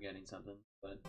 forgetting something, but.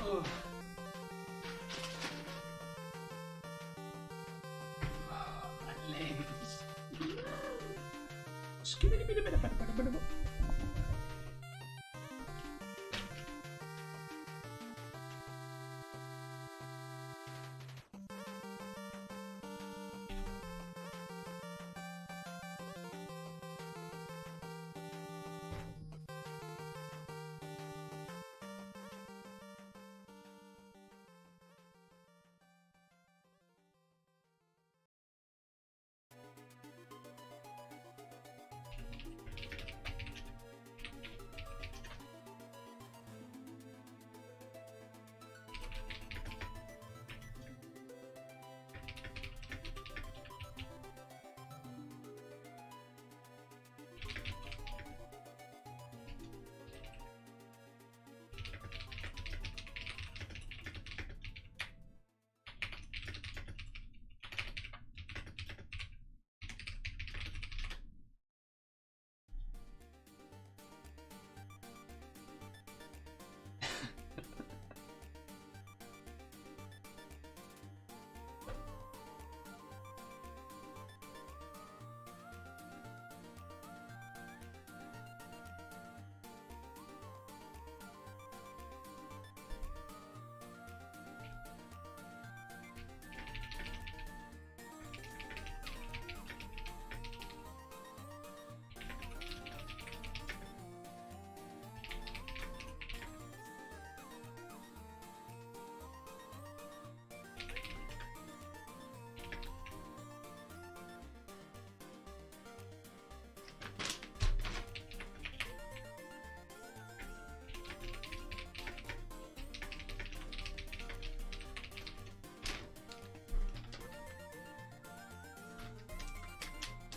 Oh. My legs.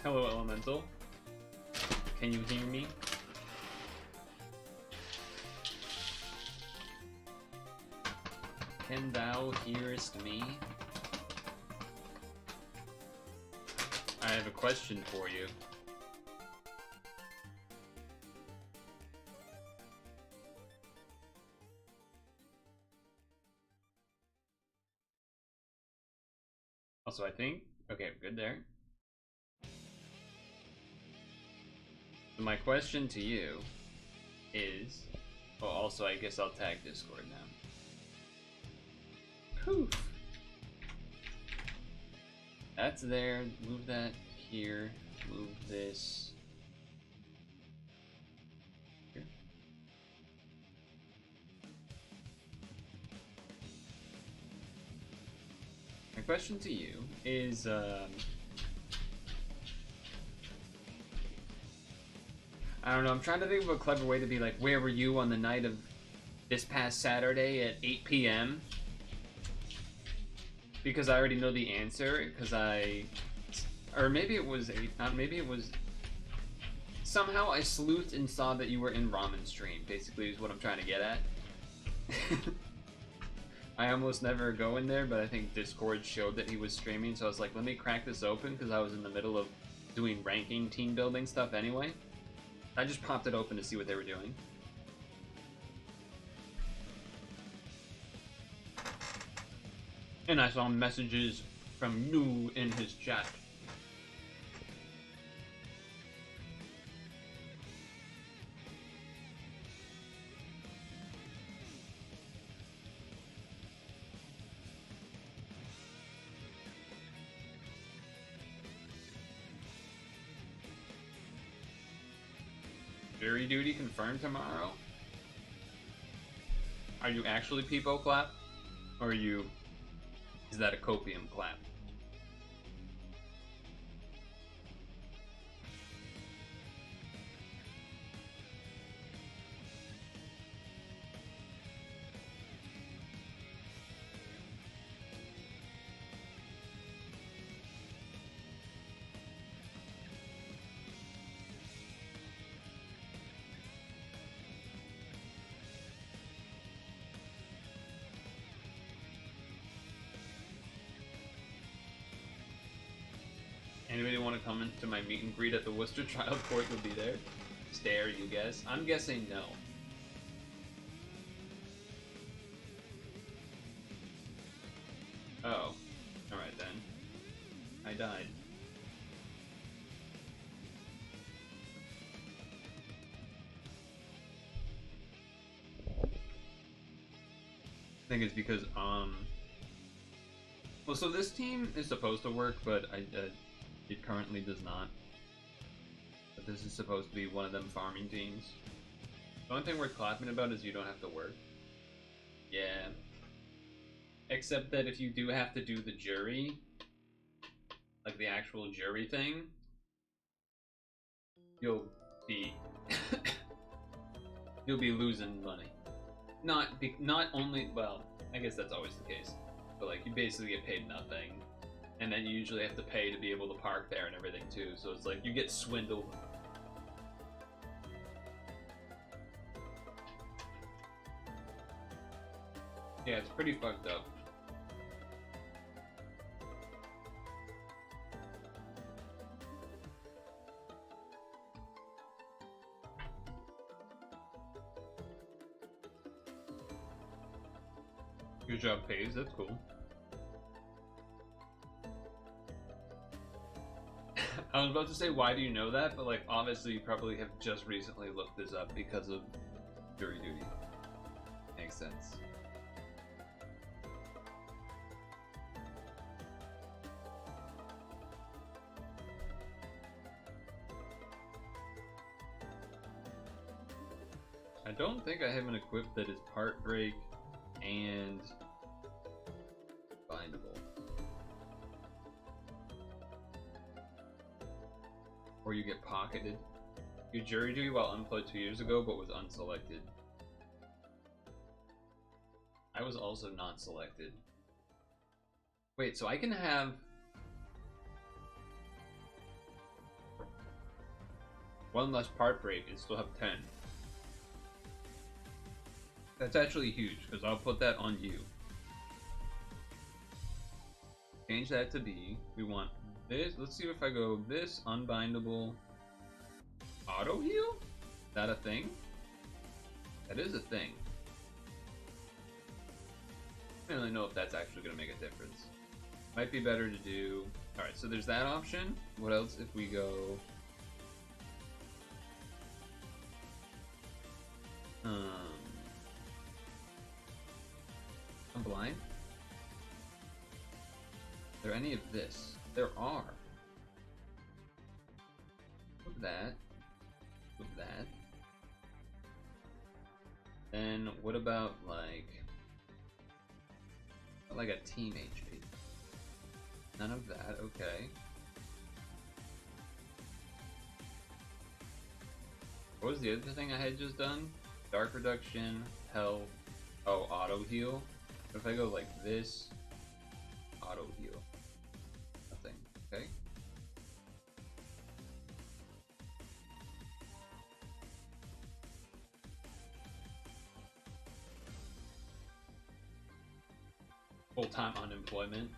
Hello, Elemental. Can you hear me? Can thou hearest me? I have a question for you. Also, I think... Okay, good there. So my question to you is, Oh, also, I guess I'll tag Discord now. Whew. That's there. Move that here. Move this here. My question to you is, I don't know, I'm trying to think of a clever way to be like, where were you on the night of this past Saturday at 8 p.m.? Because I already know the answer, because or maybe it was, maybe it was, somehow I sleuthed and saw that you were in Ramen Stream, basically is what I'm trying to get at. I almost never go in there, but I think Discord showed that he was streaming, so I was like, let me crack this open, because I was in the middle of doing ranking team building stuff anyway. I just popped it open to see what they were doing. And I saw messages from Nu in his chat. Jury duty confirmed tomorrow? Are you actually Peepo Clap? Or are you... is that a copium clap? Anybody want to come into my meet and greet at the Worcester Trial Court will be there? Stare, you guess? I'm guessing no. Oh. Alright then. I died. I think it's because, well, so this team is supposed to work, but it currently does not. But this is supposed to be one of them farming teams. The only thing worth clapping about is you don't have to work. Yeah. Except that if you do have to do the jury, like the actual jury thing, you'll be you'll be losing money. Not only, well, I guess that's always the case, but like you basically get paid nothing, and then you usually have to pay to be able to park there and everything too. So it's like you get swindled. Yeah, it's pretty fucked up. Your job pays, that's cool. I was about to say, why do you know that? But like, obviously you probably have just recently looked this up because of jury duty. Makes sense. I don't think I have an equip that is part break and bindable. Or you get pocketed. You jury duty while unemployed 2 years ago, but was unselected. I was also not selected. Wait, so I can have... one less part break and still have 10. That's actually huge, because I'll put that on you. Change that to B. We want this. Let's see if I go this, unbindable, auto heal? Is that a thing? That is a thing. I don't really know if that's actually going to make a difference. Might be better to do... Alright, so there's that option. What else if we go... there any of this? There are. Move that. Move that. Then what about like a team HP? None of that, okay. What was the other thing I had just done? Dark reduction, health, oh, auto heal. If I go like this, auto heal. Nothing, okay. Full-time unemployment.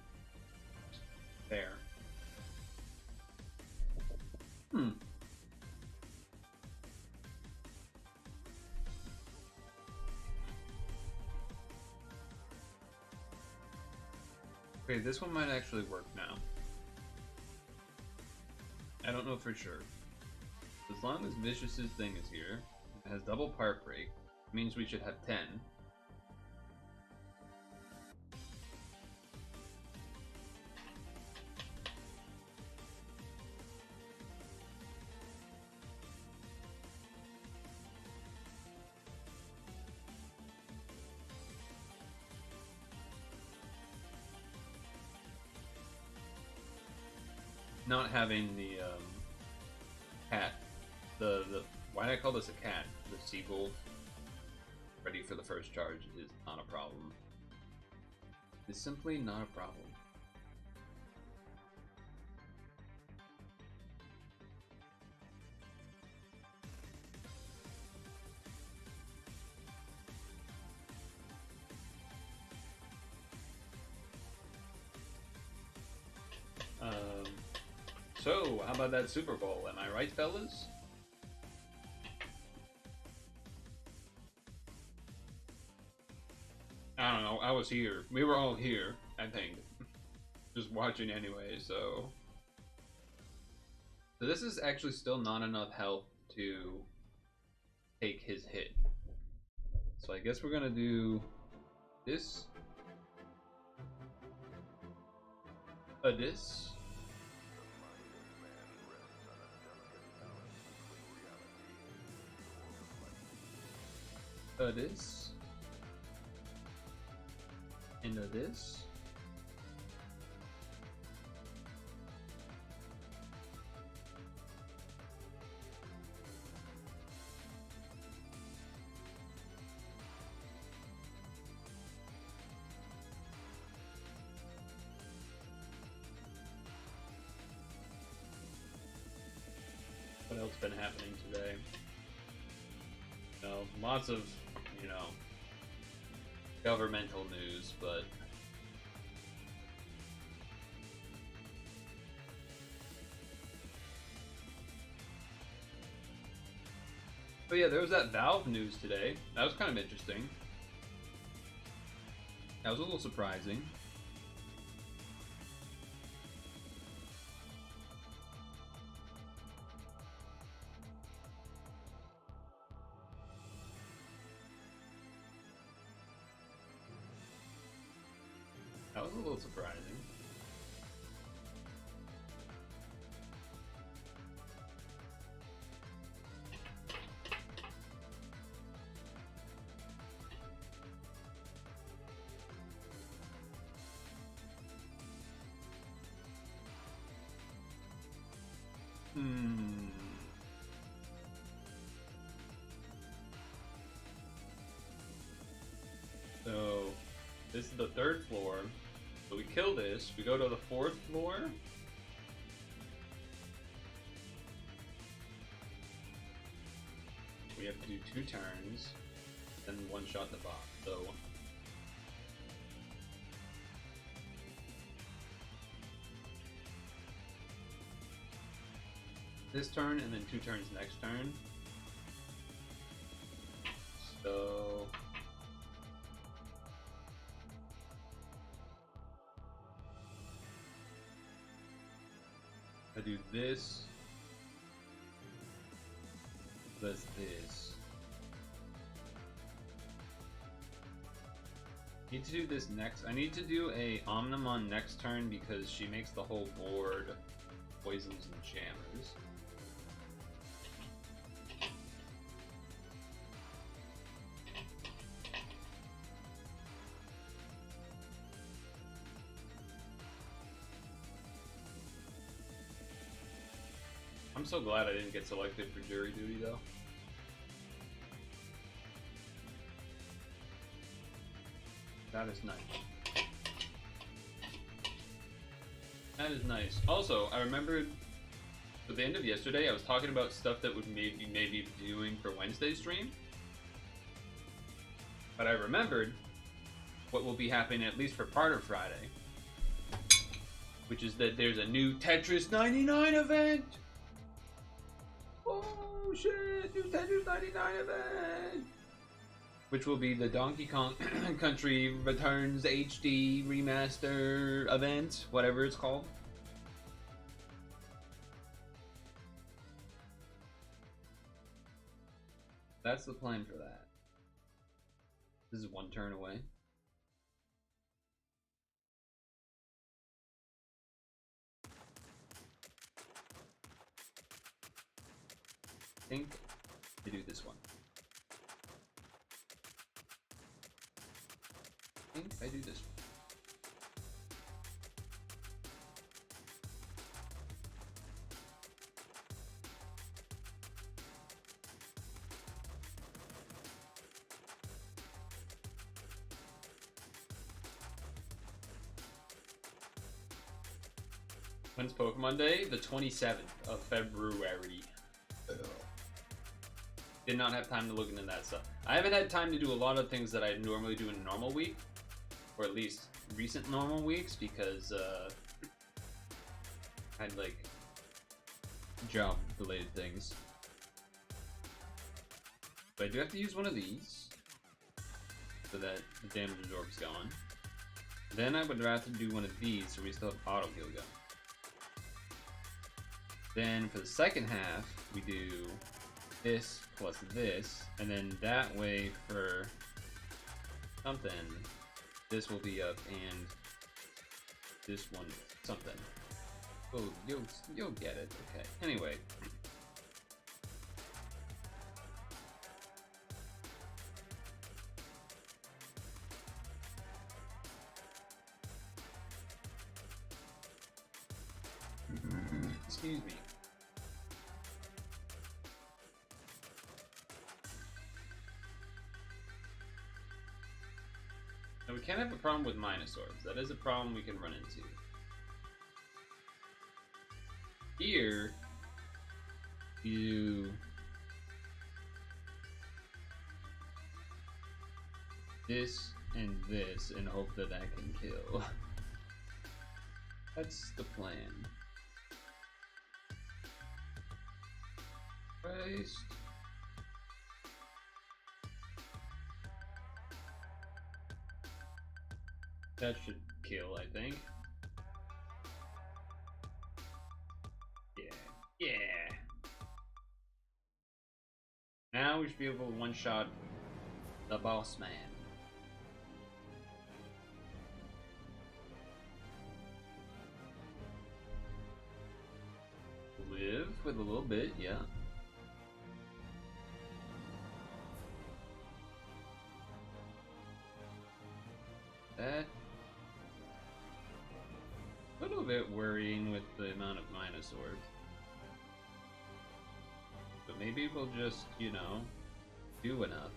Fair. Okay, this one might actually work now. I don't know for sure. As long as Vicious's thing is here, it has double part break, it means we should have 10. Not having the cat, the why did I call this a cat? The seagull ready for the first charge is not a problem. It's simply not a problem. So, how about that Super Bowl? Am I right, fellas? I don't know. I was here. We were all here, I think. Just watching anyway, so... So this is actually still not enough health to take his hit. So I guess we're gonna do this. This. This. And this. What else been happening today? You know, lots of, you know, governmental news, but yeah, there was that Valve news today. That was kind of interesting. That was a little surprising. That was a little surprising. So, this is the 3rd floor. So we kill this, we go to the 4th floor. We have to do 2 turns, and 1 shot the boss. So this turn, and then 2 turns next turn. So I do this, plus this. Need to do this next. I need to do a Omnimon next turn because she makes the whole board poisons and jammers. I'm so glad I didn't get selected for jury duty though. That is nice. That is nice. Also, I remembered at the end of yesterday, I was talking about stuff that would maybe doing for Wednesday's stream. But I remembered what will be happening at least for part of Friday, which is that there's a new Tetris 99 event. Oh shit! New Tetris 99 event. Which will be the Donkey Kong Country Returns HD Remaster event, whatever it's called. That's the plan for that. This is one turn away. I think I do this one. I do this one. When's Pokemon Day? The 27th of February. Did not have time to look into that stuff. I haven't had time to do a lot of things that I normally do in a normal week. Or at least recent normal weeks, because I had like job related things. But I do have to use one of these so that the damage absorb's gone. Then I would rather do one of these so we still have auto heal going. Then for the second half we do this plus this, and then that way for something this will be up, and this one, something. Oh, you'll get it. Okay. Anyway. Excuse me. Now we can't have a problem with Minosaurs. That is a problem we can run into. Here, you this and this and hope that that can kill. That's the plan. Christ. That should kill, I think. Yeah. Now we should be able to one-shot the boss man. Live with a little bit, yeah. That a little bit worrying with the amount of Minosaurs. But maybe we'll just, you know, do enough.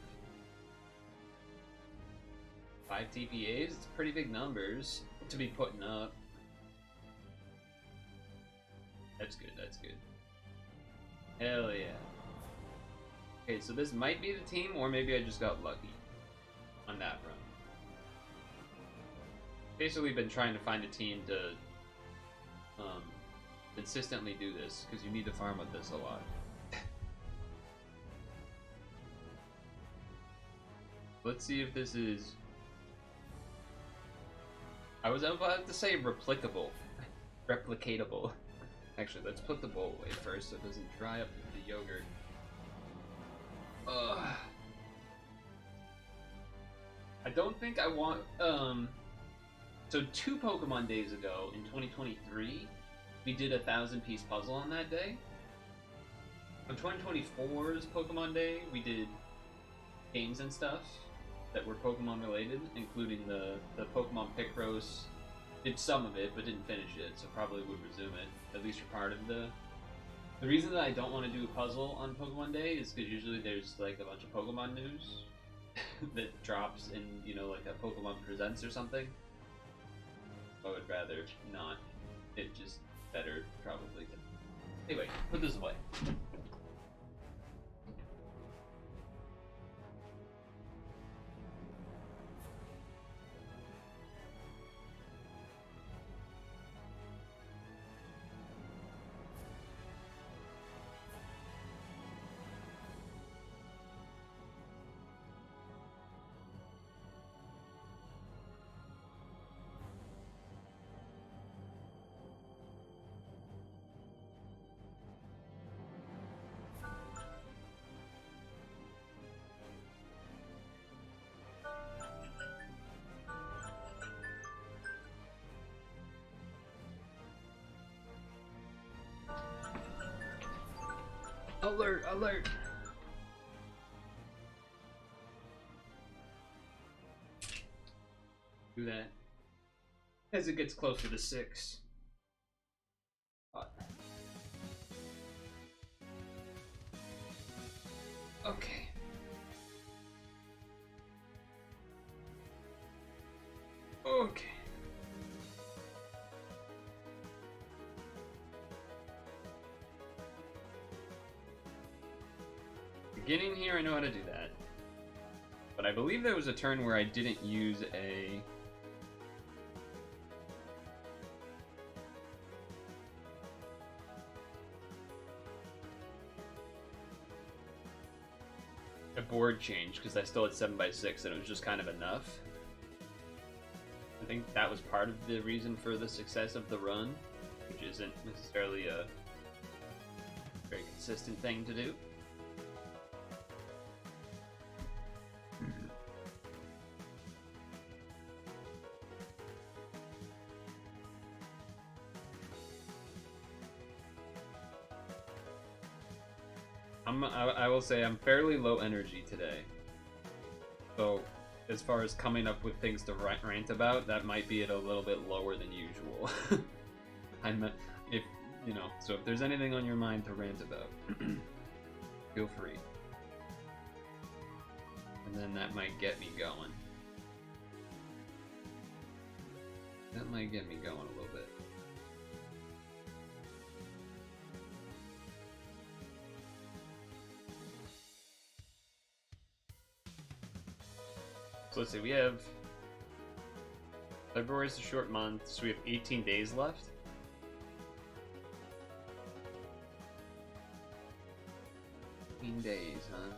5 TPAs, it's pretty big numbers to be putting up. That's good, that's good. Hell yeah. Okay, so this might be the team, or maybe I just got lucky on that run. Basically been trying to find a team to consistently do this, because you need to farm with this a lot. Let's see if this is... I was about to say replicable. Replicatable. Actually, let's put the bowl away first so it doesn't dry up the yogurt. Ugh. I I don't think I want, so 2 Pokemon days ago, in 2023, we did a 1,000-piece puzzle on that day. On 2024's Pokemon Day, we did games and stuff that were Pokemon related, including the Pokemon Picross. Did some of it, but didn't finish it, so probably would resume it, at least for part of the... The reason that I don't want to do a puzzle on Pokemon Day is because usually there's, like, a bunch of Pokemon news that drops in, you know, like a Pokemon Presents or something. I would rather not. It's just better, probably. Anyway, put this away. Alert, alert! Do that as it gets closer to 6. Okay. Okay. Beginning here, I know how to do that. But I believe there was a turn where I didn't use a... board change, because I still had 7x6 and it was just kind of enough. I think that was part of the reason for the success of the run, which isn't necessarily a very consistent thing to do. I will say I'm fairly low energy today. So, as far as coming up with things to rant about, that might be at a little bit lower than usual. If you know, so if there's anything on your mind to rant about, feel free. And then that might get me going. That might get me going a little bit. So let's see, we have... February's a short month, so we have 18 days left. Days, huh?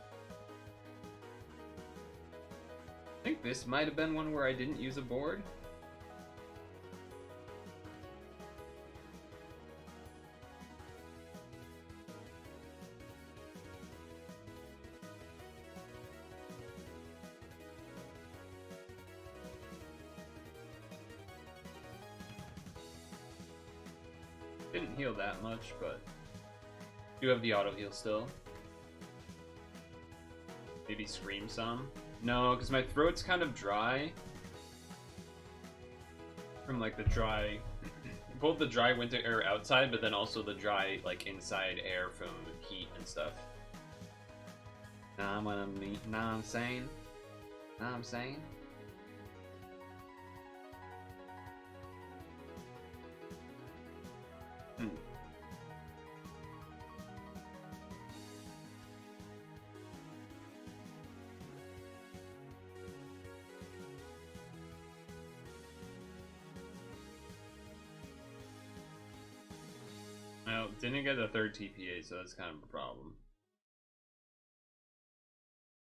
I think this might have been one where I didn't use a board. Didn't heal that much, but do have the auto heal still. Maybe scream some. No, because my throat's kind of dry. From like the dry, both the dry winter air outside, but then also the dry like inside air from heat and stuff. Know what I mean? Know what I'm saying? Know what I'm saying? Well, didn't get a third TPA, so that's kind of a problem.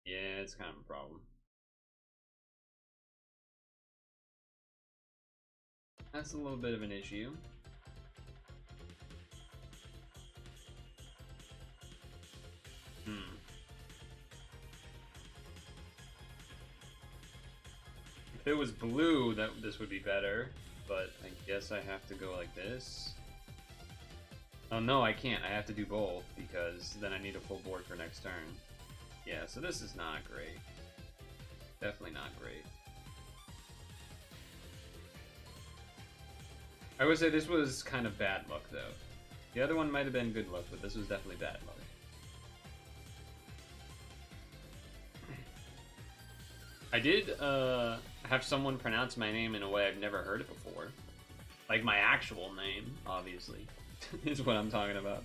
Yeah, it's kind of a problem. That's a little bit of an issue. If it was blue, that this would be better, but I guess I have to go like this. Oh no, I can't. I have to do both, because then I need a full board for next turn. Yeah, so this is not great. Definitely not great. I would say this was kind of bad luck, though. The other one might have been good luck, but this was definitely bad luck. I did have someone pronounce my name in a way I've never heard it before. Like my actual name, obviously, is what I'm talking about.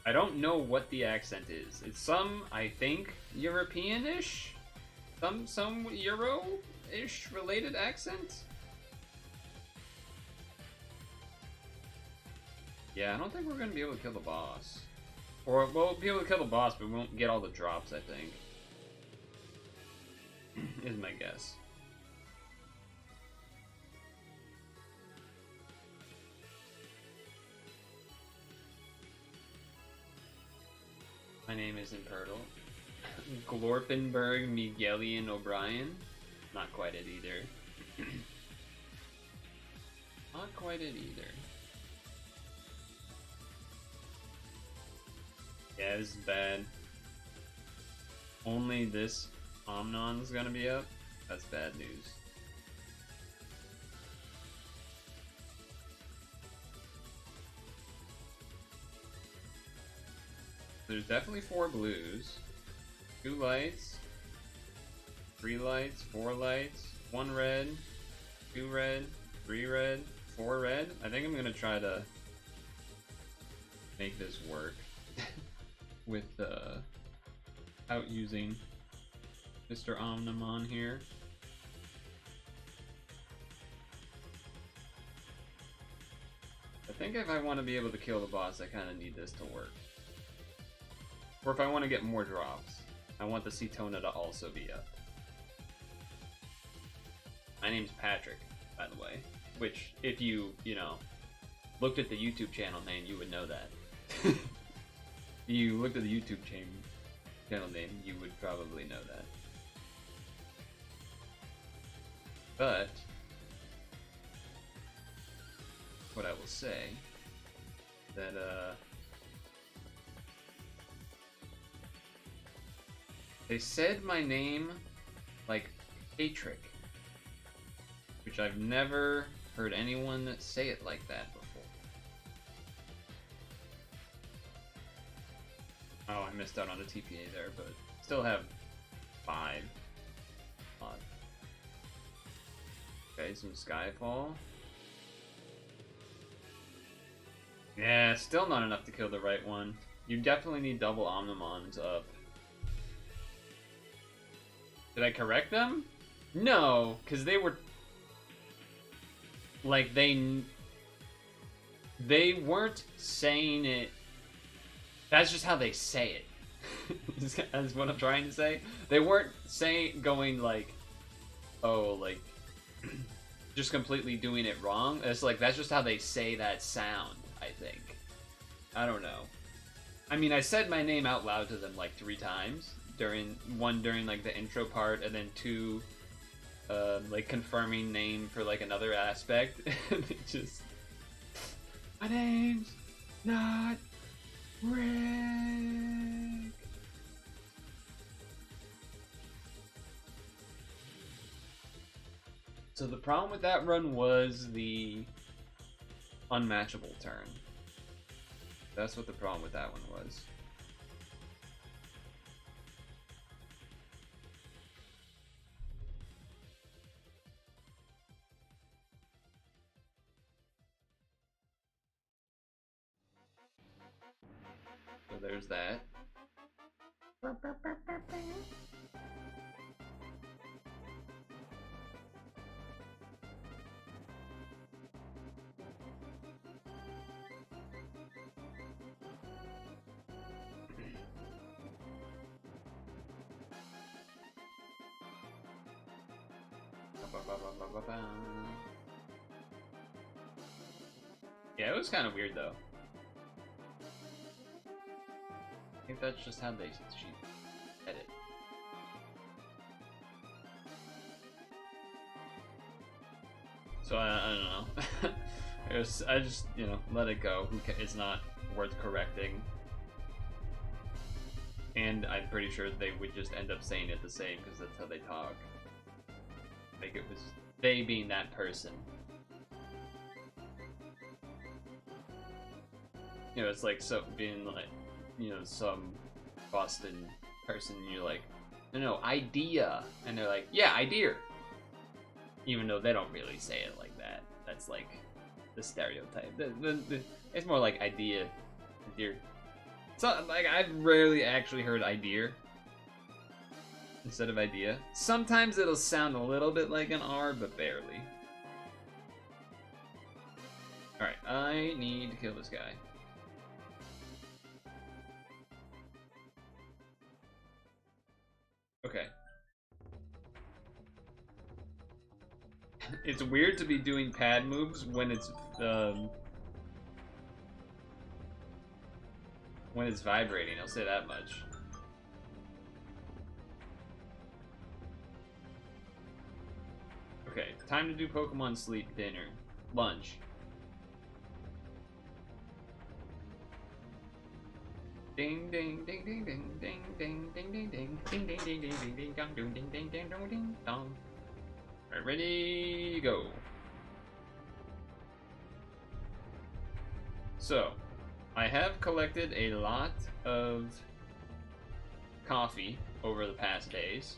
I don't know what the accent is. It's some, I think, European-ish? Some Euro-ish related accent? Yeah, I don't think we're gonna be able to kill the boss. Or, well, we'll be able to kill the boss, but we won't get all the drops, I think. Is my guess. My name isn't Purtle. Glorpenberg Miguelian O'Brien. Not quite it either. Not quite it either. Yeah, this is bad. Only this Omnon's gonna be up? That's bad news. There's definitely 4 blues. 2 lights. 3 lights, 4 lights, 1 red, 2 red, 3 red, 4 red. I think I'm gonna try to make this work with out using Mr. Omnimon here. I think if I want to be able to kill the boss, I kind of need this to work. Or if I want to get more drops, I want the Cetona to also be up. My name's Patrick, by the way. Which, if you know, looked at the YouTube channel name, you would know that. If you looked at the YouTube channel name, you would probably know that. But what I will say that they said my name like Patrick, which I've never heard anyone say it like that before. Oh, I missed out on a TPA there, but still have 5. Odd. Okay, some Skyfall. Yeah, still not enough to kill the right one. You definitely need double Omnimons up. Did I correct them? No, because they were... Like, they weren't saying it... That's just how they say it. That's what I'm trying to say. They weren't going like... Oh, like... just completely doing it wrong. It's like, that's just how they say that sound, I think. I don't know. I mean, I said my name out loud to them like 3 times. During like the intro part, and then 2 like confirming name for like another aspect. It just... My name's not Rick. So the problem with that run was the unmatchable turn. That's what the problem with that one was. So there's that. Yeah, it was kind of weird though. I think that's just how they edit. So I don't know. I just, you know, let it go. It's not worth correcting. And I'm pretty sure they would just end up saying it the same because that's how they talk. Like it was they being that person. You know, it's like being like, you know, some Boston person. And you're like, no, idea, and they're like, yeah, idea. Even though they don't really say it like that. That's like the stereotype. It's more like idea. So, like, I've rarely actually heard idea instead of idea. Sometimes it'll sound a little bit like an R, but barely. Alright, I need to kill this guy. Okay. It's weird to be doing pad moves when it's vibrating, I'll say that much. Okay, time to do Pokemon sleep dinner. Lunch. Ding ding ding ding ding ding ding ding ding ding ding ding ding ding ding ding dong ding ding ding ding dong ding dong. Alright, ready, go. So, I have collected a lot of coffee over the past days.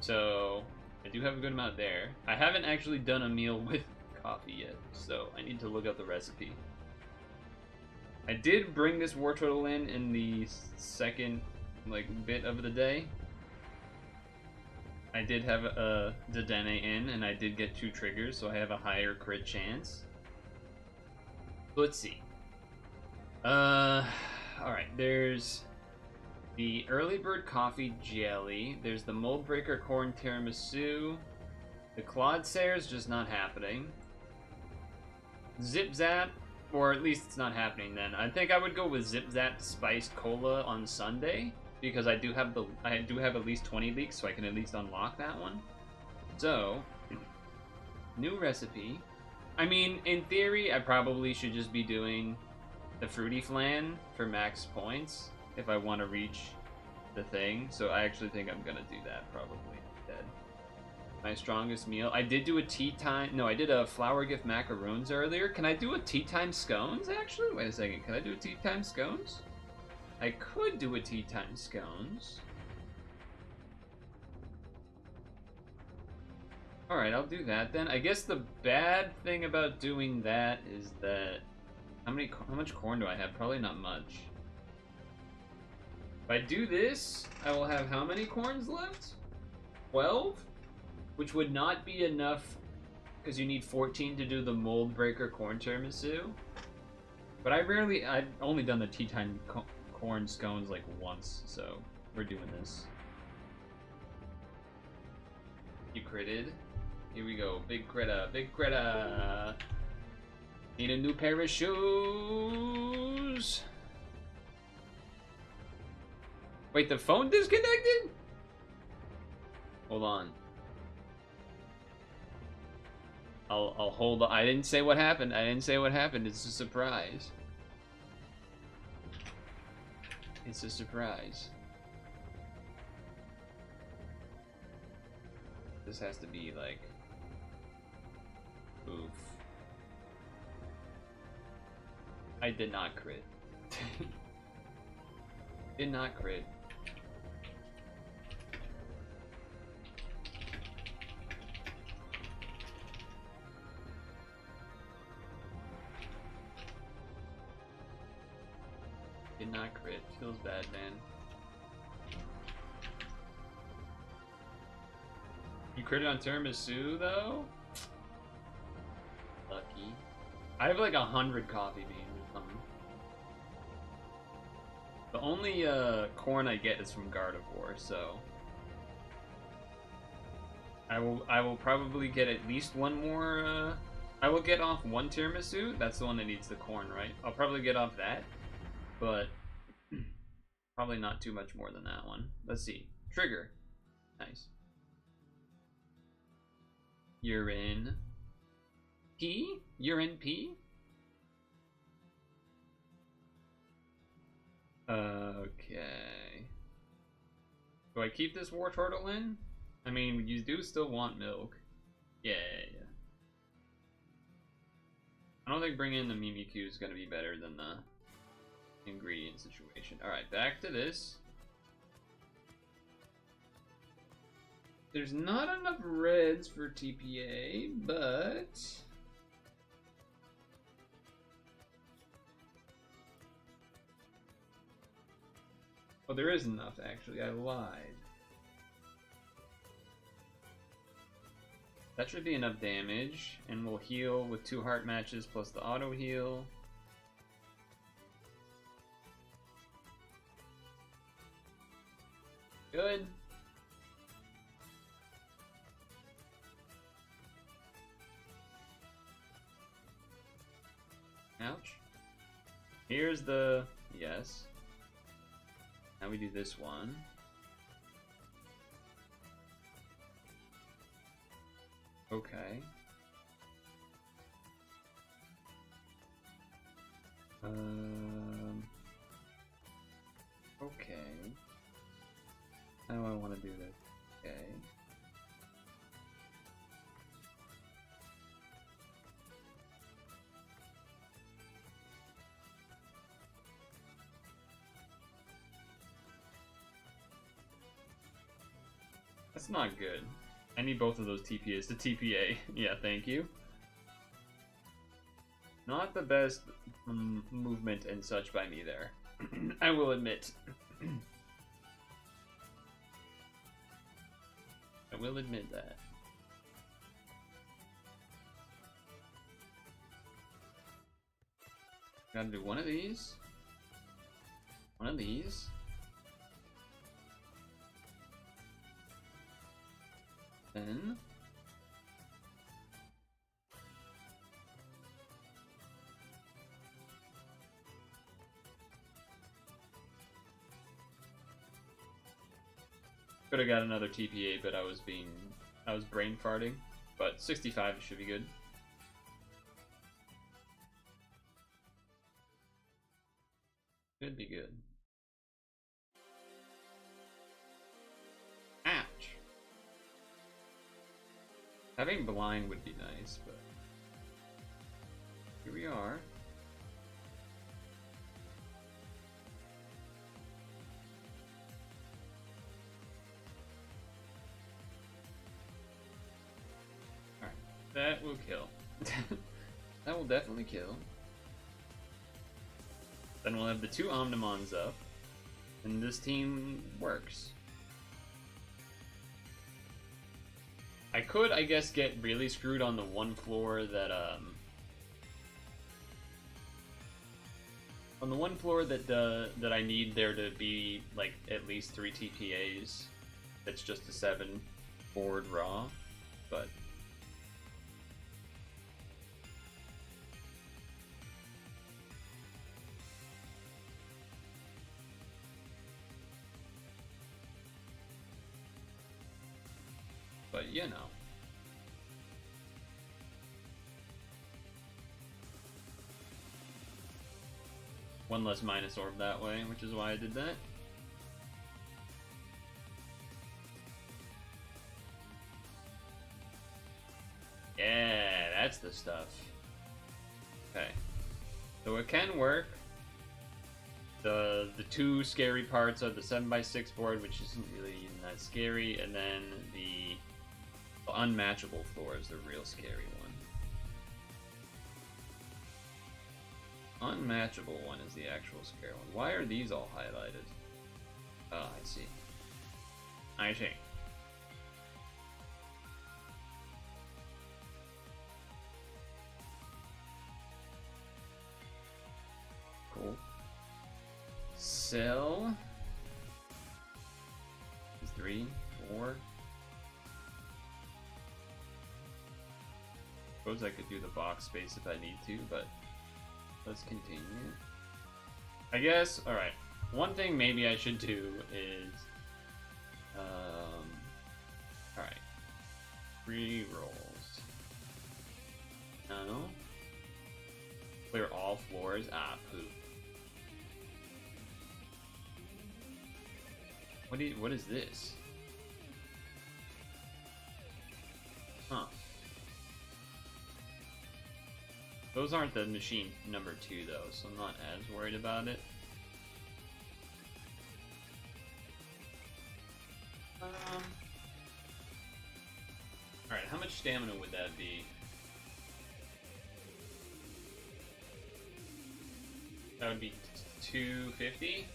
So, I do have a good amount there. I haven't actually done a meal with coffee yet, so I need to look up the recipe. I did bring this war turtle in the second, like, bit of the day. I did have a Dedenne in, and I did get 2 triggers, so I have a higher crit chance. Let's see. Alright, there's the Early Bird Coffee Jelly, there's the Mold Breaker Corn Tiramisu, the Clodsair's just not happening. Zip Zap, or at least it's not happening then. I think I would go with Zip Zap Spiced Cola on Sunday, because I do have at least 20 leaks, so I can at least unlock that one. So, new recipe. I mean, in theory, I probably should just be doing the Fruity Flan for max points if I want to reach the thing. So I actually think I'm gonna do that probably instead. My strongest meal. I did do a tea time. No, I did a flour gift macaroons earlier. Can I do a tea time scones actually? Wait a second. Can I do a tea time scones? I could do a tea time scones. Alright, I'll do that then. I guess the bad thing about doing that is that... How much corn do I have? Probably not much. If I do this, I will have how many corns left? 12? Which would not be enough, because you need 14 to do the Mold Breaker Corn Tiramisu. But I've only done the tea time corn scones like once, so we're doing this. You critted. Here we go. Big critter. Big critter. Need a new pair of shoes. Wait, the phone disconnected? Hold on. I'll hold on. I didn't say what happened. It's a surprise. It's a surprise. This has to be like... Oof. I did not crit. Did not crit. Did not crit. Feels bad, man. You critted on tiramisu, though? Lucky. I have like 100 coffee beans or something. The only corn I get is from Gardevoir, so... I will probably get at least one more, I will get off one tiramisu. That's the one that needs the corn, right? I'll probably get off that. But probably not too much more than that one. Let's see. Trigger. Nice. You're in P? You're in P? Okay. Do I keep this war turtle in? I mean, you do still want milk. Yeah. I don't think bringing in the Mimikyu is going to be better than the ingredient situation. Alright, back to this. There's not enough reds for TPA, but... Oh, there is enough, actually. I lied. That should be enough damage, and we'll heal with 2 heart matches plus the auto heal. Good. Ouch. Here's the... yes. Now we do this one. Okay. Okay. How do I want to do this? Okay. That's not good. I need both of those TPAs to TPA. Yeah, thank you. Not the best movement and such by me there. I will admit. I will admit that. Gotta do one of these. One of these. Then... could have got another TPA, but I was brain farting. But 65 should be good. Should be good. Ouch. Having blind would be nice, but here we are. Alright, that will kill. That will definitely kill. Then we'll have the 2 Omnimons up, and this team works. I could, I guess, get really screwed on the one floor that, on the one floor that that I need there to be, like, at least 3 TPAs. That's just a 7 forward raw, but... but, you know. One less minus orb that way, which is why I did that. Yeah, that's the stuff. Okay. So it can work. The 2 scary parts are the 7x6 board, which isn't really even that scary, and then the unmatchable floor is the real scary one. Unmatchable one is the actual scary one. Why are these all highlighted? Oh, I see. I see. Cool. Sell. 3, 4. Suppose I could do the box space if I need to, but let's continue. I guess, alright. One thing maybe I should do is, alright. 3 rolls. No. Clear all floors. Ah, poop. What is this? Huh. Those aren't the machine number 2 though, so I'm not as worried about it. Alright, how much stamina would that be? That would be 250?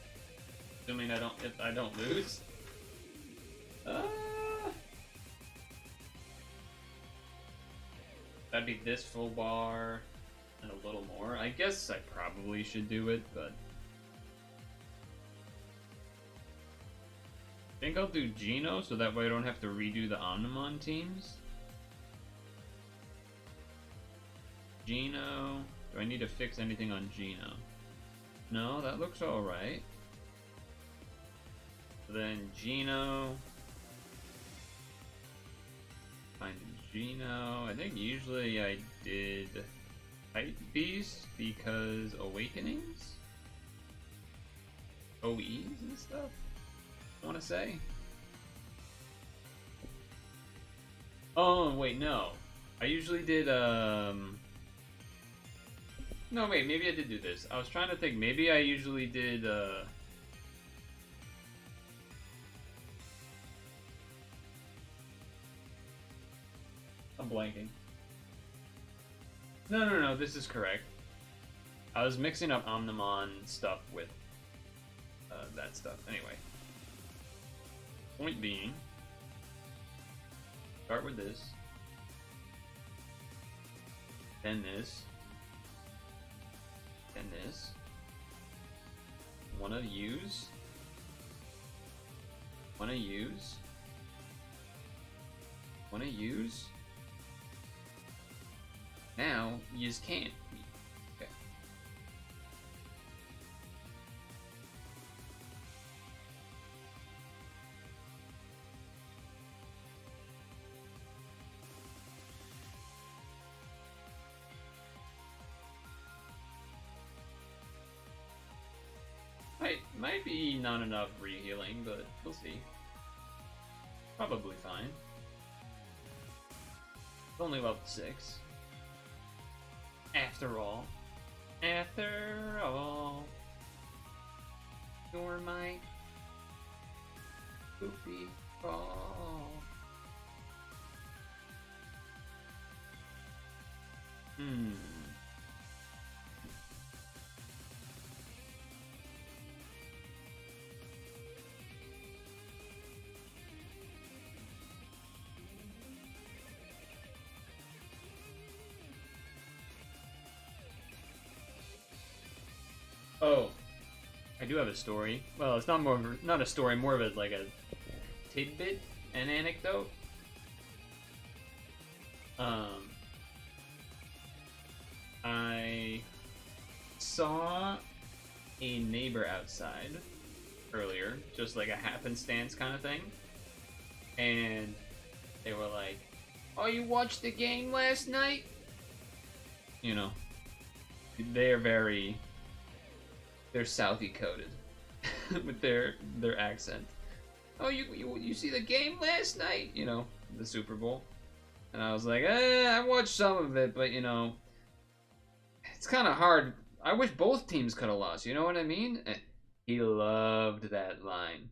Assuming if I don't lose. That'd be this full bar and a little more. I guess I probably should do it, but I think I'll do Gino so that way I don't have to redo the Omnimon teams. Gino. Do I need to fix anything on Gino? No, that looks alright. Then Gino. Find Gino. I think usually I did Type Beast because Awakenings? OEs and stuff? I want to say. Oh, wait, no. I usually did, No, wait, maybe I did do this. I was trying to think. Maybe I usually did, I'm blanking. No, this is correct. I was mixing up Omnimon stuff with that stuff. Anyway. Point being, start with this. Then this. Then this. Wanna use. Wanna use. Wanna use. Now, use can't. Okay. Might be not enough re-healing, but we'll see. Probably fine. It's only level 6. After all, you're my poopy ball. Oh, I do have a story. Well, it's not not a story, more of like a tidbit, an anecdote. I saw a neighbor outside earlier, just like a happenstance kind of thing, and they were like, "Oh, you watched the game last night?" You know, they're Southie coded with their accent. Oh, you see the game last night? You know, the Super Bowl. And I was like, I watched some of it, but you know, it's kind of hard. I wish both teams could have lost. You know what I mean? He loved that line.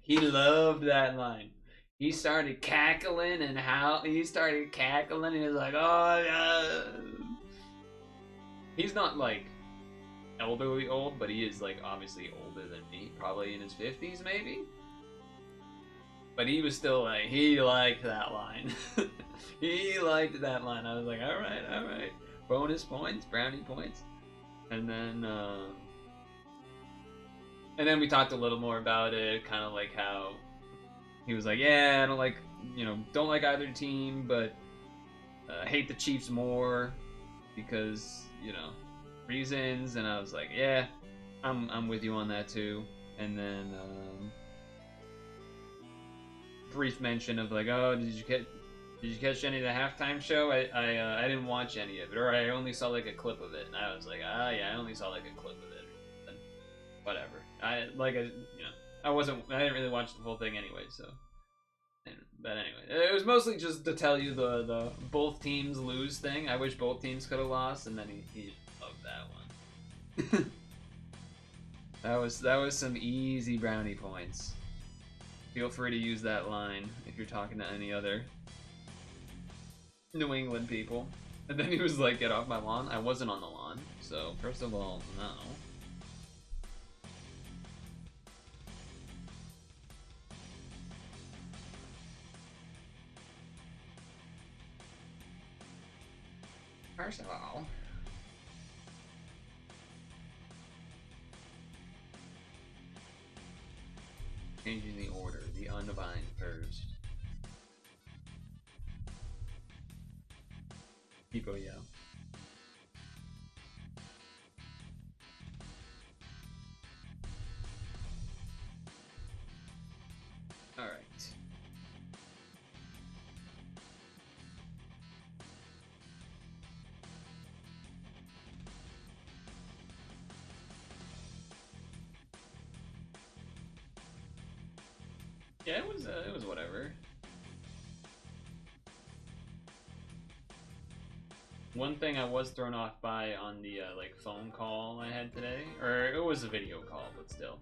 He loved that line. He started cackling and he started cackling. And he was like, oh yeah. He's not like elderly old, but he is like obviously older than me, probably in his 50s maybe. But he was still like, he liked that line. He liked that line. I was like, all right, bonus points, brownie points. And then we talked a little more about it, kind of like how he was like, yeah, I don't like, don't like either team, but hate the Chiefs more because, reasons. And I was like, yeah, I'm with you on that too. And then brief mention of like, oh, did you Did you catch any of the halftime show? I didn't watch any of it, or I only saw like a clip of it, and I was like, ah, yeah, I only saw like a clip of it. But whatever. I didn't really watch the full thing anyway, so. But anyway, it was mostly just to tell you the both teams lose thing. I wish both teams could have lost, and then he loved that one. that was some easy brownie points. Feel free to use that line if you're talking to any other New England people. And then he was like, "Get off my lawn." I wasn't on the lawn, so first of all, no. First of all, changing the order, the unbind first. People, yeah. All right. Yeah, it was whatever. One thing I was thrown off by on the like phone call I had today, or it was a video call, but still.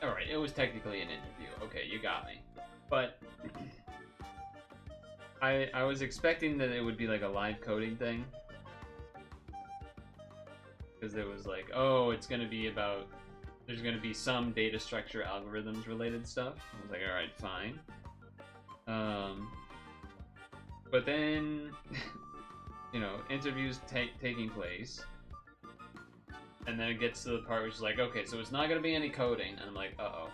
All right, it was technically an interview. Okay, you got me. But I was expecting that it would be like a live coding thing, because it was like, oh, it's gonna be about. There's going to be some data structure algorithms related stuff. I was like, all right, fine. But then, you know, interviews taking place. And then it gets to the part where it's like, okay, so it's not going to be any coding. And I'm like, uh-oh.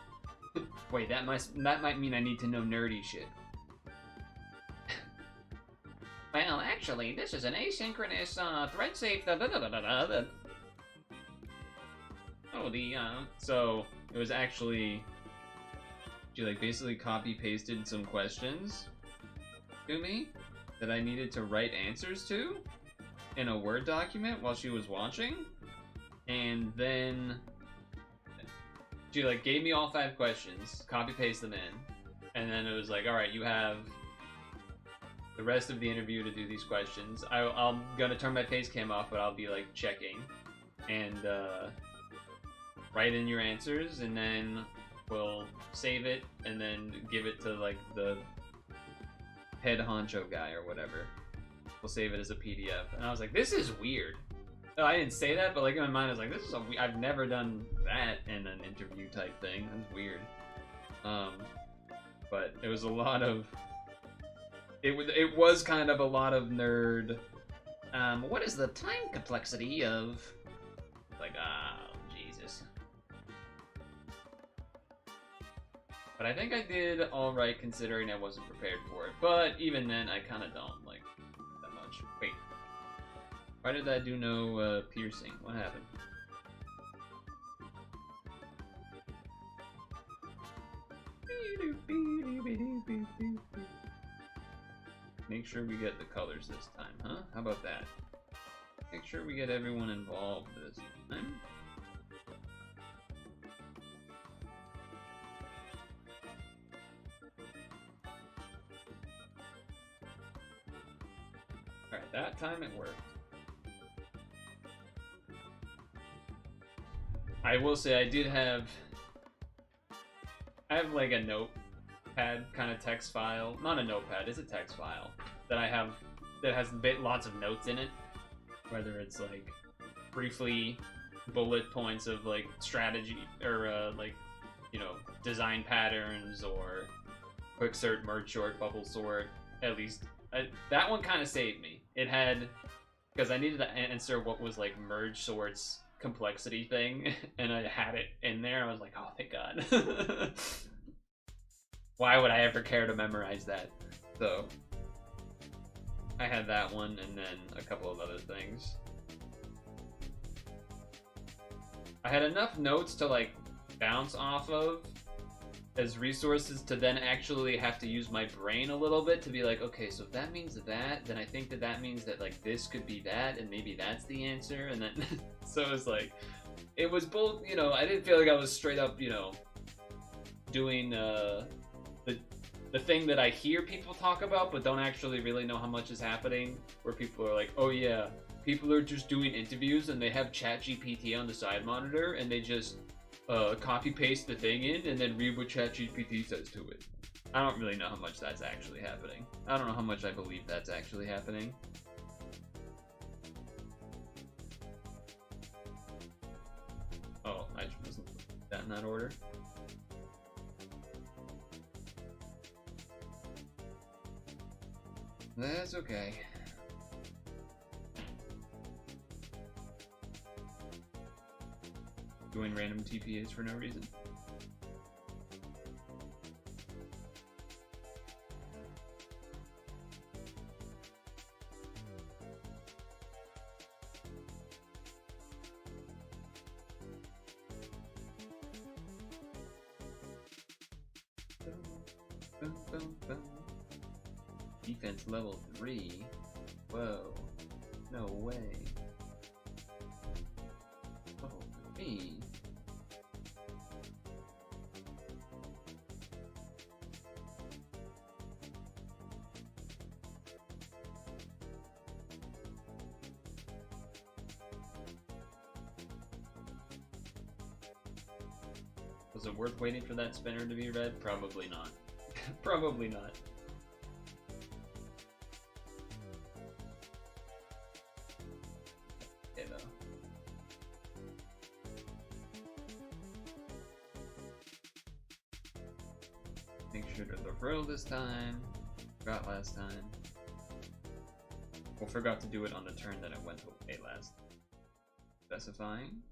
Wait, that might mean I need to know nerdy shit. Well, actually, this is an asynchronous, thread-safe, Oh, so it was actually, she like basically copy-pasted some questions to me that I needed to write answers to in a Word document while she was watching, and then she like gave me all 5 questions, copy-paste them in, and then it was like, all right, you have the rest of the interview to do these questions. I'm gonna turn my face cam off, but I'll be like checking, and write in your answers, and then we'll save it, and then give it to like the head honcho guy or whatever. We'll save it as a PDF. And I was like, this is weird. No, I didn't say that, but like in my mind, I was like, this is I've never done that in an interview type thing. That's weird. But it was a lot of. It was kind of a lot of nerd. What is the time complexity of? Like Jesus. But I think I did all right considering I wasn't prepared for it. But even then, I kind of don't like that much. Wait, why did that do no piercing? What happened? Make sure we get the colors this time, huh? How about that? Make sure we get everyone involved this time. Alright, that time it worked. I will say I have like a notepad kind of text file. Not a notepad, it's a text file that I have that has lots of notes in it. Whether it's like briefly bullet points of like strategy or like, you know, design patterns or quick sort, merge sort, bubble sort. At least that one kind of saved me. It had, because I needed to answer what was like merge sort's complexity thing, and I had it in there. I was like, oh, thank God. Why would I ever care to memorize that? So I had that one, and then a couple of other things. I had enough notes to like bounce off of, as resources to then actually have to use my brain a little bit to be like, okay, so if that means that, then I think that that means that like this could be that, and maybe that's the answer, and then so it was like, it was both, you know, I didn't feel like I was straight up, you know, doing the thing that I hear people talk about but don't actually really know how much is happening, where people are like, oh yeah, people are just doing interviews and they have ChatGPT on the side monitor and they just copy paste the thing in and then read what ChatGPT says to it. I don't really know how much that's actually happening. I don't know how much I believe that's actually happening. Oh, I just wasn't putting that in that order. That's okay. Doing random TPAs for no reason. Defense level 3? Whoa. No way. Level 3? Was it worth waiting for that spinner to be red? Probably not. Probably not. Okay, though. Make sure to throw this time. Forgot last time. Well, forgot to do it on the turn that it went away last. Specifying.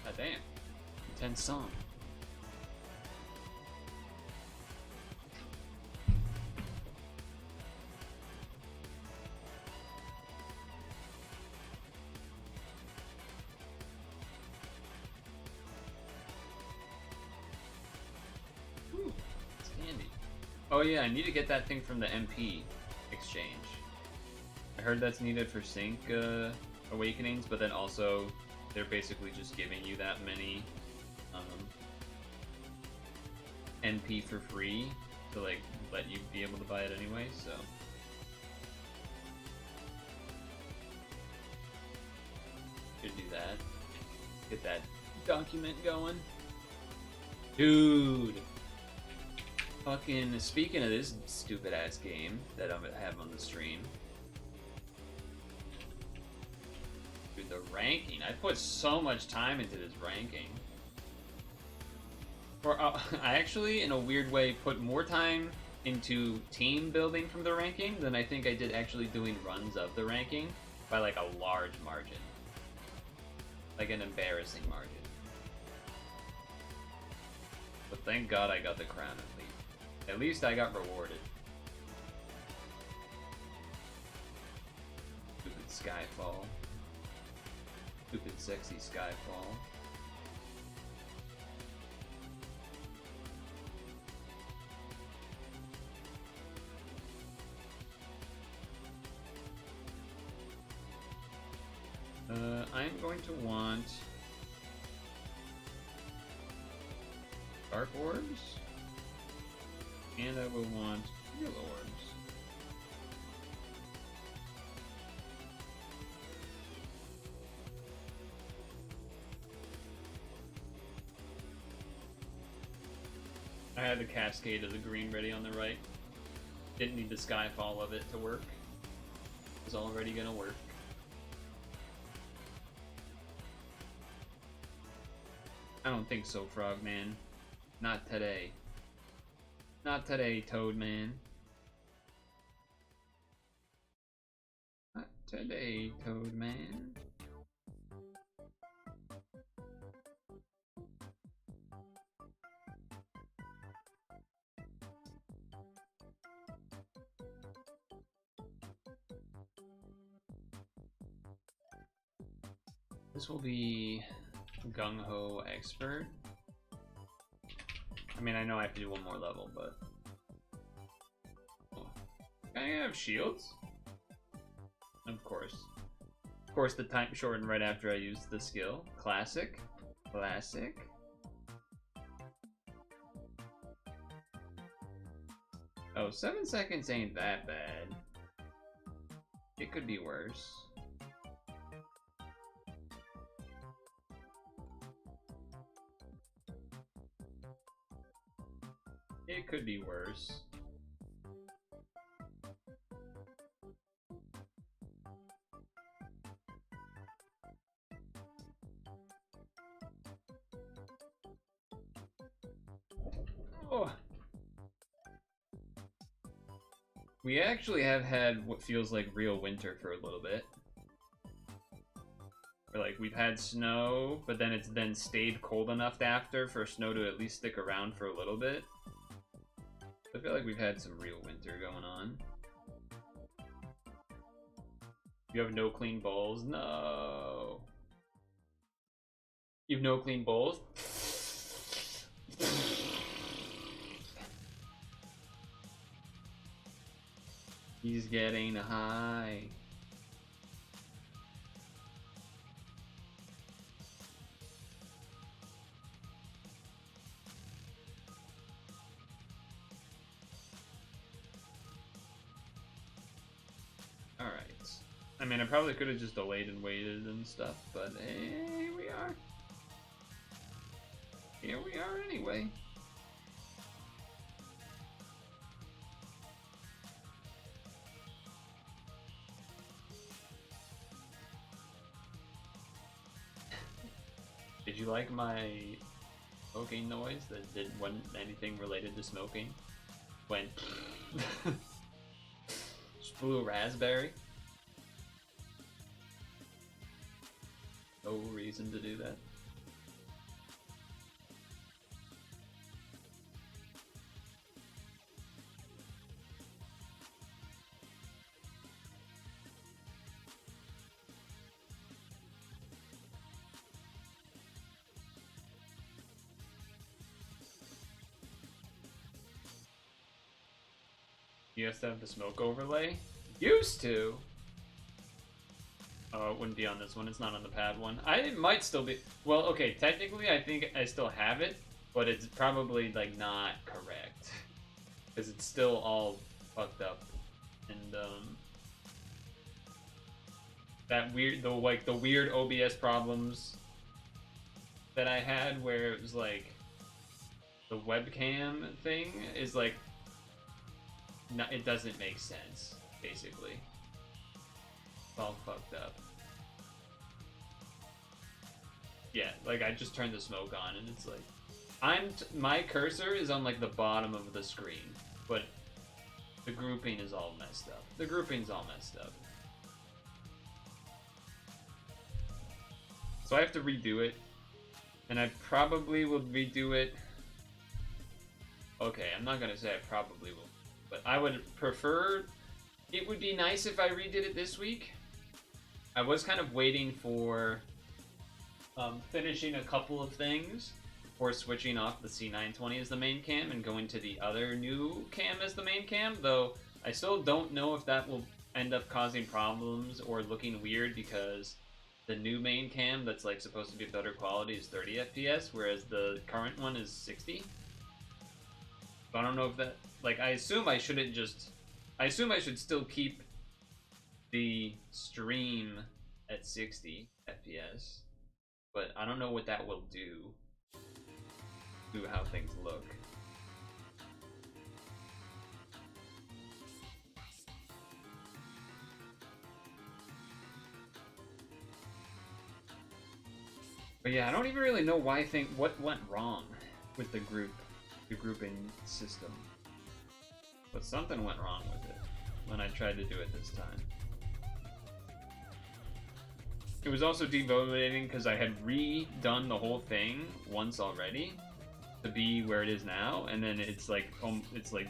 God damn. Intense song. Ooh, it's handy. Oh yeah, I need to get that thing from the MP exchange. I heard that's needed for sync awakenings, but then also they're basically just giving you that many NP for free to like let you be able to buy it anyway, so should do that. Get that document going. Dude! Fucking speaking of this stupid ass game that I'm gonna have on the stream. Dude, the ranking. I put so much time into this ranking. Or I actually, in a weird way, put more time into team building from the ranking than I think I did actually doing runs of the ranking by like a large margin. Like an embarrassing margin. But thank God I got the crown at least. At least I got rewarded. Stupid Skyfall. Stupid sexy Skyfall. I'm going to want Dark Orbs, and I will want Real Orbs. I had the Cascade of the green ready on the right. Didn't need the Skyfall of it to work. It was already gonna work. I don't think so, Frogman. Not today. Not today, Toadman. Not today, Toadman. This will be Gungho Expert. I mean, I know I have to do one more level, but... Oh. Can I have shields? Of course. Of course, the time shortened right after I used the skill. Classic. Classic. Oh, 7 seconds ain't that bad. It could be worse. It could be worse. Oh. We actually have had what feels like real winter for a little bit. Or like we've had snow, but then it's then stayed cold enough after for snow to at least stick around for a little bit. I feel like we've had some real winter going on. You have no clean bowls? No. You have no clean bowls? He's getting high. Alright. I mean, I probably could have just delayed and waited and stuff, but here we are. Here we are anyway. Did you like my smoking noise that wasn't anything related to smoking? Went just blew a raspberry. No reason to do that. You have to have the smoke overlay? Used to! Oh, it wouldn't be on this one. It's not on the pad one. It might still be... Well, okay, technically I think I still have it, but it's probably, like, not correct. Because it's still all fucked up. And, that weird... the weird OBS problems that I had where it was, like... The webcam thing is, like... No, it doesn't make sense, basically. It's all fucked up. Yeah, like I just turned the smoke on and it's like... my cursor is on like the bottom of the screen, but the grouping is all messed up. The grouping's all messed up. So I have to redo it, and I probably will redo it... Okay, I'm not gonna say I probably will. But I would prefer, it would be nice if I redid it this week. I was kind of waiting for finishing a couple of things before switching off the C920 as the main cam and going to the other new cam as the main cam, though I still don't know if that will end up causing problems or looking weird because the new main cam that's like supposed to be better quality is 30 FPS, whereas the current one is 60. So I don't know if that... Like, I assume I shouldn't just... I assume I should still keep the stream at 60 FPS. But I don't know what that will do to how things look. But yeah, I don't even really know what went wrong with the grouping system. But something went wrong with it when I tried to do it this time. It was also demotivating because I had redone the whole thing once already to be where it is now, and then it's like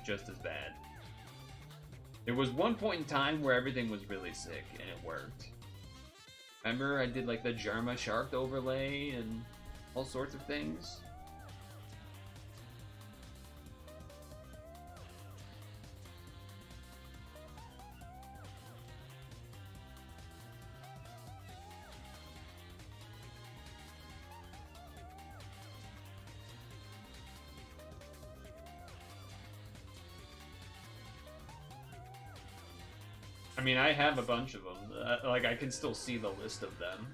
just as bad. There was one point in time where everything was really sick and it worked. Remember I did like the Germa shark overlay and all sorts of things? I mean, I have a bunch of them. Like, I can still see the list of them.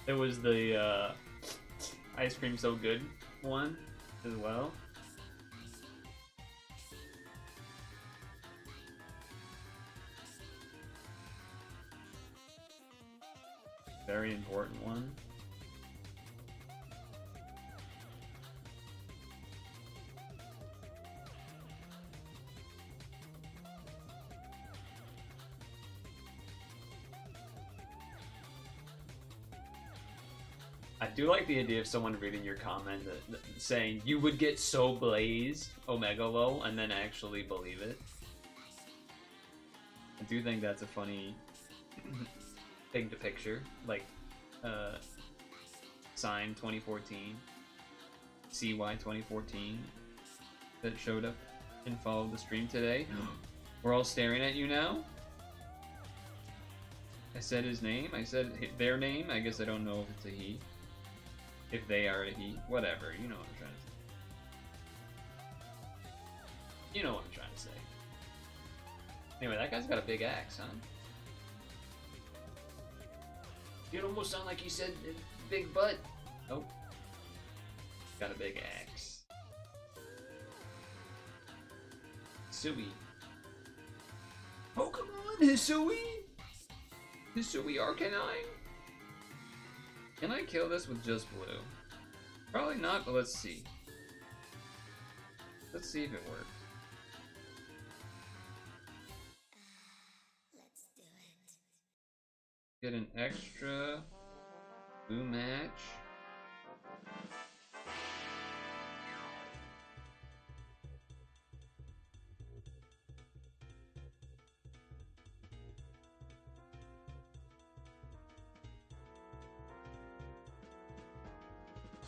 There was the Ice Cream So Good one as well. Very important one. I do like the idea of someone reading your comment saying you would get so blazed, Omega Low, and then actually believe it. I do think that's a funny thing to picture. Like, Sign 2014, CY 2014, that showed up and followed the stream today. We're all staring at you now. I said his name, I said their name. I guess I don't know if it's a he. If they are a he, whatever, you know what I'm trying to say. You know what I'm trying to say. Anyway, that guy's got a big axe, huh? It almost sounded like you said big butt. Nope. Got a big axe. Hisui. Oh, come on, Hisui! Hisui Arcanine? Can I kill this with just blue? Probably not, but let's see. Let's see if it works. Let's do it. Get an extra blue match.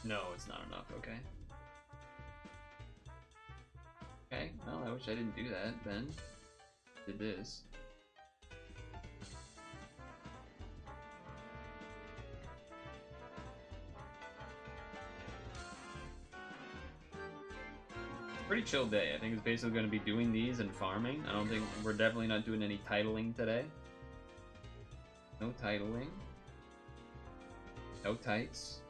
No, it's not enough, okay. Okay, well, I wish I didn't do that then. Did this. Pretty chill day. I think it's basically going to be doing these and farming. I don't think we're definitely not doing any titling today. No titling. No tights.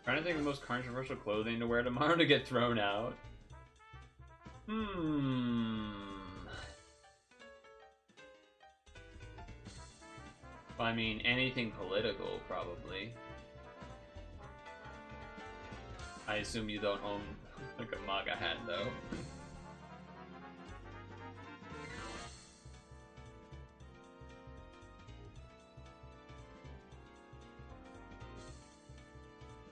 Trying to think of the most controversial clothing to wear tomorrow to get thrown out. I mean, anything political, probably. I assume you don't own, like, a MAGA hat, though.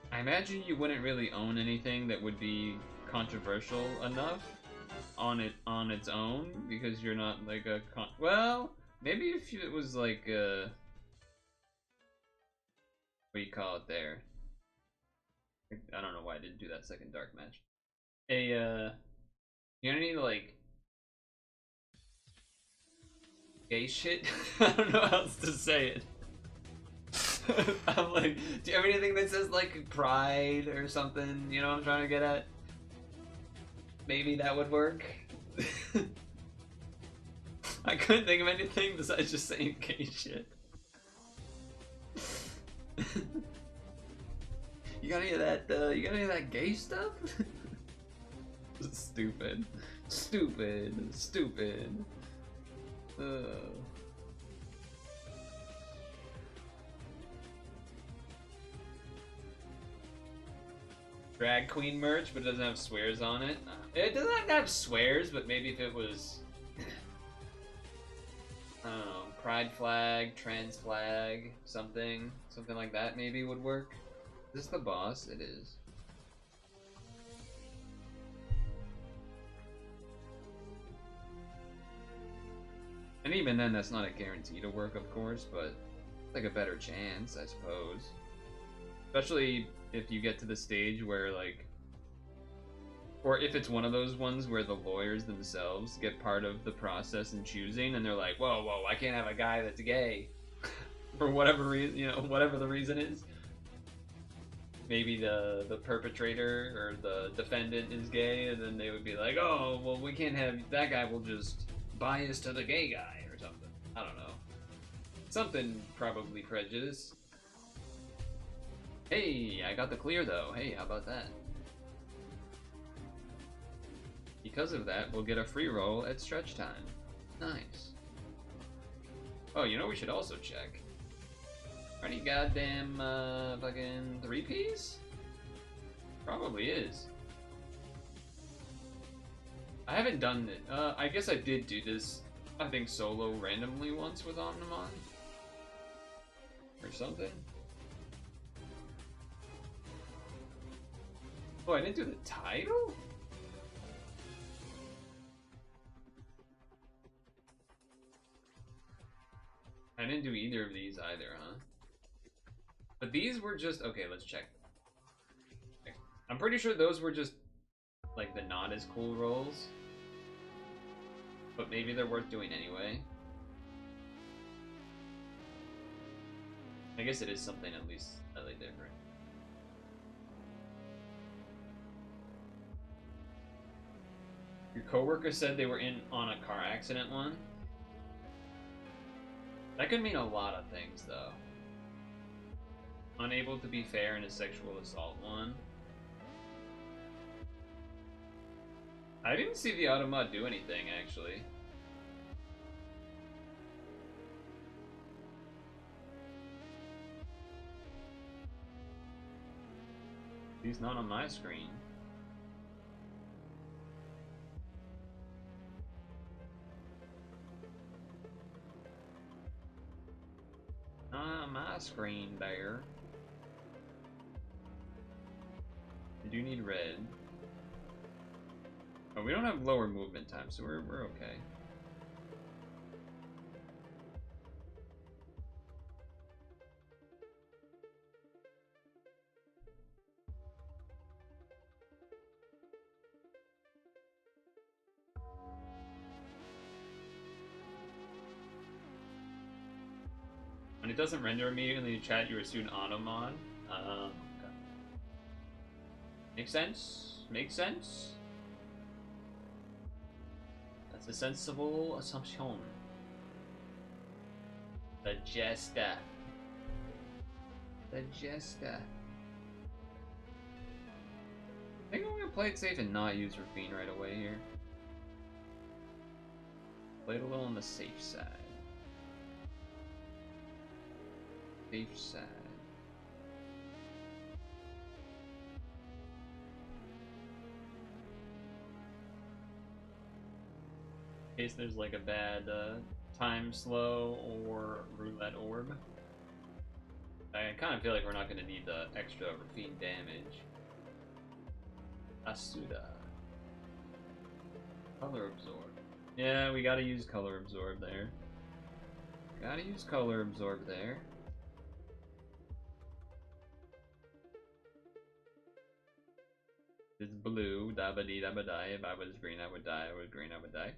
I imagine you wouldn't really own anything that would be controversial enough on its own, because you're not like a well, maybe if it was like what do you call it there? I don't know why I didn't do that second dark match. You know any like gay shit? I don't know how else to say it. I'm like, do you have anything that says like pride or something? You know what I'm trying to get at? Maybe that would work. I couldn't think of anything besides just saying gay shit. You got any of that? You got any of that gay stuff? Stupid, stupid, stupid. Drag queen merch, but it doesn't have swears on it. It doesn't have to have swears, but maybe if it was, I don't know, pride flag, trans flag, something like that maybe would work. Is this the boss? It is. And even then, that's not a guarantee to work, of course, but it's like a better chance, I suppose. Especially if you get to the stage where, like, or if it's one of those ones where the lawyers themselves get part of the process in choosing, and they're like, whoa, I can't have a guy that's gay. For whatever reason, you know, whatever the reason is. Maybe the perpetrator or the defendant is gay, and then they would be like, oh, well, we can't have, that guy will just bias to the gay guy or something. I don't know. Something probably prejudice. Hey, I got the clear though. Hey, how about that? Because of that, we'll get a free roll at stretch time. Nice. Oh, you know we should also check. Any goddamn fucking 3Ps? Probably is. I haven't done it. I guess I did do this, I think, solo randomly once with Omnimon. Or something. Oh, I didn't do the title? I didn't do either of these either, huh? But these were just... Okay, let's check. I'm pretty sure those were just, like, the not as cool rolls. But maybe they're worth doing anyway. I guess it is something at least slightly different. Your coworker said they were in on a car accident one. That could mean a lot of things, though. Unable to be fair in a sexual assault one. I didn't see the Automod do anything, actually. He's not on my screen. Not on my screen there. I do need red. Oh, we don't have lower movement time, so we're okay. When it doesn't render immediately in chat, you assume Automon. Okay. Makes sense? Makes sense? That's a sensible assumption. The Jester. The Jester. I think I'm gonna play it safe and not use Rafine right away here. Play it a little on the safe side. Safe side. In case there's like a bad time slow or roulette orb. I kind of feel like we're not going to need the extra Rafine damage. Asuda. Color Absorb. Yeah, we gotta use Color Absorb there. Gotta use Color Absorb there. It's blue, dabba-dee dabba-die. If I was green, I would die. I was green, I would die.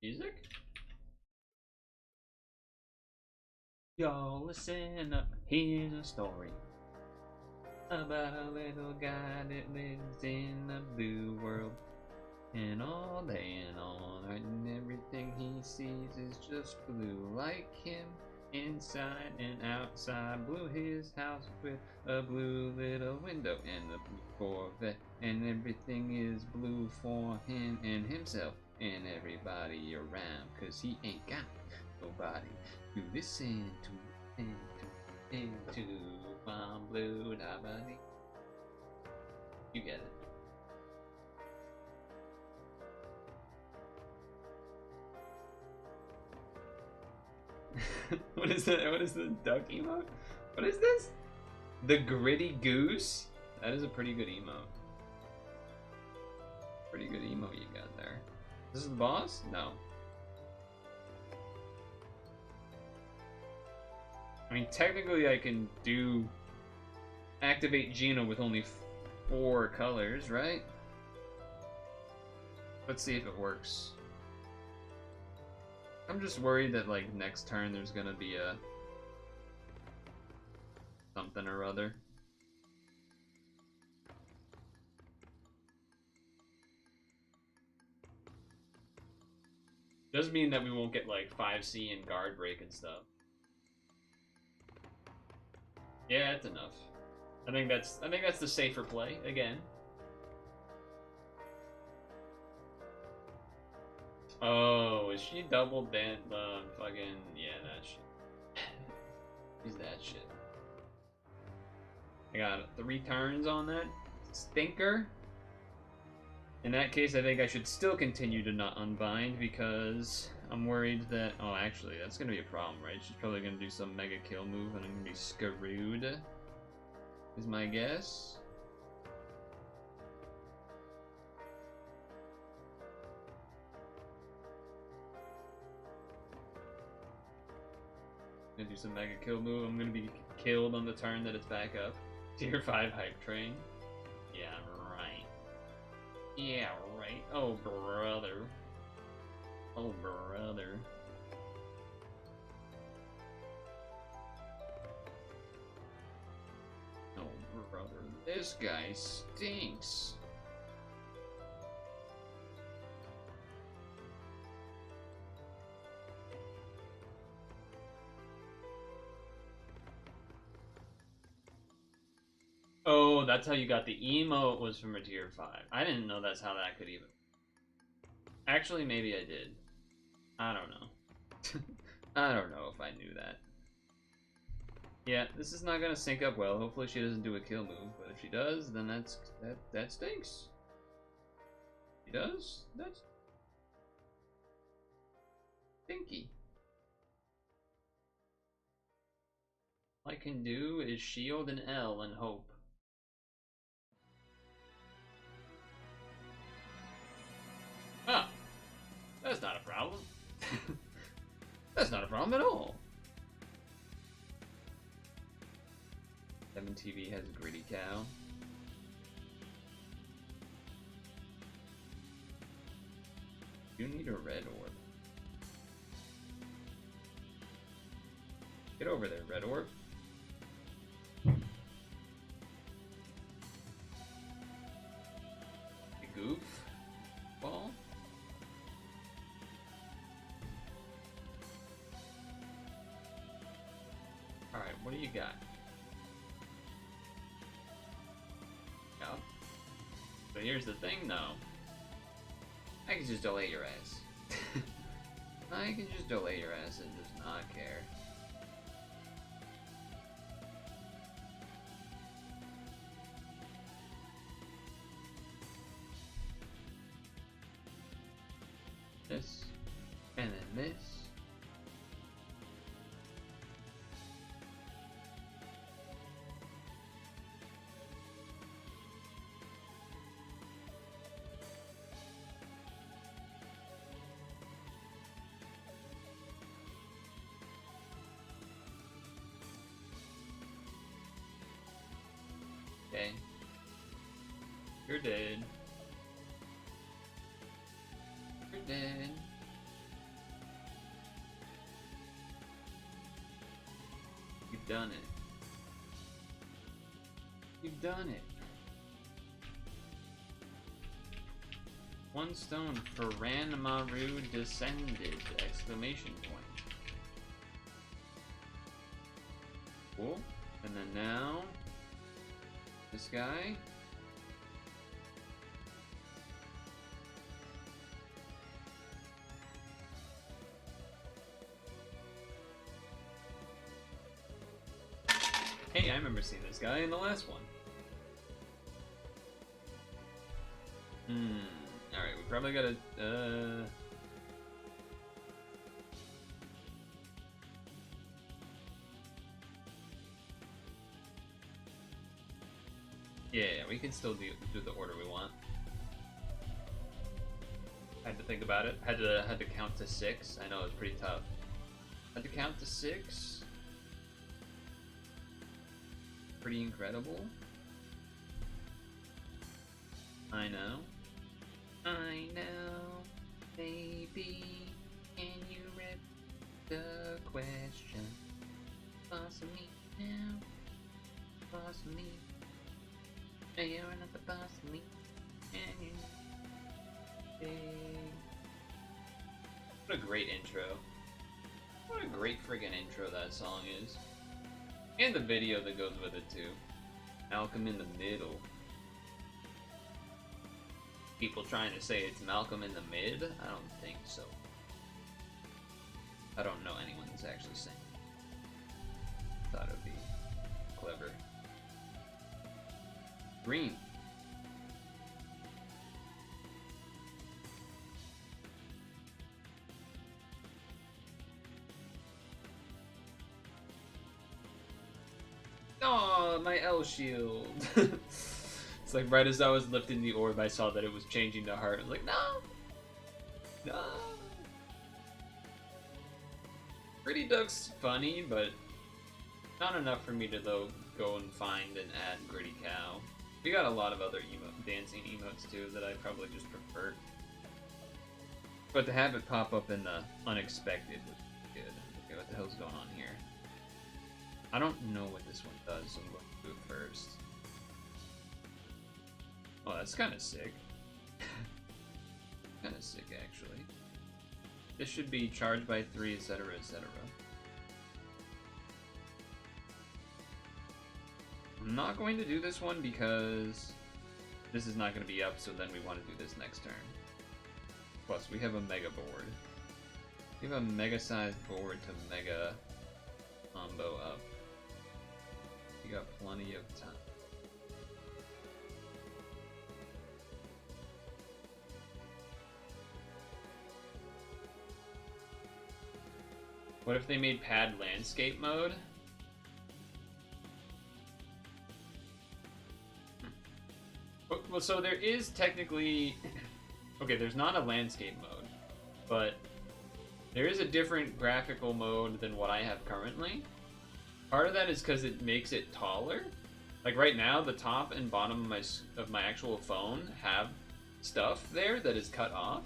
Music? Y'all listen up, here's a story about a little guy that lives in a blue world. And all day and all night and everything he sees is just blue. Like him, inside and outside. Blue his house with a blue little window and a blue Corvette. And everything is blue for him and himself and everybody around. Cause he ain't got nobody to listen to into from blue dabba-dee. You get it. What is that? What is the duck emote? What is this? The gritty goose? That is a pretty good emote. Pretty good emote you got there. This is the boss? No. I mean, technically I can activate Gino with only 4 colors, right? Let's see if it works. I'm just worried that, like, next turn there's gonna be a something or other. Does mean that we won't get, like, 5C and guard break and stuff. Yeah, that's enough. I think that's the safer play again. Oh, is she double fucking yeah, that shit. She's that shit. I got 3 turns on that stinker. In that case, I think I should still continue to not unbind because I'm worried that... Oh, actually, that's going to be a problem, right? She's probably going to do some mega kill move and I'm going to be screwed, is my guess. I'm going to do some mega kill move. I'm going to be killed on the turn that it's back up. Tier 5 hype train. Yeah, right. Yeah, right. Oh, brother. Oh, brother. Oh, brother. This guy stinks. Oh, that's how you got the emote, was from a tier 5. I didn't know that's how that could even... Actually, maybe I did. I don't know. I don't know if I knew that. Yeah, this is not gonna sync up well. Hopefully she doesn't do a kill move, but if she does, then that stinks. She does? That's stinky. All I can do is shield and L and hope. Ah, that's not a problem. That's not a problem at all. 7TV has a greedy cow. You need a red orb. Get over there, red orb. You goof ball. Alright, what do you got? No. So here's the thing, though. I can just delay your ass. I can just delay your ass and just not care. This, and then this. Okay. You're dead. You're dead. You've done it. You've done it. 1 stone for Ranmaru descended! Exclamation point. Cool. And then now, this guy. Hey, I remember seeing this guy in the last one. Alright, we probably gotta, Yeah, we can still do the order we want. Had to think about it. Had to count to 6. I know it's pretty tough. Had to count to 6. Pretty incredible. I know. I know. Baby, can you rip the question? Boss of me now. Boss of me. You're not the boss of me. And you. What a great intro. What a great friggin' intro that song is. And the video that goes with it too. Malcolm in the Middle. People trying to say it's Malcolm in the Mid? I don't think so. I don't know anyone that's actually saying it. Thought it would be clever. Green. Oh, my L shield. It's like right as I was lifting the orb, I saw that it was changing to heart. I was like, no! No! Pretty Duck's funny, but not enough for me to though go and find and add Gritty Cow. We got a lot of other dancing emotes too that I probably just prefer. But to have it pop up in the unexpected was good. Okay, what the hell's going on here? I don't know what this one does, so I'm going to do it first. Oh, that's kind of sick. Kind of sick, actually. This should be charged by 3, etc., etc. I'm not going to do this one because this is not going to be up, so then we want to do this next turn. Plus, we have a mega board. We have a mega-sized board to mega combo up. You got plenty of time. What if they made pad landscape mode? Well, so there is technically... Okay, there's not a landscape mode, but there is a different graphical mode than what I have currently. Part of that is because it makes it taller. Like right now, the top and bottom of my actual phone have stuff there that is cut off.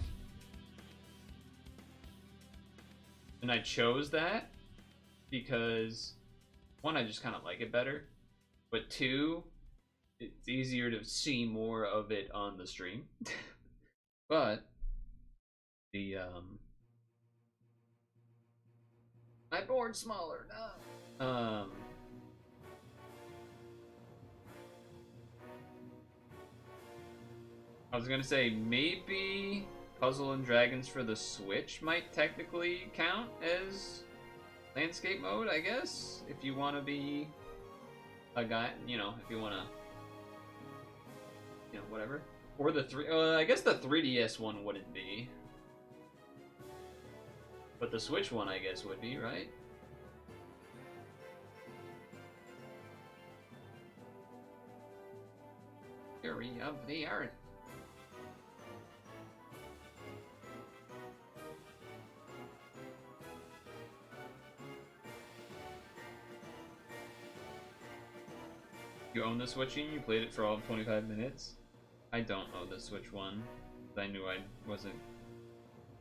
And I chose that because, one, I just kind of like it better. But two, it's easier to see more of it on the stream. But the my board's smaller, no. I was gonna say maybe Puzzle and Dragons for the Switch might technically count as landscape mode, I guess, if you want to be a guy, you know, if you want to, you know, whatever. Or the I guess the 3DS one wouldn't be, but the Switch one, I guess, would be, right? Fury of the Earth. You own the Switch and you played it for all of 25 minutes? I don't own the Switch one. I knew I wasn't...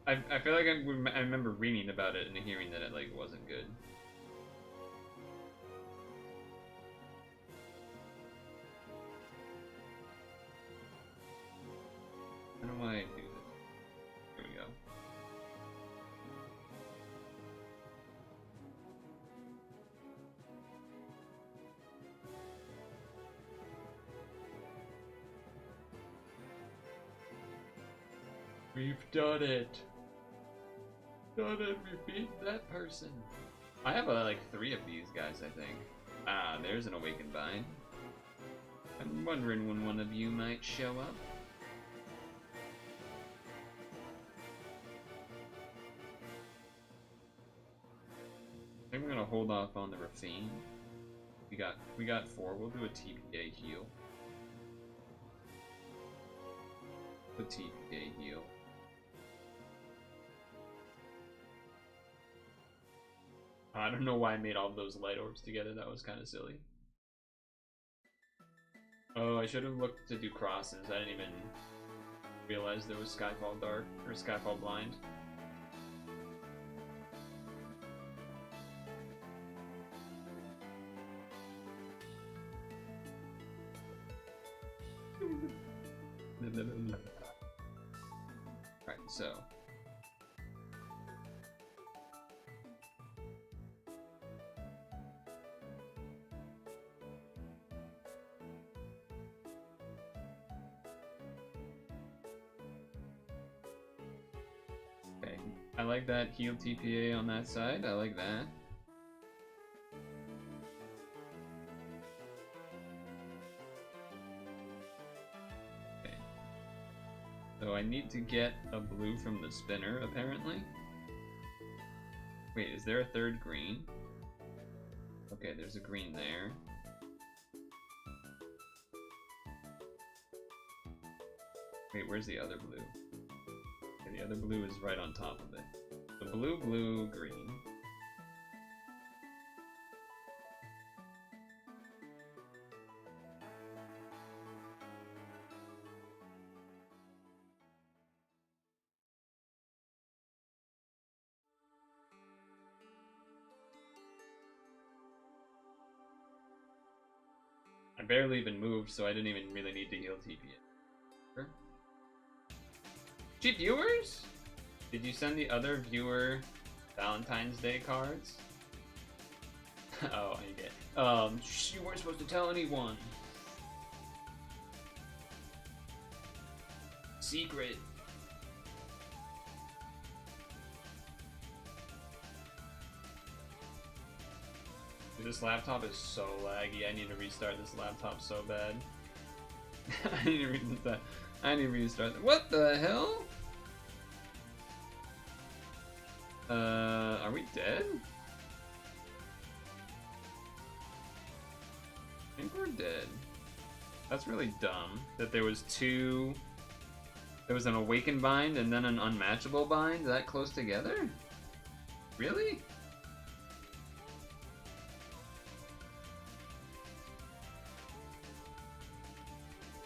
I feel like I remember reading about it and hearing that it like wasn't good. How do I do this? Here we go. We've done it! Done it! We beat that person! I have like 3 of these guys, I think. Ah, there's an Awakened Vine. I'm wondering when one of you might show up. I think we're gonna hold off on the Rafine. We got 4. We'll do a TPA heal. TPA heal. I don't know why I made all of those light orbs together. That was kind of silly. Oh, I should have looked to do crosses. I didn't even realize there was Skyfall Dark or Skyfall Blind. Alright, so. Okay, I like that heal TPA on that side. I like that. So I need to get a blue from the spinner, apparently. Wait, is there a third green? Okay, there's a green there. Wait, where's the other blue? Okay, the other blue is right on top of it. So blue, blue, green. I barely even moved, so I didn't even really need to heal TPA. Cheap viewers? Did you send the other viewer Valentine's Day cards? Oh, I get. You weren't supposed to tell anyone. Secret. Dude, this laptop is so laggy. I need to restart this laptop so bad. I need to restart. I need to restart. What the hell? Are we dead? I think we're dead. That's really dumb. That there was two. There was an awakened bind and then an unmatchable bind that close together? Really?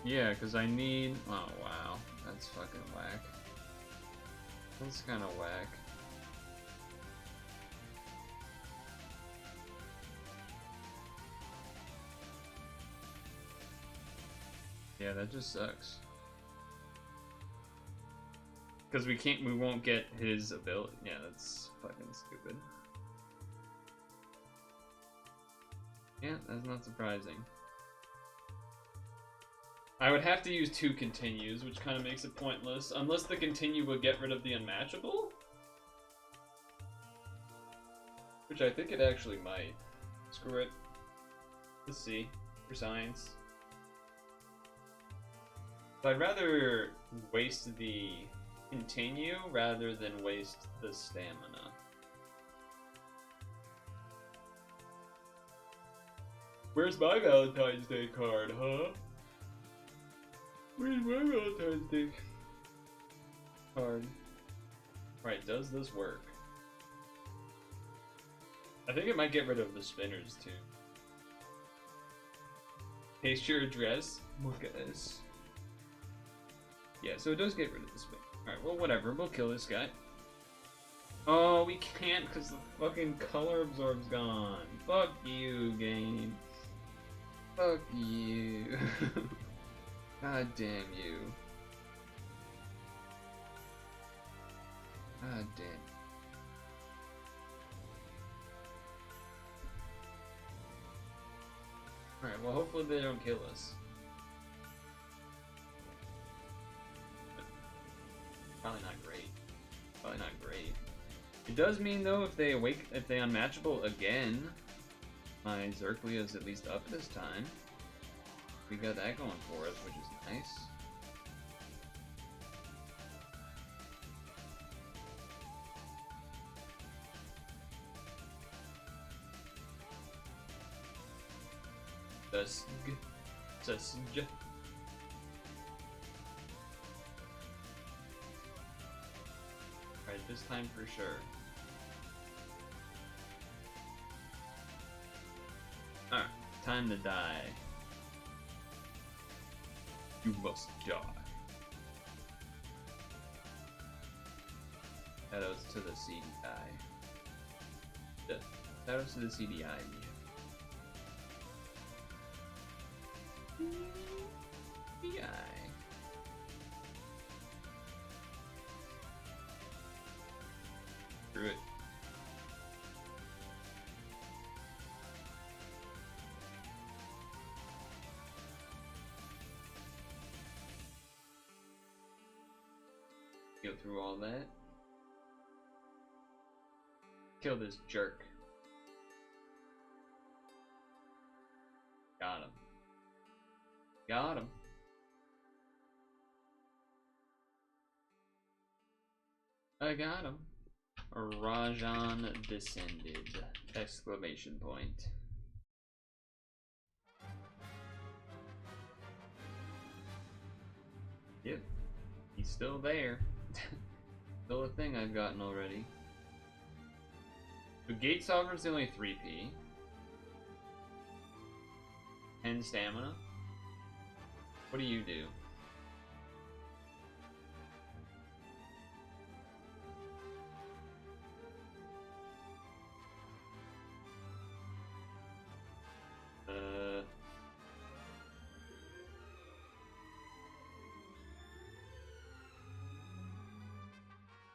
Yeah, because I need... Oh, wow. That's fucking whack. That's kind of whack. Yeah, that just sucks. Because we won't get his ability. Yeah, that's fucking stupid. Yeah, that's not surprising. I would have to use two continues, which kind of makes it pointless, unless the continue would get rid of the unmatchable. Which I think it actually might. Screw it. Let's see. For science. So I'd rather waste the continue rather than waste the stamina. Where's my Valentine's Day card, huh? Where's my Valentine's Day card? Right, does this work? I think it might get rid of the spinners too. Paste your address. Look at this. Yeah, so it does get rid of the spin. Alright, well whatever, we'll kill this guy. Oh, we can't because the fucking color absorb's gone. Fuck you, game. Fuck you. God damn you. God damn. Alright, well hopefully they don't kill us. Probably not great. Probably not great. It does mean though if they unmatchable again, my Zerklia is at least up this time. We got that going for us, which is nice. This time for sure. Alright, time to die. You must die. Shadows to the CDI. Shadows to the CDI. CDI. Screw it. Go through all that. Kill this jerk. Got him. Got him. I got him. Rajan descended! Exclamation point. Yep. He's still there. Still a thing I've gotten already. The Gate Sovereign's the only 3P. 10 stamina. What do you do?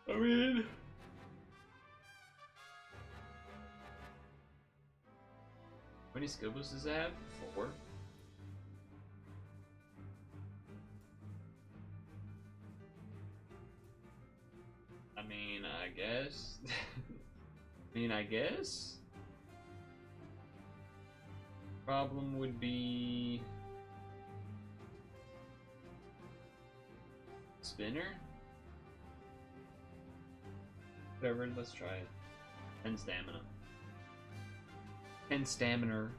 I mean, how many skill boosts does it have? 4? I mean, I guess. I guess. Problem would be spinner. Whatever, let's try it. 10 stamina. 10 stamina.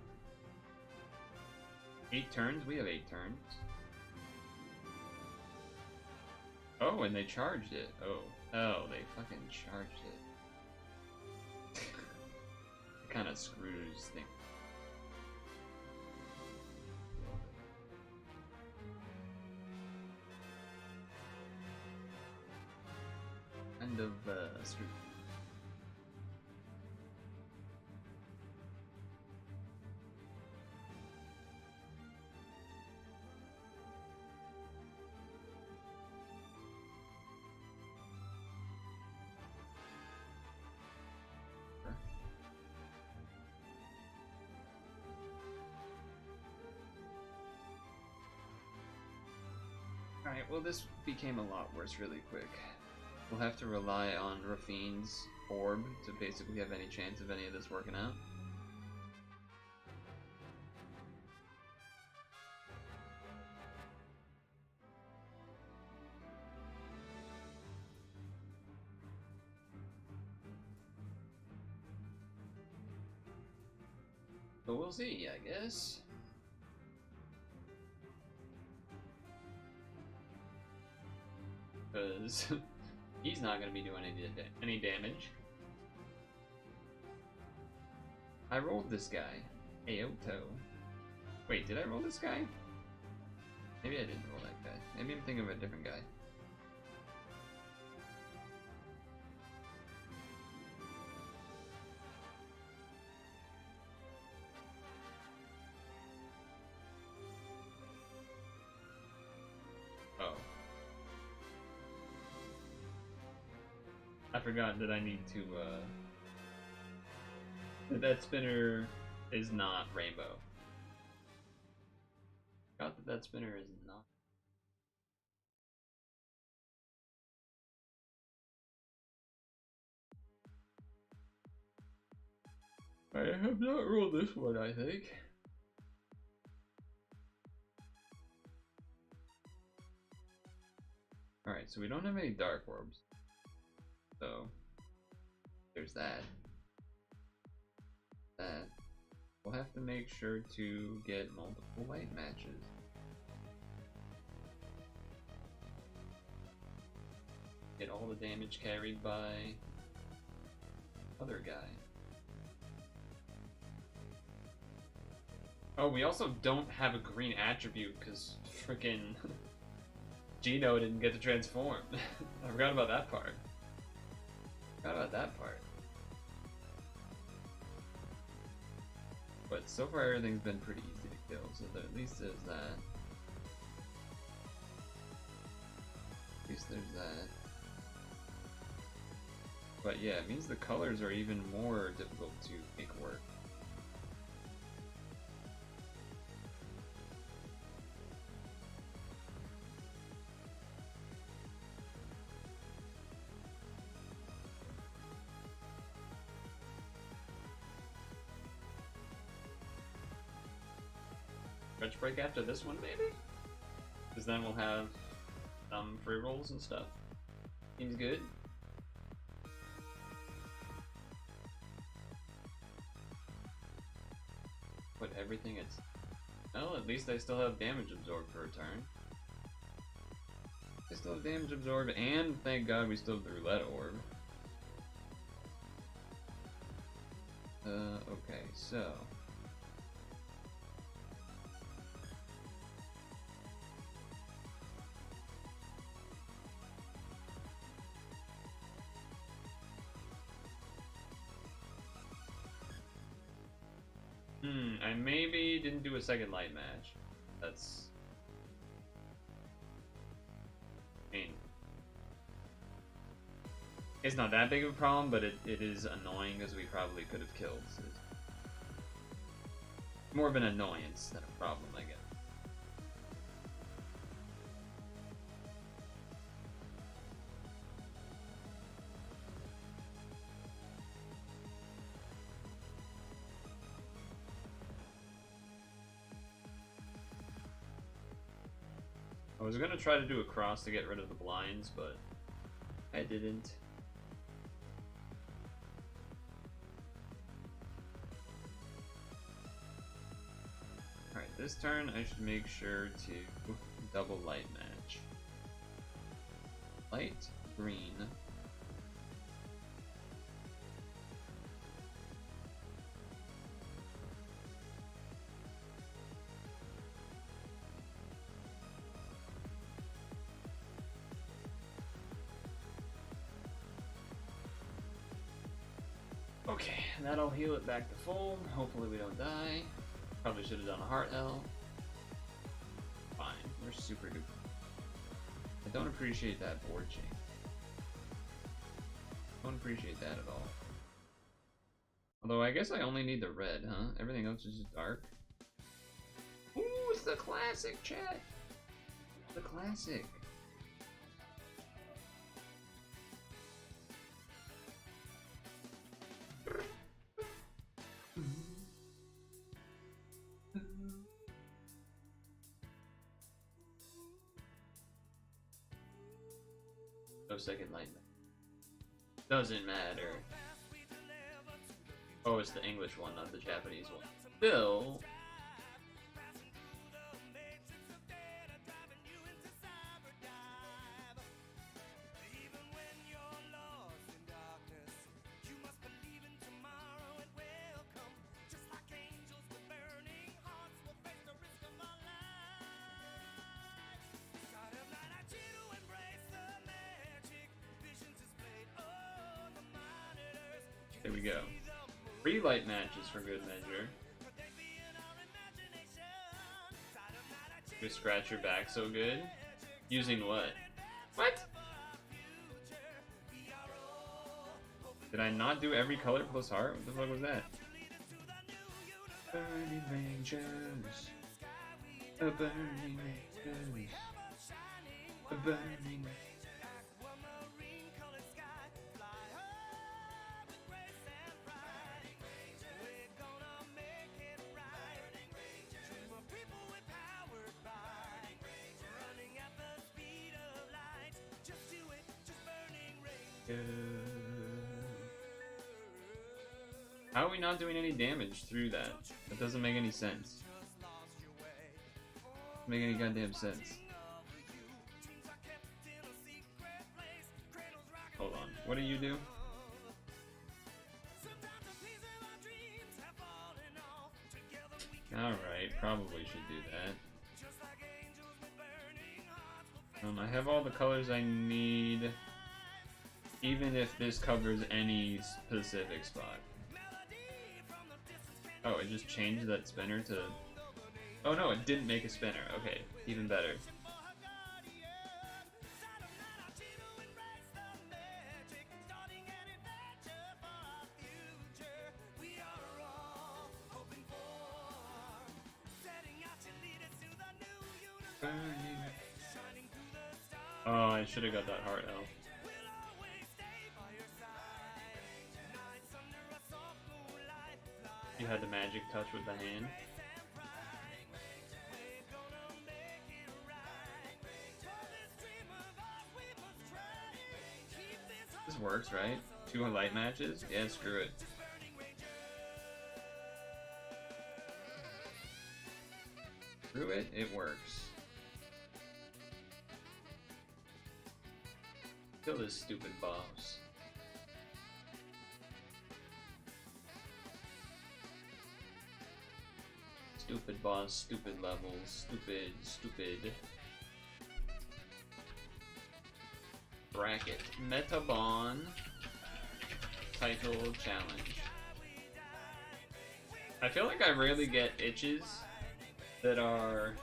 8 turns? We have 8 turns. Oh, and they charged it. Oh. Oh, they fucking charged it. It kind of screws things. Kind of screwed. Alright, well this became a lot worse really quick. We'll have to rely on Rafine's orb to basically have any chance of any of this working out. But we'll see, I guess. Because he's not going to be doing any damage. I rolled this guy. Aoto. Wait, did I roll this guy? Maybe I didn't roll that guy. Maybe I'm thinking of a different guy. Oh. I forgot that I need to, that spinner is not rainbow. Forgot that spinner is not. I have not rolled this one, I think. Alright, so we don't have any dark orbs. So, there's that. We'll have to make sure to get multiple white matches. Get all the damage carried by other guy. Oh, we also don't have a green attribute because freaking Gino didn't get to transform. I forgot about that part. But so far everything's been pretty easy to kill, so at least there's that. At least there's that. But yeah, it means the colors are even more difficult to make work. Stretch break after this one, maybe? Because then we'll have free rolls and stuff. Seems good. Put everything at... Well, at least I still have damage absorbed for a turn. I still have damage absorbed, and thank God we still have the roulette orb. Okay, so... I maybe didn't do a second light match. That's... I mean... It's not that big of a problem, but it is annoying because we probably could have killed. So it's more of an annoyance than a problem, I guess. I was gonna try to do a cross to get rid of the blinds, but I didn't. Alright, this turn I should make sure to double light match. Light, green. Okay, that'll heal it back to full. Hopefully we don't die. Probably should have done a heart L. Fine, we're super good. I don't appreciate that board change. Don't appreciate that at all. Although I guess I only need the red, huh? Everything else is just dark. Ooh, it's the classic, chat! The classic. No second light. Doesn't matter. Oh, it's the English one, not the Japanese one. Still. There we go. 3 light matches for good measure. You scratch your back so good. Using what? What? Did I not do every color plus heart? What the fuck was that? Burning rangers. A burning rangers. A burning. How are we not doing any damage through that? That doesn't make any sense. Doesn't make any goddamn sense. What do you do? Alright, probably should do that. I have all the colors I need, even if this covers any specific spot. Oh, it just changed that spinner to... Oh no, it didn't make a spinner. Okay, even better. Oh, I should have got that heart elf. You had the magic touch with the hand. This works, right? 2 light matches? Yeah, screw it. Screw it, it works. Kill this stupid boss. Stupid boss, stupid levels, stupid. Bracket. Metabon title challenge. I feel like I rarely get itches that are...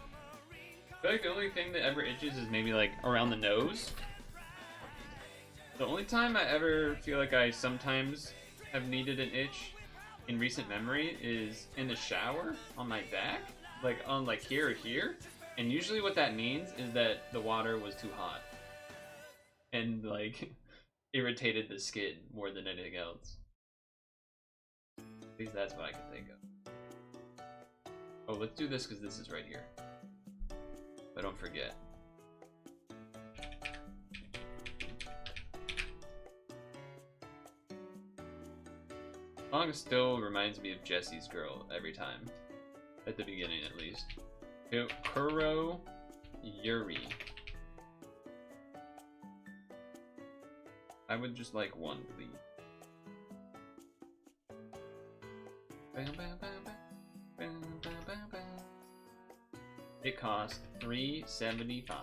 I feel like the only thing that ever itches is maybe like around the nose. The only time I ever feel like I sometimes have needed an itch in recent memory is in the shower on my back, like on like here or here. And usually what that means is that the water was too hot and like irritated the skin more than anything else. At least that's what I can think of. Oh, let's do this because this is right here. But don't forget. The song still reminds me of Jesse's Girl every time. At the beginning, at least. Kuro Yuri. I would just like one, please. It cost $3.75.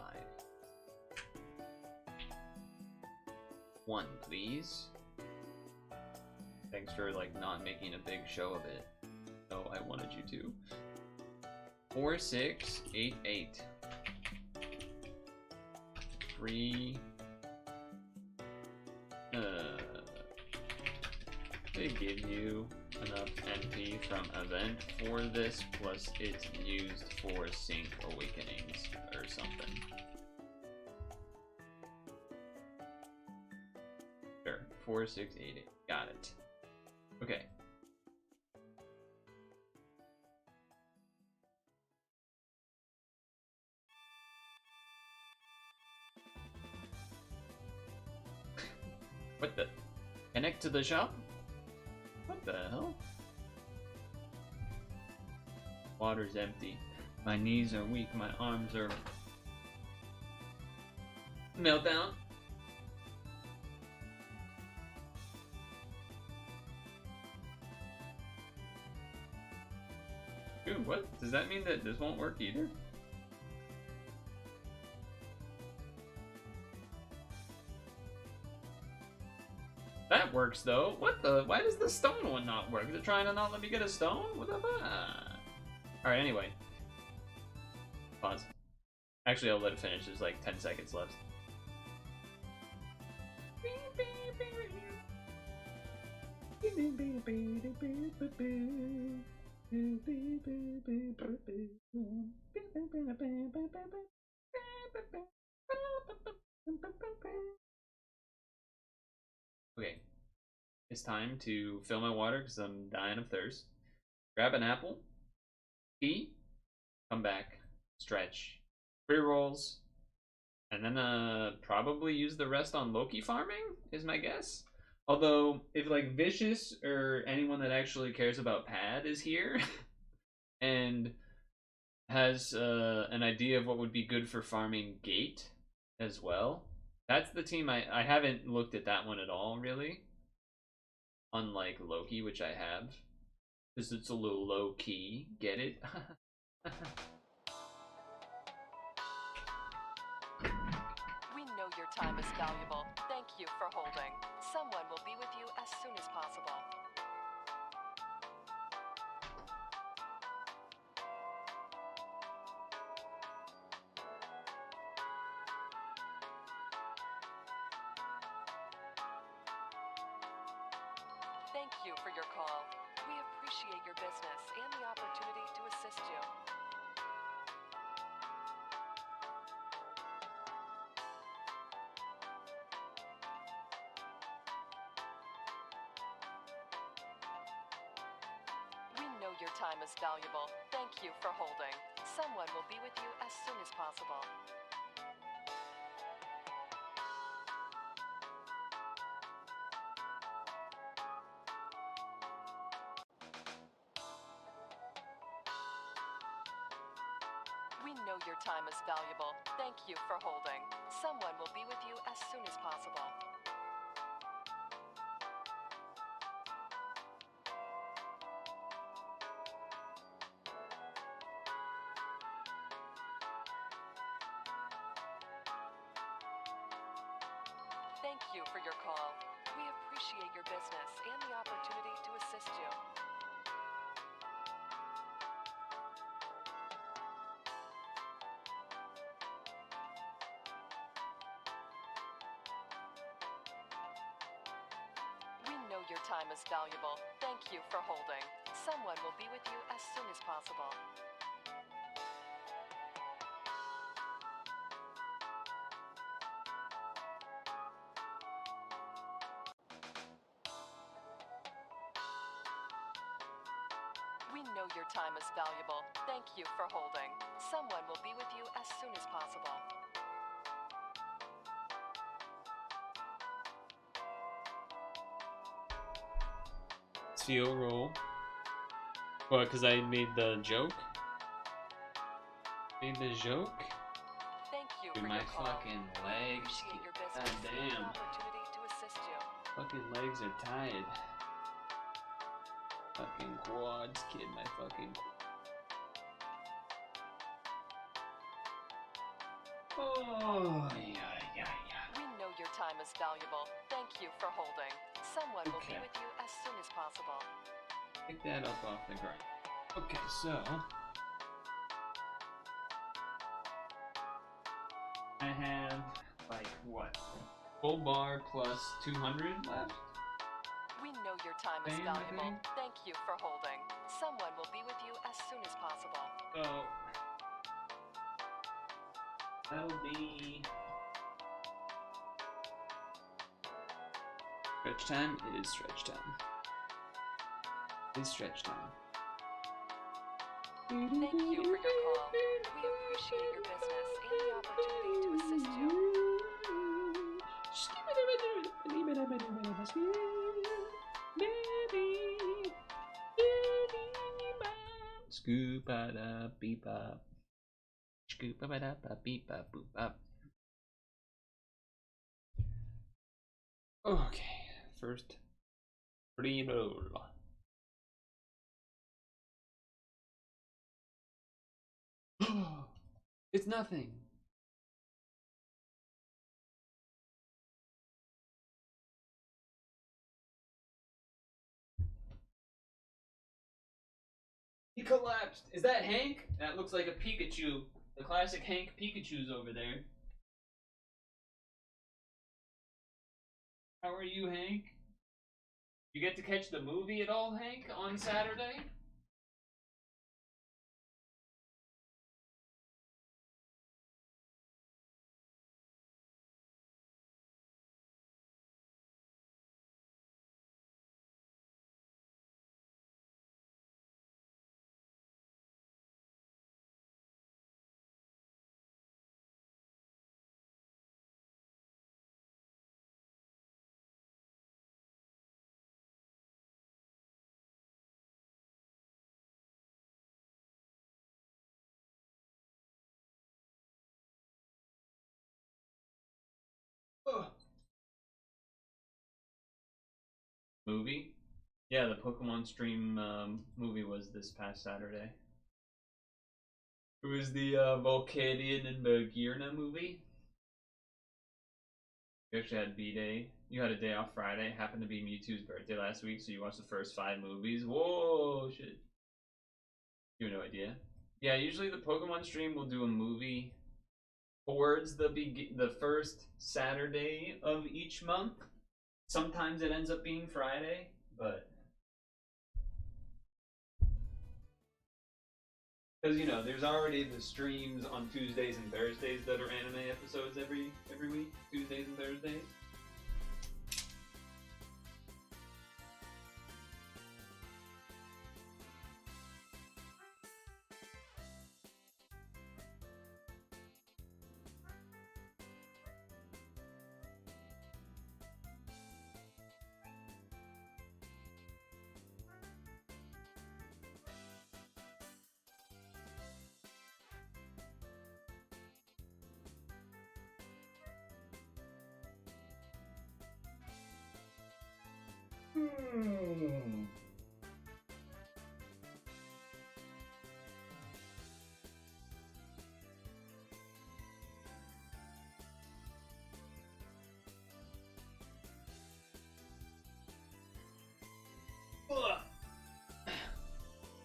One, please. Thanks for like not making a big show of it. No, I wanted you to. 4688. Free. They give you enough NP from event for this, plus it's used for sync awakenings or something. Sure, 4688. Got it. Okay. What the? Connect to the shop? What the hell? Water's empty. My knees are weak, my arms are... Meltdown? Dude, what? Does that mean that this won't work either? That works though. What the? Why does the stone one not work? Is it trying to not let me get a stone? What the fuck? Alright, anyway. Pause. Actually, I'll let it finish. There's like 10 seconds left. Okay, it's time to fill my water because I'm dying of thirst. Grab an apple, pee, come back, stretch, pre-rolls, and then probably use the rest on Loki farming is my guess. Although if like Vicious or anyone that actually cares about Pad is here and has an idea of what would be good for farming Gate as well, That's the team I haven't looked at that one at all, really. Unlike Loki, which I have. Because it's a little low key. Get it? We know your time is valuable. Thank you for holding. Someone will be with you as soon as possible. Thank you for your call. We appreciate your business and the opportunity to assist you. We know your time is valuable. Thank you for holding. Someone will be with you as soon as possible. We know your time is valuable. Thank you for holding. Someone will be with you as soon as possible. Thank you for your call. We appreciate your business and the opportunity to assist you. We know your time is valuable. Thank you for holding. Someone will be with you as soon as possible. We know your time is valuable. Thank you for holding. Someone will be with you as soon as possible. Seal roll. What, because I made the joke? Made the joke? Thank you Dude, for my your call. fucking legs. Appreciate your business God and the damn. opportunity to assist you. Fucking legs are tired. Fucking quads, kid, my fucking. Oh, yeah. We know your time is valuable. Thank you for holding. Someone will be Okay. with you as soon as possible. Pick that up off the ground. Okay, so. I have, like, what? Full bar plus 200 left? We know your time is Bam, I valuable. think. Thank you for holding. Someone will be with you as soon as possible. So. That'll be. Stretch time is stretch time. Is stretch time. Thank you for your call. We appreciate your business and the opportunity to assist you. Scoop da beep up. Scoop da beep up boop up. Okay, first free roll. It's nothing. He collapsed. Is that Hank? That looks like a Pikachu. The classic Hank Pikachu's over there. How are you, Hank? You get to catch the movie at all, Hank, on Saturday? Movie? Yeah, the Pokemon stream movie was this past Saturday. It was the Volcanion and Magearna movie. You actually had B-Day. You had a day off Friday. Happened to be Mewtwo's birthday last week, so you watched the first 5 movies. Whoa, shit. You have no idea. Yeah, usually the Pokemon stream will do a movie towards the first Saturday of each month. Sometimes it ends up being Friday, but because you know, there's already the streams on Tuesdays and Thursdays that are anime episodes every week. Tuesdays and Thursdays.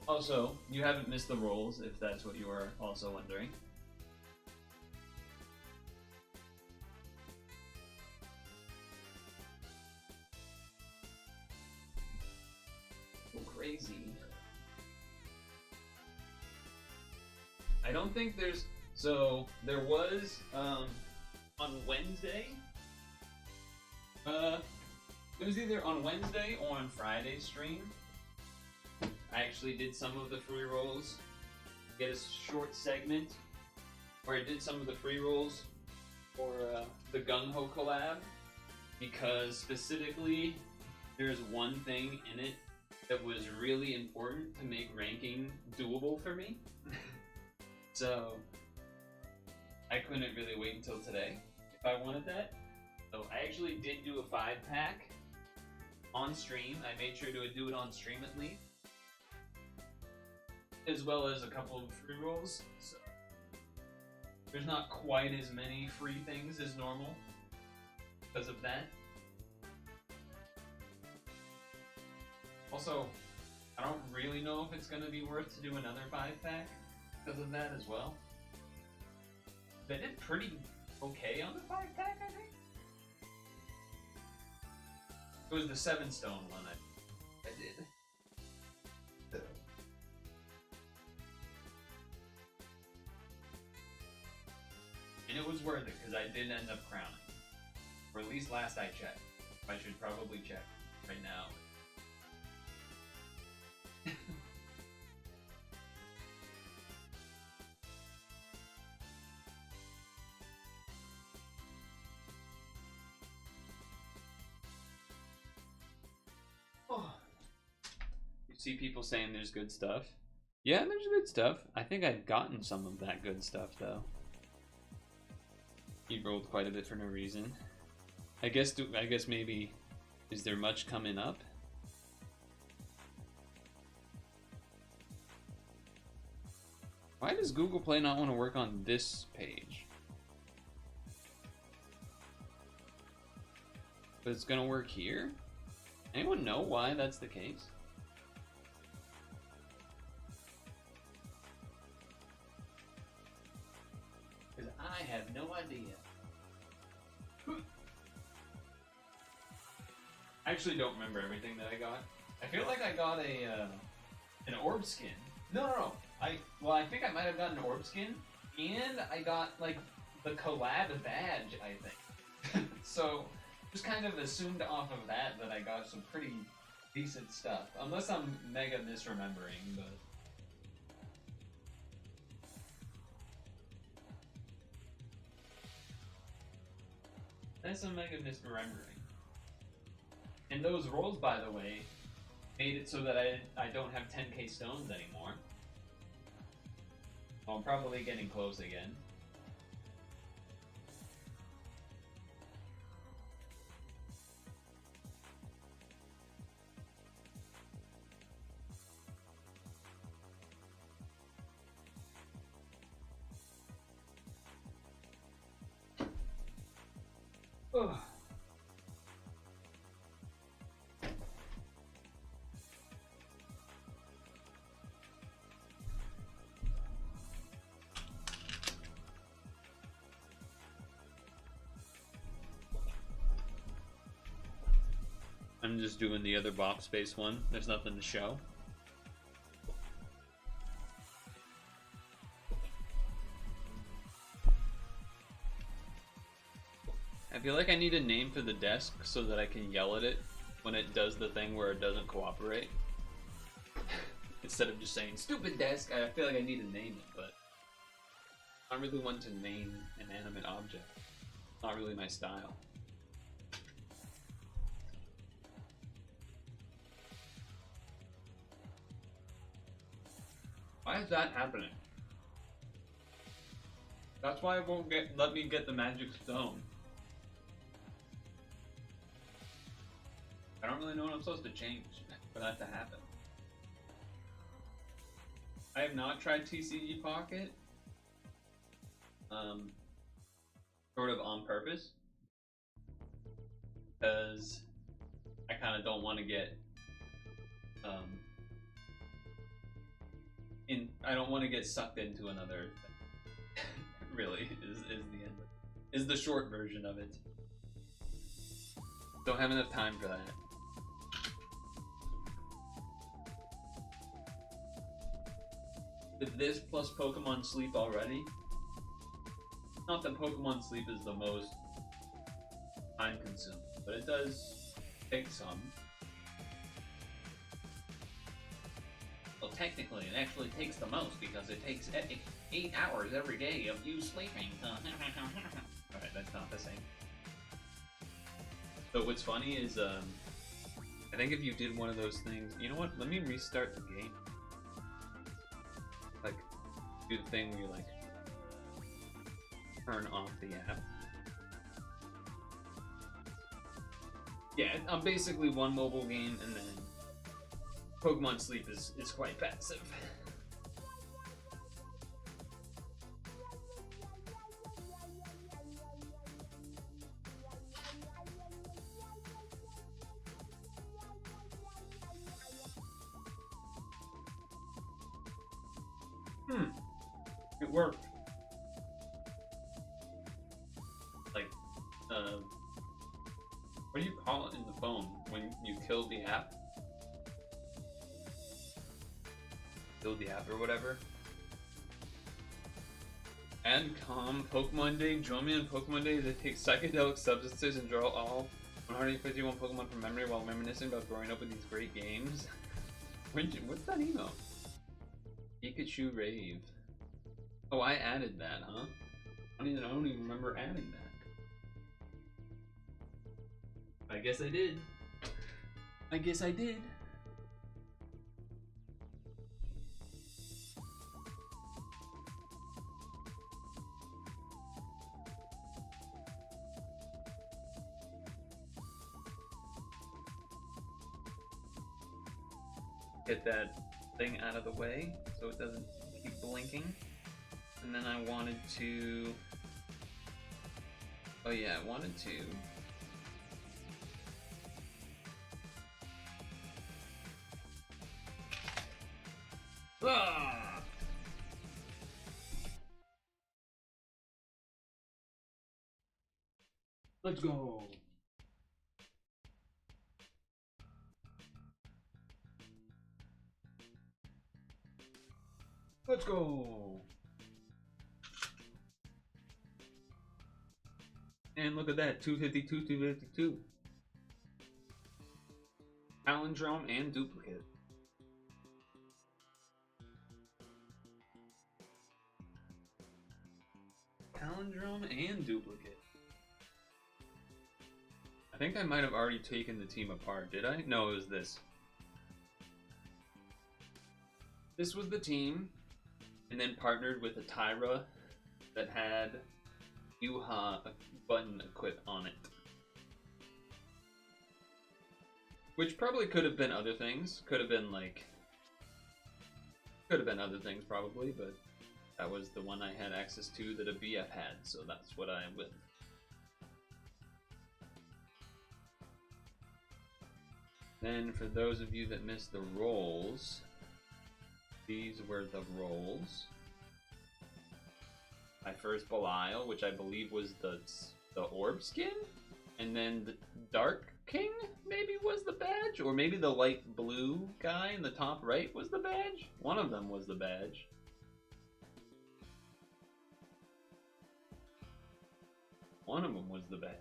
Also, you haven't missed the rolls, if that's what you are also wondering. So crazy. I don't think there's... So, there was, on Wednesday... it was either on Wednesday or on Friday's stream. I actually did some of the free rolls. Get a short segment where I did some of the free rolls for the Gungho Collab, because specifically there's one thing in it that was really important to make ranking doable for me. So I couldn't really wait until today if I wanted that. So I actually did do a 5-pack on stream. I made sure to do it on stream at least, as well as a couple of free rolls. So there's not quite as many free things as normal because of that. Also, I don't really know if it's going to be worth to do another 5-pack because of that as well. They did pretty okay on the 5-pack, I think. It was the 7-stone one I did. And it was worth it, because I did end up crowning. Or at least last I checked. I should probably check right now. Oh. You see people saying there's good stuff? Yeah, there's good stuff. I think I've gotten some of that good stuff, though. He rolled quite a bit for no reason. I guess maybe, is there much coming up? Why does Google Play not want to work on this page? But it's gonna work here? Anyone know why that's the case? Because I have no idea. I actually don't remember everything that I got. I feel like I got an orb skin. No. I think I might have gotten an orb skin, and I got like the collab badge, I think. So just kind of assumed off of that I got some pretty decent stuff. Unless I'm mega misremembering, but that's a mega misremembering. And those rolls, by the way, made it so that I don't have 10k stones anymore. Well, I'm probably getting close again. Ugh. I'm just doing the other box space one. There's nothing to show. I feel like I need a name for the desk so that I can yell at it when it does the thing where it doesn't cooperate. Instead of just saying, stupid desk, I feel like I need to name it, but I don't really want to name an animate object. Not really my style. Why is that happening? That's why it won't let me get the magic stone. I don't really know what I'm supposed to change for that to happen. I have not tried TCG Pocket. Sort of on purpose. Because I kind of don't want to get I don't want to get sucked into another thing. Really is the end is the short version of it. Don't have enough time for that. With this plus Pokemon Sleep already, not that Pokemon Sleep is the most time consuming, but it does take some. Well, technically, it actually takes the most because it takes 8 hours every day of you sleeping. Alright, that's not the same. So what's funny is, I think if you did one of those things, you know what? Let me restart the game. Like, do the thing where you like turn off the app. Yeah, I'm basically one mobile game, and then Pokemon Sleep is quite passive. It worked. Like, what do you call it in the phone when you kill the app? Kill the app or whatever. And Pokemon Day. Join me on Pokemon Day. They take psychedelic substances and draw all 151 Pokemon from memory while reminiscing about growing up with these great games. What's that email? Pikachu Rave. Oh, I added that, huh? I don't even remember adding that. I guess I did. I guess I did. Get that thing out of the way so it doesn't keep blinking. And then I wanted to... Oh yeah, I wanted to... Ah! Let's go! Let's go! And look at that, 252, 252. Palindrome and duplicate. Palindrome and duplicate. I think I might have already taken the team apart, did I? No, it was this. This was the team, and then partnered with a Tyra that had Yuha button equipped on it. Which probably could have been other things. Could have been other things probably, but that was the one I had access to that a BF had, so that's what I went with. Then, for those of you that missed the rolls, these were the rolls. My first Belial, which I believe was the orb skin, and then the Dark King maybe was the badge, or maybe the light blue guy in the top right was the badge. One of them was the badge. One of them was the badge.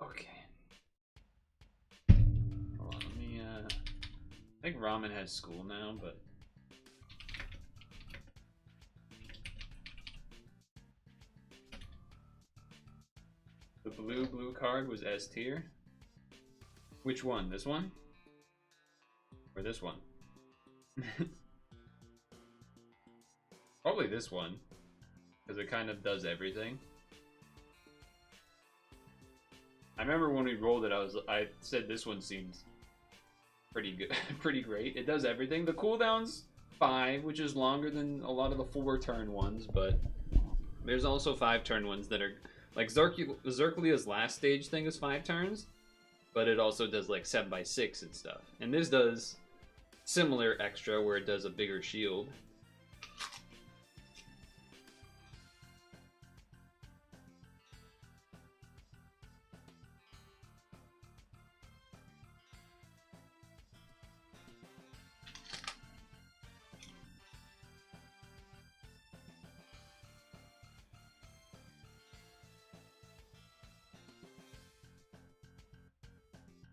Okay. Hold on, let me, I think Ramen has school now, but... The blue card was S tier. Which one? This one? Or this one? Probably this one. Because it kind of does everything. I remember when we rolled it, I said this one seems pretty good, pretty great. It does everything. The cooldown's 5, which is longer than a lot of the 4-turn ones, but there's also 5-turn ones that are like Zerklia's last stage thing is 5 turns, but it also does like 7x6 and stuff. And this does similar extra where it does a bigger shield.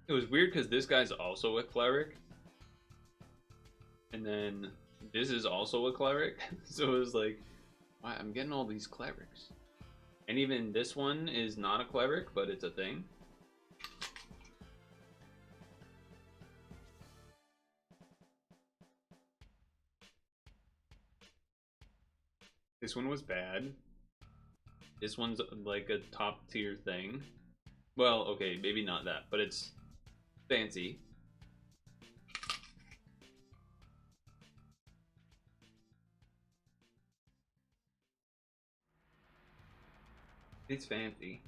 It was weird because this guy's also a cleric. And then this is also a cleric. So it was like, wow, I'm getting all these clerics. And even this one is not a cleric, but it's a thing. This one was bad. This one's like a top tier thing. Well, okay, maybe not that, but it's fancy. It's fancy.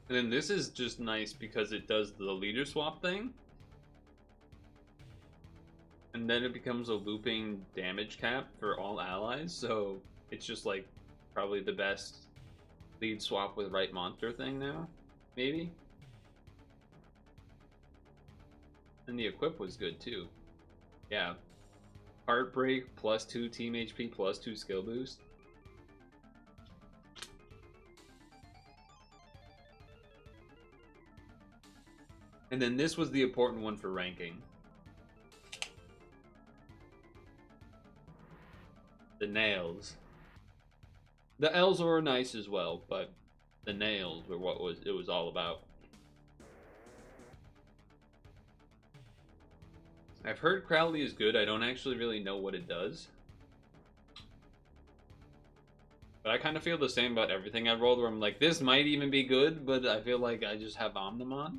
And then this is just nice because it does the leader swap thing. And then it becomes a looping damage cap for all allies, so it's just like probably the best lead swap with right monster thing now, maybe. And the equip was good too. Yeah. Heartbreak plus 2 team HP plus 2 skill boost. And then this was the important one for ranking. The nails. The L's were nice as well, but the nails were what it was all about. I've heard Crowley is good. I don't actually really know what it does. But I kind of feel the same about everything I rolled, where I'm like, this might even be good, but I feel like I just have Omnimon.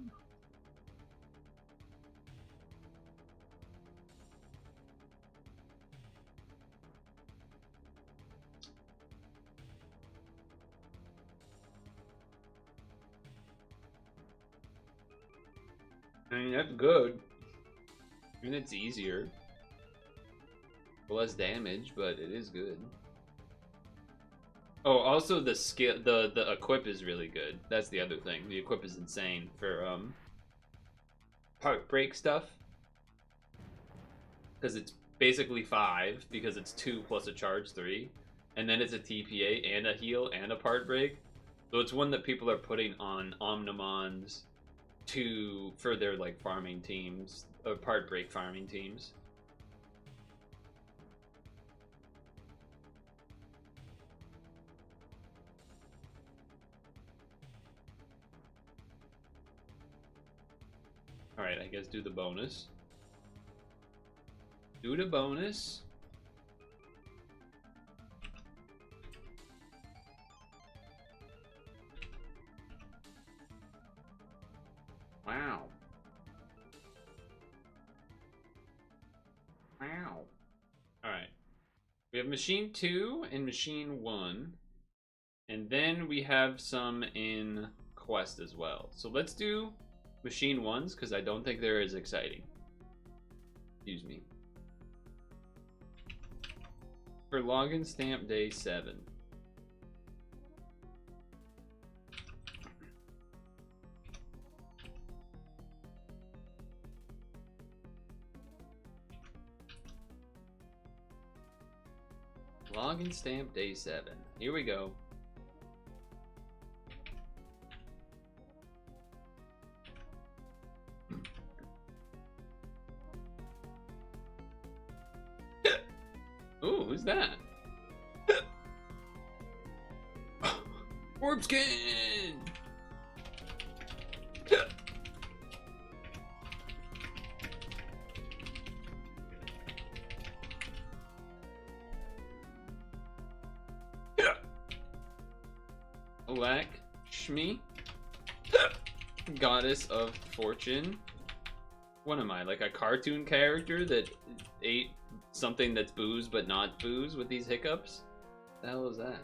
I mean, that's good. I mean, it's easier. Less damage, but it is good. Oh, also the skill, the equip is really good. That's the other thing. The equip is insane for heartbreak stuff. Because it's basically 5, because it's 2 plus a charge 3. And then it's a TPA and a heal and a part break. So it's one that people are putting on Omnimons for their like farming teams, or part break farming teams. Alright, I guess do the bonus. Do the bonus. Wow. We have machine 2 and machine 1. And then we have some in quest as well. So let's do machine 1s because I don't think they're as exciting. Excuse me. For login stamp day 7. Login stamp day 7. Here we go. Ooh, who's that? Orb skin! Lakshmi, goddess of fortune. What am I, like a cartoon character that ate something that's booze but not booze with these hiccups? What the hell is that?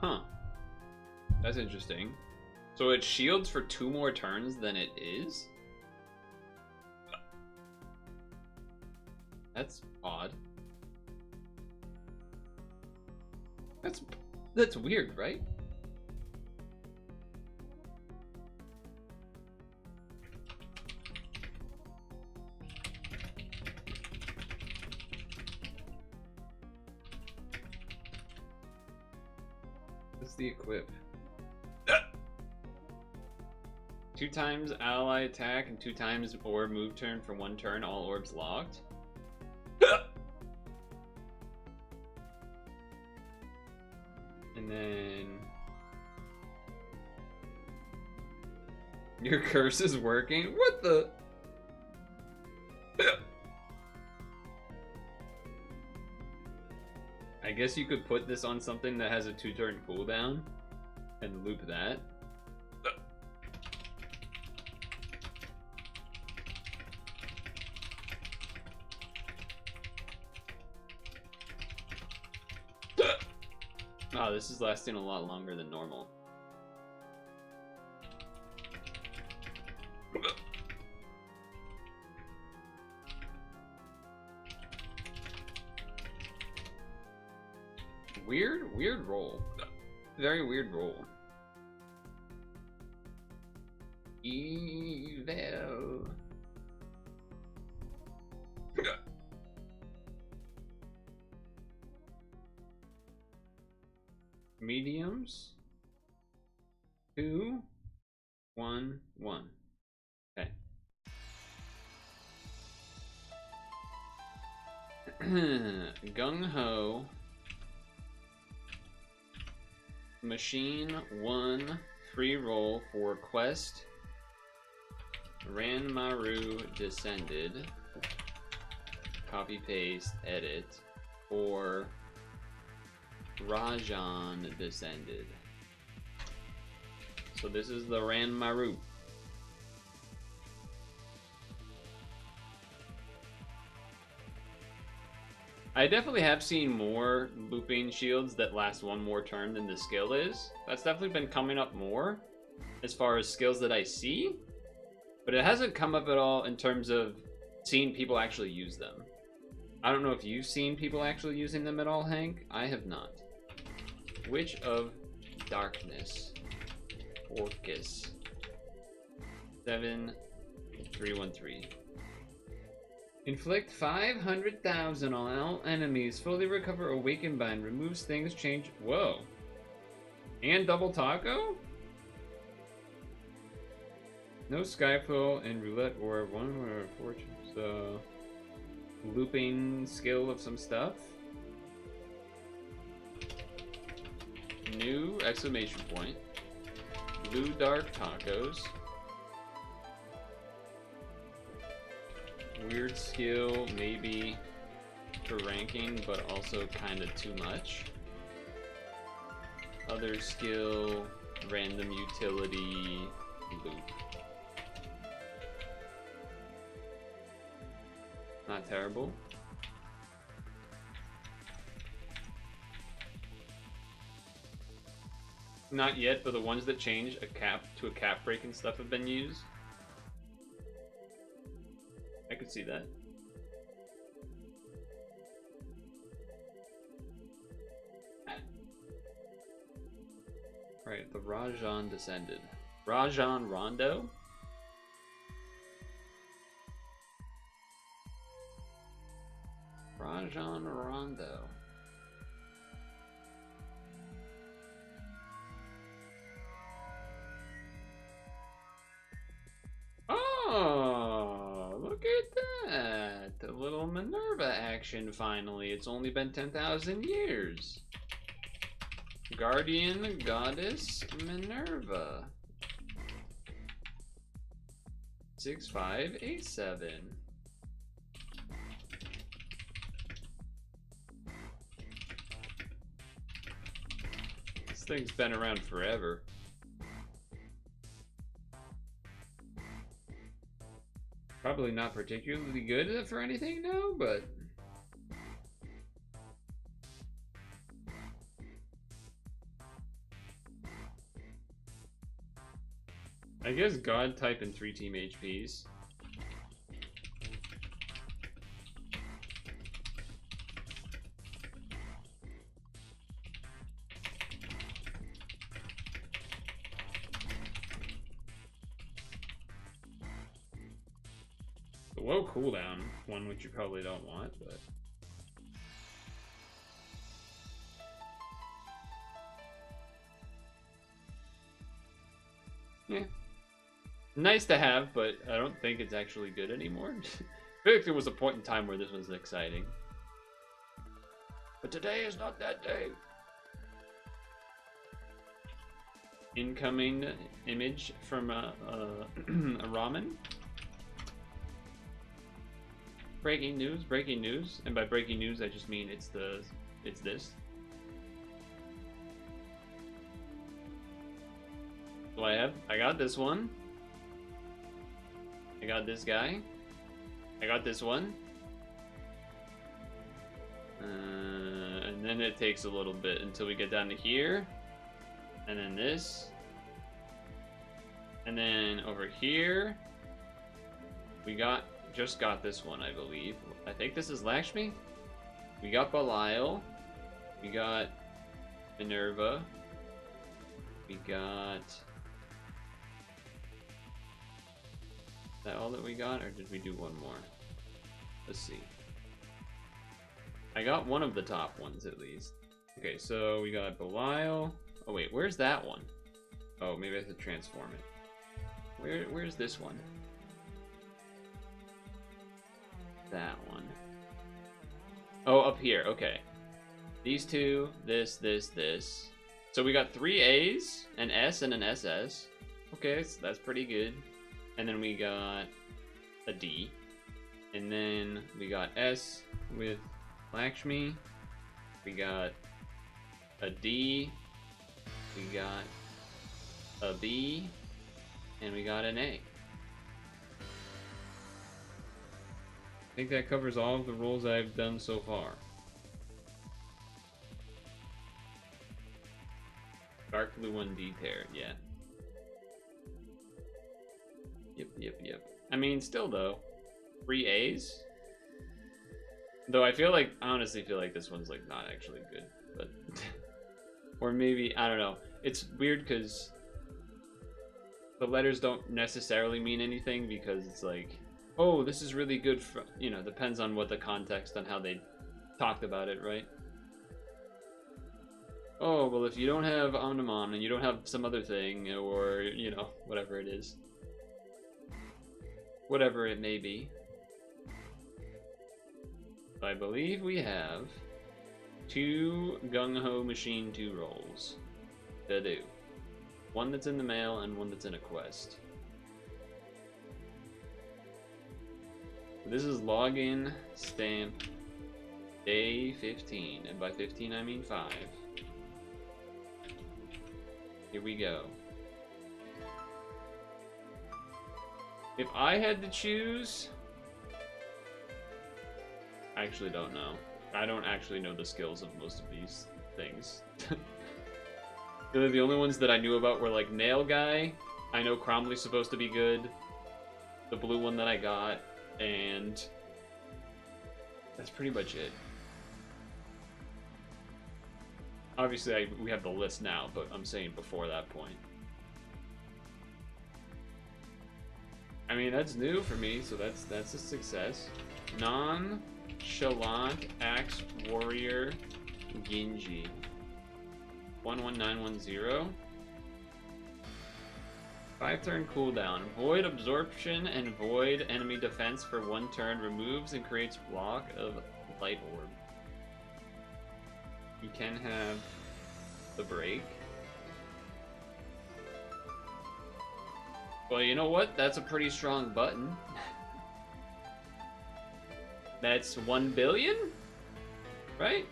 Huh. That's interesting. So it shields for 2 more turns than it is? That's odd. That's weird, right? What's the equip? 2 times ally attack and 2 times orb move turn for 1 turn, all orbs locked. And then your curse is working? What the? I guess you could put this on something that has a 2-turn cooldown and loop that. Oh, this is lasting a lot longer than normal. Weird roll. Very weird roll. Evil. Mediums. 2, 1, 1. Okay. Gungho. Machine 1 free roll for quest. Ranmaru descended. Copy paste edit. Or Rajan descended. So this is the Ranmaru. I definitely have seen more looping shields that last 1 more turn than the skill is. That's definitely been coming up more as far as skills that I see, but it hasn't come up at all in terms of seeing people actually use them. I don't know if you've seen people actually using them at all, Hank. I have not. Witch of Darkness. Orcus. 7313. Inflict 500,000 on all enemies. Fully recover Awakened Bind. Removes things. Change. Whoa. And double taco? No Skyfall and Roulette or 1 fortune. So, looping skill of some stuff. New exclamation point. Blue dark tacos. Weird skill, maybe for ranking, but also kind of too much. Other skill, random utility, loop. not terrible. Not yet, but the ones that change a cap to a cap break and stuff have been used. I could see that. Right, the Rajan descended. Rajan Rondo? Rajan Rondo. Oh, look at that. A little Minerva action finally. It's only been 10,000 years. Guardian Goddess Minerva. 6587. This thing's been around forever. Probably not particularly good for anything now, but I guess God type and 3-team HPs. The low cooldown one, which you probably don't want, but yeah. Nice to have, but I don't think it's actually good anymore. I feel like there was a point in time where this was exciting. But today is not that day. Incoming image from a ramen. Breaking news, and by breaking news I just mean it's this. So I got this one. I got this guy. I got this one. And then it takes a little bit until we get down to here. And then this. And then over here, we just got this one, I believe. I think this is Lakshmi. We got Belial. We got Minerva. We got... Is that all that we got, or did we do one more? Let's see. I got one of the top ones, at least. Okay, so we got Belial. Oh, wait, where's that one? Oh, maybe I have to transform it. Where's this one? That one. Oh, up here, okay. These two, this. So we got 3 A's, an S, and an SS. Okay, so that's pretty good. And then we got a D. And then we got S with Lakshmi. We got a D. We got a B. And we got an A. I think that covers all of the roles I've done so far. Dark blue 1D tear, yeah. Yep. I mean, still though, 3 A's. Though I honestly feel like this one's like not actually good, but or maybe I don't know. It's weird because the letters don't necessarily mean anything because it's like, oh, this is really good for, you know, depends on what the context on how they talked about it, right? Oh, well, if you don't have Omnimon and you don't have some other thing, or, you know, whatever it is. Whatever it may be. I believe we have 2 Gungho Machine 2 rolls to do. One that's in the mail and one that's in a quest. This is login stamp day 15, and by 15 I mean 5. Here we go. If I had to choose, I actually don't know. I don't actually know the skills of most of these things. The only ones that I knew about were like Nail Guy. I know Cromley's supposed to be good. The blue one that I got, and that's pretty much it. Obviously, we have the list now, but I'm saying before that point. I mean, that's new for me, so that's a success. Nonchalant Axe Warrior Genji. 11910. 5-turn cooldown. Void absorption and void enemy defense for 1 turn. Removes and creates block of light orb. You can have the break. Well, you know what? That's a pretty strong button. That's 1 billion? Right?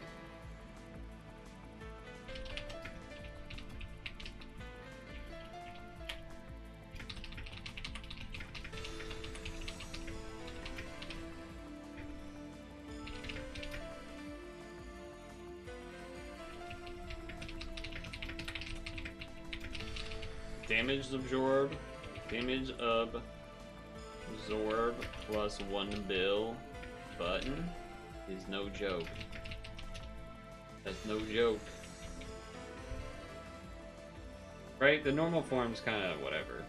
Damage absorb. Damage absorb plus 1 bill button is no joke. That's no joke. Right? The normal form's kind of whatever.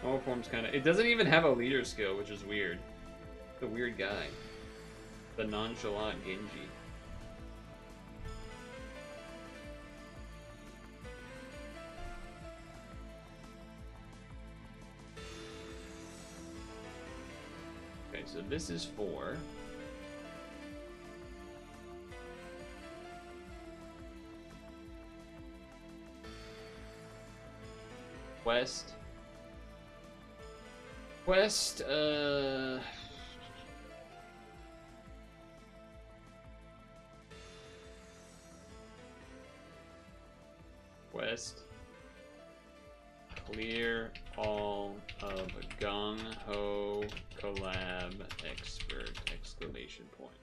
Normal form's kind of... It doesn't even have a leader skill, which is weird. It's a weird guy. The nonchalant Genji. Okay, so this is 4. Quest. Quest, Quest. Clear all of Gungho Collab Expert! Exclamation point.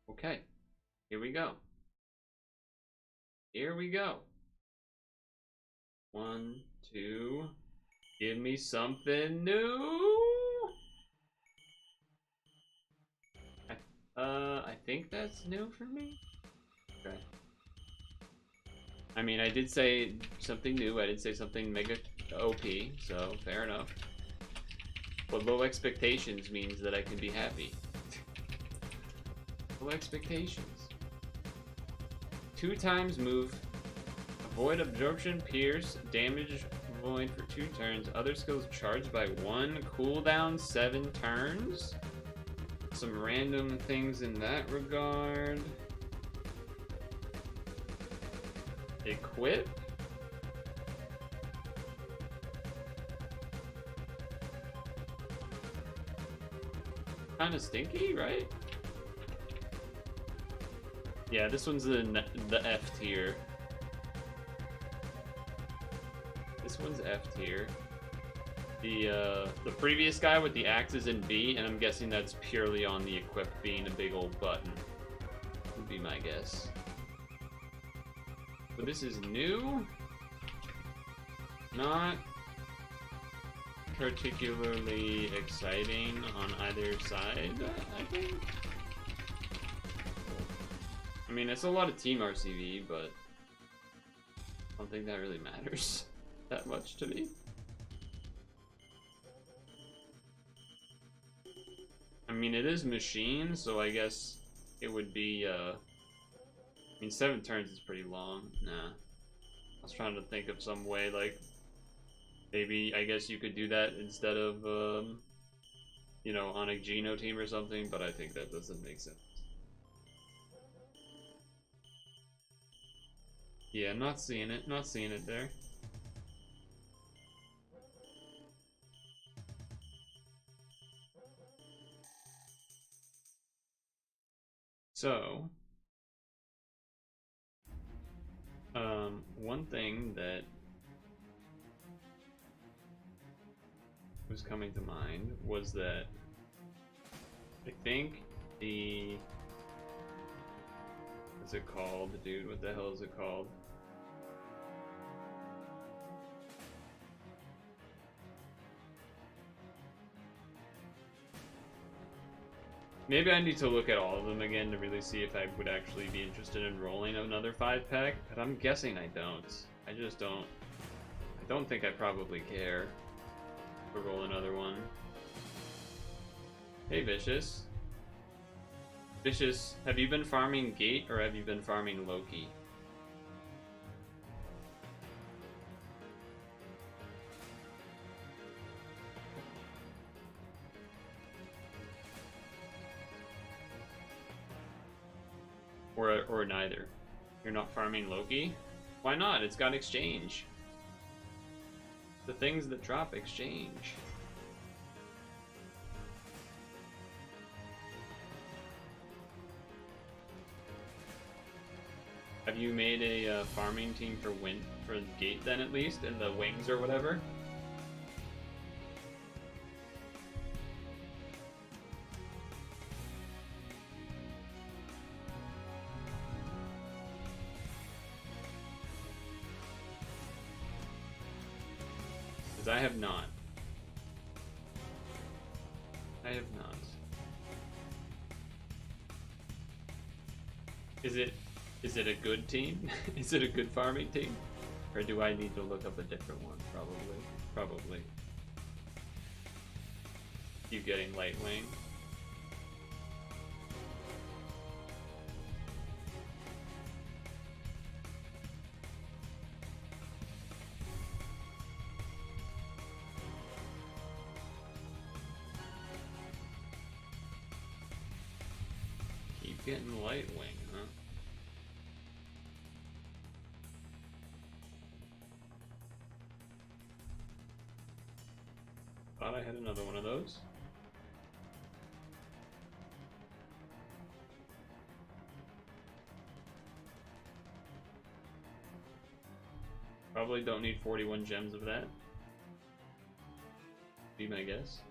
Okay, here we go. Here we go. 1, 2, give me something new. I think that's new for me. Okay. I mean, I did say something new. I did say something mega OP, so fair enough. But low expectations means that I can be happy. Low expectations. 2 times move. Avoid absorption, pierce, damage void for 2 turns. Other skills charged by 1 cooldown 7 turns. Some random things in that regard. Equip. Kind of stinky, right? Yeah, this one's the F tier. This one's F tier. The previous guy with the axe is in B, and I'm guessing that's purely on the equip being a big old button. Would be my guess. But this is new. Not particularly exciting on either side, I think. I mean, it's a lot of team RCV, but I don't think that really matters that much to me. I mean, it is machine, so I guess it would be, I mean, 7 turns is pretty long. Nah. I was trying to think of some way, like, maybe, I guess you could do that instead of, you know, on a Geno team or something, but I think that doesn't make sense. Yeah, not seeing it there. So, one thing that was coming to mind was that I think the... What's it called, dude? What the hell is it called? Maybe I need to look at all of them again to really see if I would actually be interested in rolling another 5-pack, but I'm guessing I don't. I just don't. I don't think I probably care to roll another one. Hey, Vicious. Vicious, have you been farming Gate or have you been farming Loki? Or neither. You're not farming Loki? Why not? It's got exchange. The things that drop exchange. Have you made a farming team for Gate then, at least, in the wings or whatever? Because I have not. I have not. Is it a good team? Is it a good farming team? Or do I need to look up a different one? Probably. Keep getting light wing. Keep getting light wing, huh? Thought I had another one of those. Probably don't need 41 gems of that. Be my guess.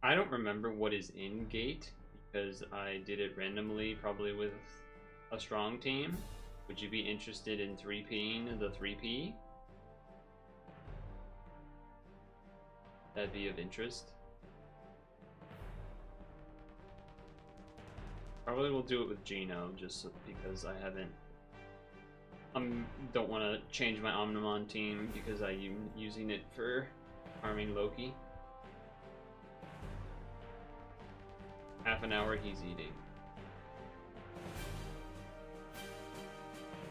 I don't remember what is in Gate because I did it randomly, probably with a strong team. Would you be interested in 3P'ing the 3P? That'd be of interest. Probably will do it with Geno, just because I haven't... don't want to change my Omnimon team because I'm using it for farming Loki. Half an hour he's eating.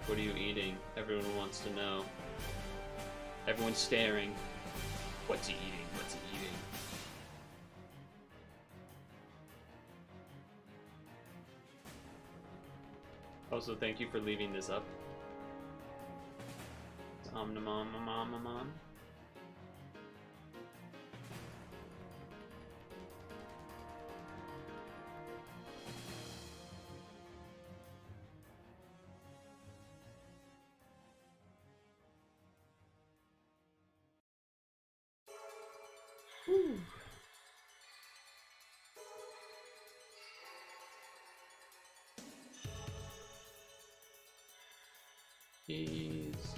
What are you eating? Everyone wants to know. Everyone's staring. What's he eating? What's he eating? Also, thank you for leaving this up. Omnimon. Whew. These.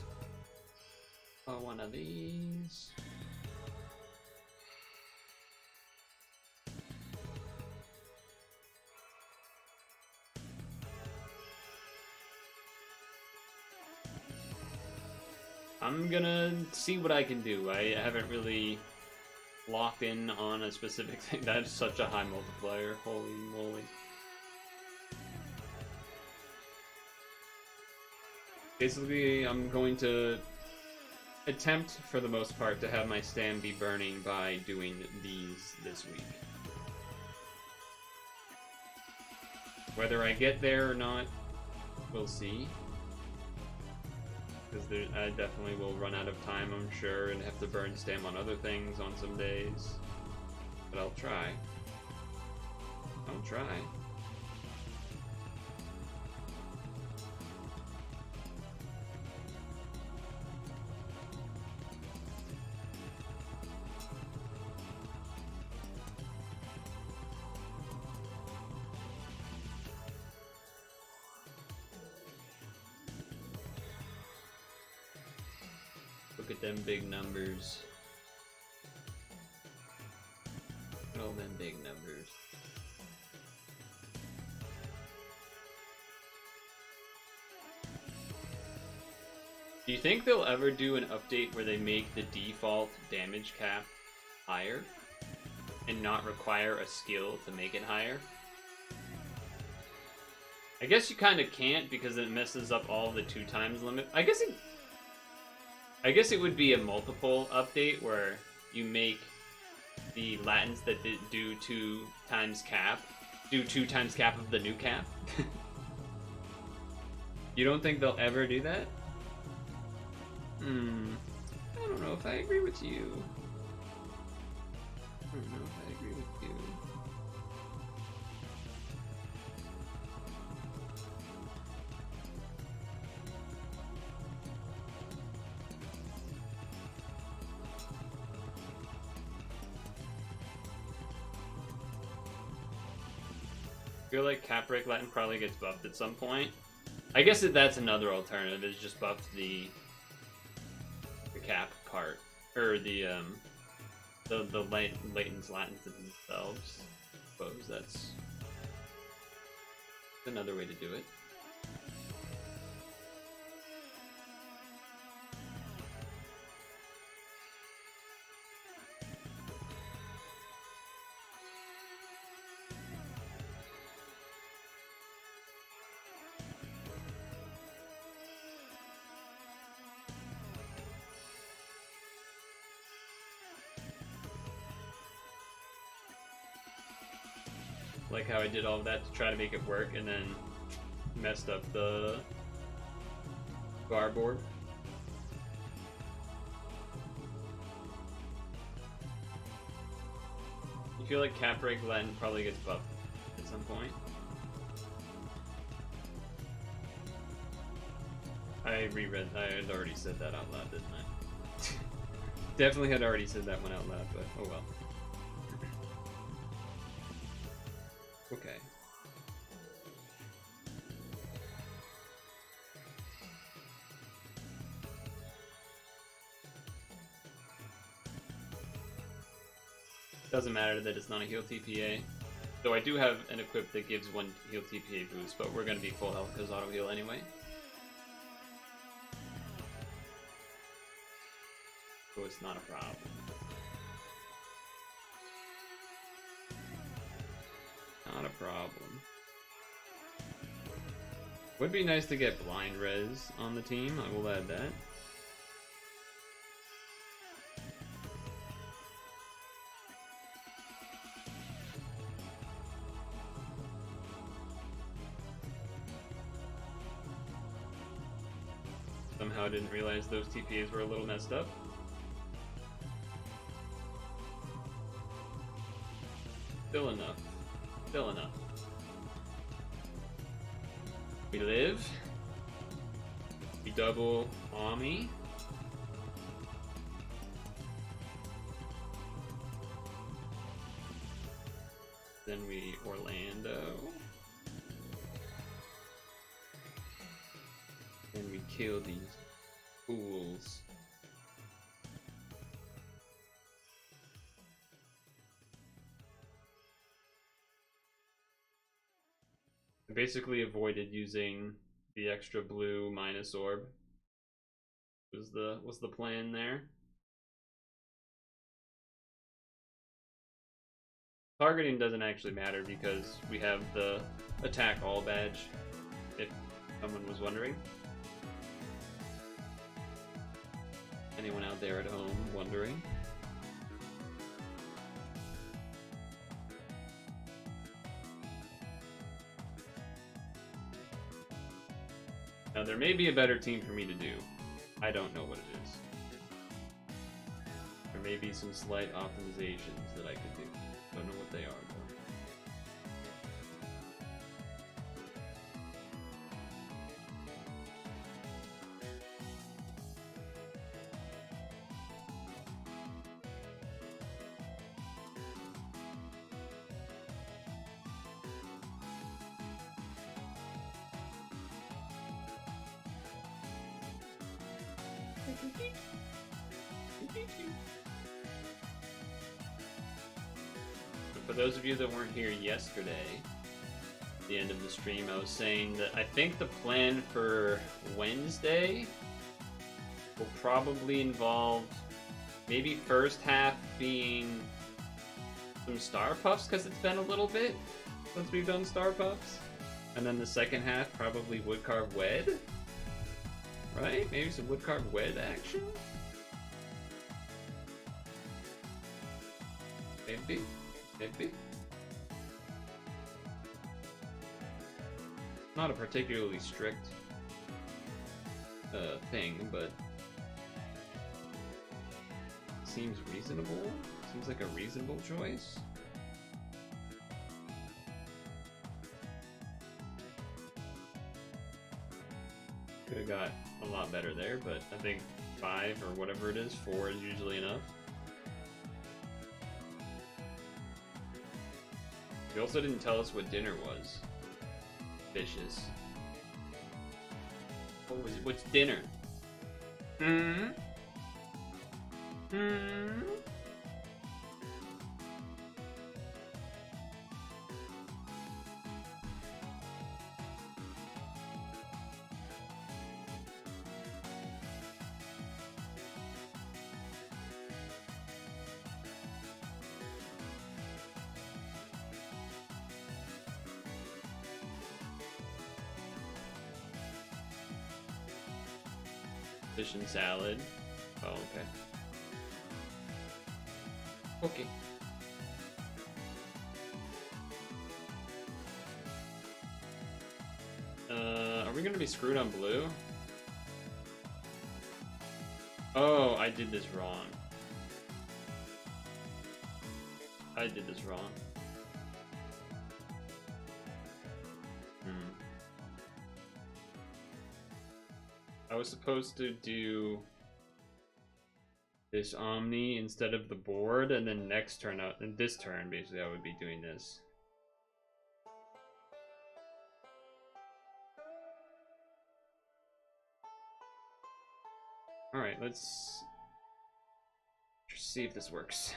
Oh, one of these. I'm gonna see what I can do. I haven't really locked in on a specific thing. That's such a high multiplier. Holy moly. Basically, I'm going to attempt, for the most part, to have my stand be burning by doing these this week. Whether I get there or not, we'll see. Because I definitely will run out of time, I'm sure, and have to burn stam on other things on some days. But I'll try. I'll try. Look at them big numbers. Look at all them big numbers. Do you think they'll ever do an update where they make the default damage cap higher and not require a skill to make it higher? I guess you kind of can't because it messes up all the 2 times limit. I guess it would be a multiple update where you make the Latins that do 2 times cap do 2 times cap of the new cap. You don't think they'll ever do that? I don't know if I agree with you. I don't know if I agree with you. I feel like Cap Break Latin probably gets buffed at some point. I guess that's another alternative, is just buff the cap part, or the Latins Latins themselves. I suppose that's another way to do it. Like how I did all of that to try to make it work and then messed up the bar board. You feel like Cap Break Latin probably gets buffed at some point? I had already said that out loud, didn't I? Definitely had already said that one out loud, but oh well. Okay. Doesn't matter that it's not a heal TPA. Though I do have an equip that gives 1 heal TPA boost, but we're gonna be full health because auto heal anyway. So it's not a problem. Not a problem. Would be nice to get blind res on the team, I will add that. Somehow I didn't realize those TPAs were a little messed up. Still enough. Still enough. We live. We double Ami. Then we Orlando. And we kill these fools. I basically avoided using the extra blue minus orb. Was the plan there? Targeting doesn't actually matter because we have the attack all badge, if someone was wondering. Anyone out there at home wondering? Now there may be a better team for me to do. I don't know what it is. There may be some slight optimizations that I could do. Don't know what they are though. For those of you that weren't here yesterday, at the end of the stream, I was saying that I think the plan for Wednesday will probably involve maybe first half being some Star Puffs, because it's been a little bit since we've done Star Puffs. And then the second half, probably Woodcarved Wed. Right? Maybe some Woodcarved Wed action? Maybe. Maybe. Not a particularly strict thing, but seems reasonable. Seems like a reasonable choice. Could have got a lot better there, but I think 5 or whatever it is, 4 is usually enough. You also didn't tell us what dinner was. Vicious. What was it? What's dinner? Hmm? Hmm? Fish and salad. Oh, okay. Okay. Are we gonna be screwed on blue? Oh, I did this wrong. I did this wrong. I was supposed to do this Omni instead of the board, and then next turn out, and this turn basically I would be doing this. Alright, let's just see if this works.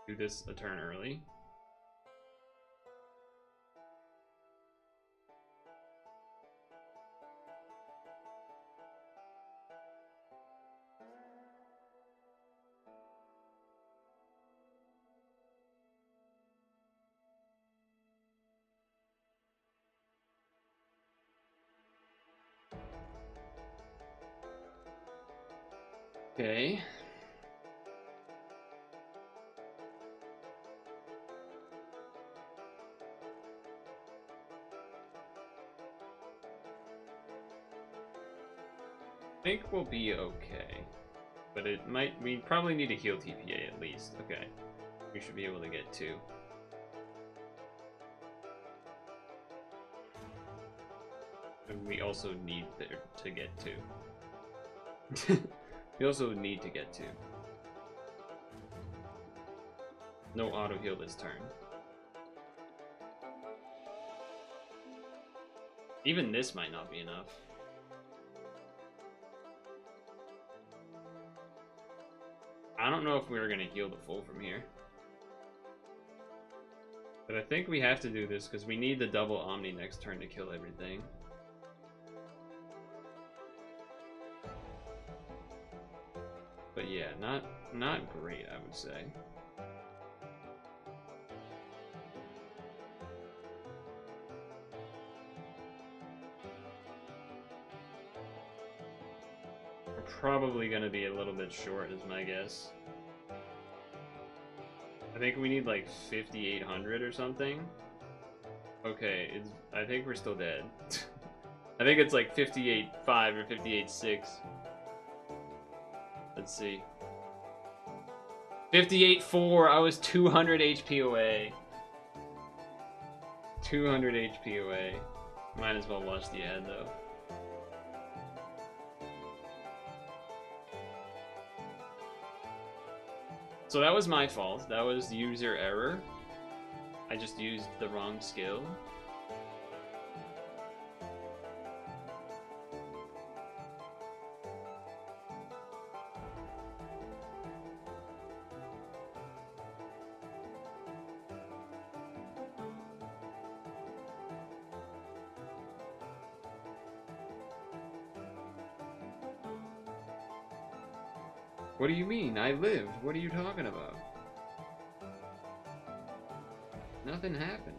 Do this a turn early. Okay. I think we'll be okay. But it might, we probably need a heal TPA at least. Okay. We should be able to get 2. And we also need there to get 2. We also need to get 2. No auto heal this turn. Even this might not be enough. I don't know if we were gonna heal the full from here. But I think we have to do this because we need the double Omni next turn to kill everything. But yeah, not great, I would say. We're probably gonna be a little bit short, is my guess. I think we need like 5,800 or something. Okay, I think we're still dead. I think it's like 58.5 or 58.6. Let's see. 58.4. I was 200 HP away. 200 HP away. Might as well watch the ad though. So that was my fault. That was user error. I just used the wrong skill. What do you mean? I lived. What are you talking about? Nothing happened.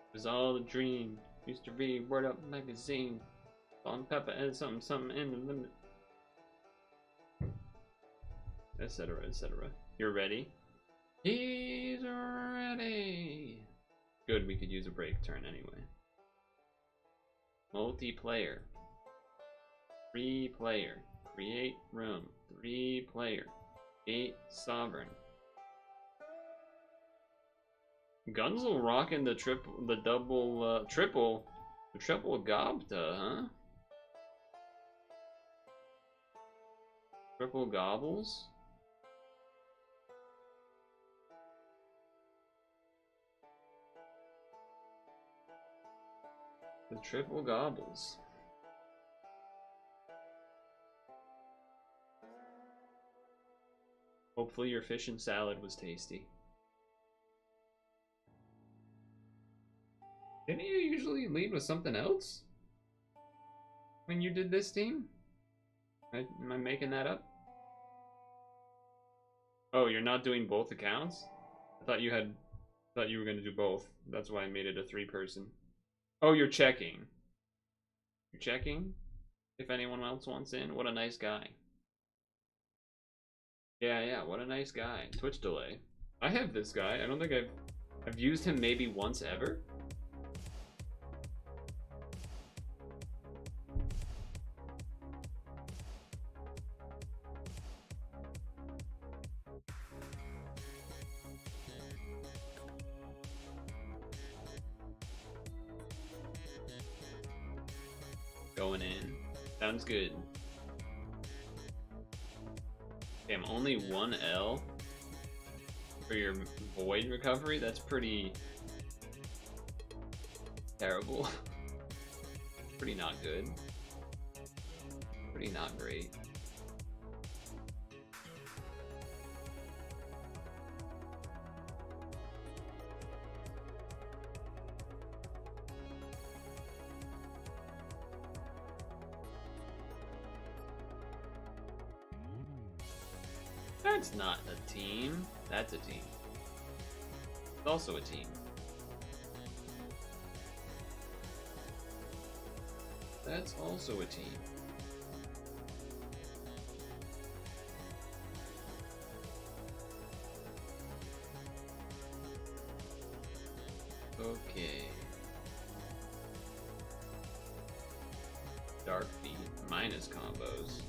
It was all a dream. Used to read Word Up magazine. Salt and pepper and something in the limit. Etc. etc. You're ready? He's ready. Good, we could use a break turn anyway. Multiplayer. 3-player. Create room. 3-player. 8 sovereign. Gunzel rocking the triple gobta, huh? Triple gobbles? The triple gobbles. Hopefully your fish and salad was tasty. Didn't you usually lead with something else? When you did this team? Am I making that up? Oh, you're not doing both accounts? I thought you were gonna do both. That's why I made it a 3-person. Oh, you're checking. You're checking? If anyone else wants in? What a nice guy. Yeah, what a nice guy. Twitch delay. I have this guy. I don't think I've used him maybe once ever. Going in. Sounds good. Damn, only 1 L for your void recovery? That's pretty terrible. Pretty not good. Pretty not great. That's not a team. That's a team. It's also a team. That's also a team. Okay. Dark feet minus combos.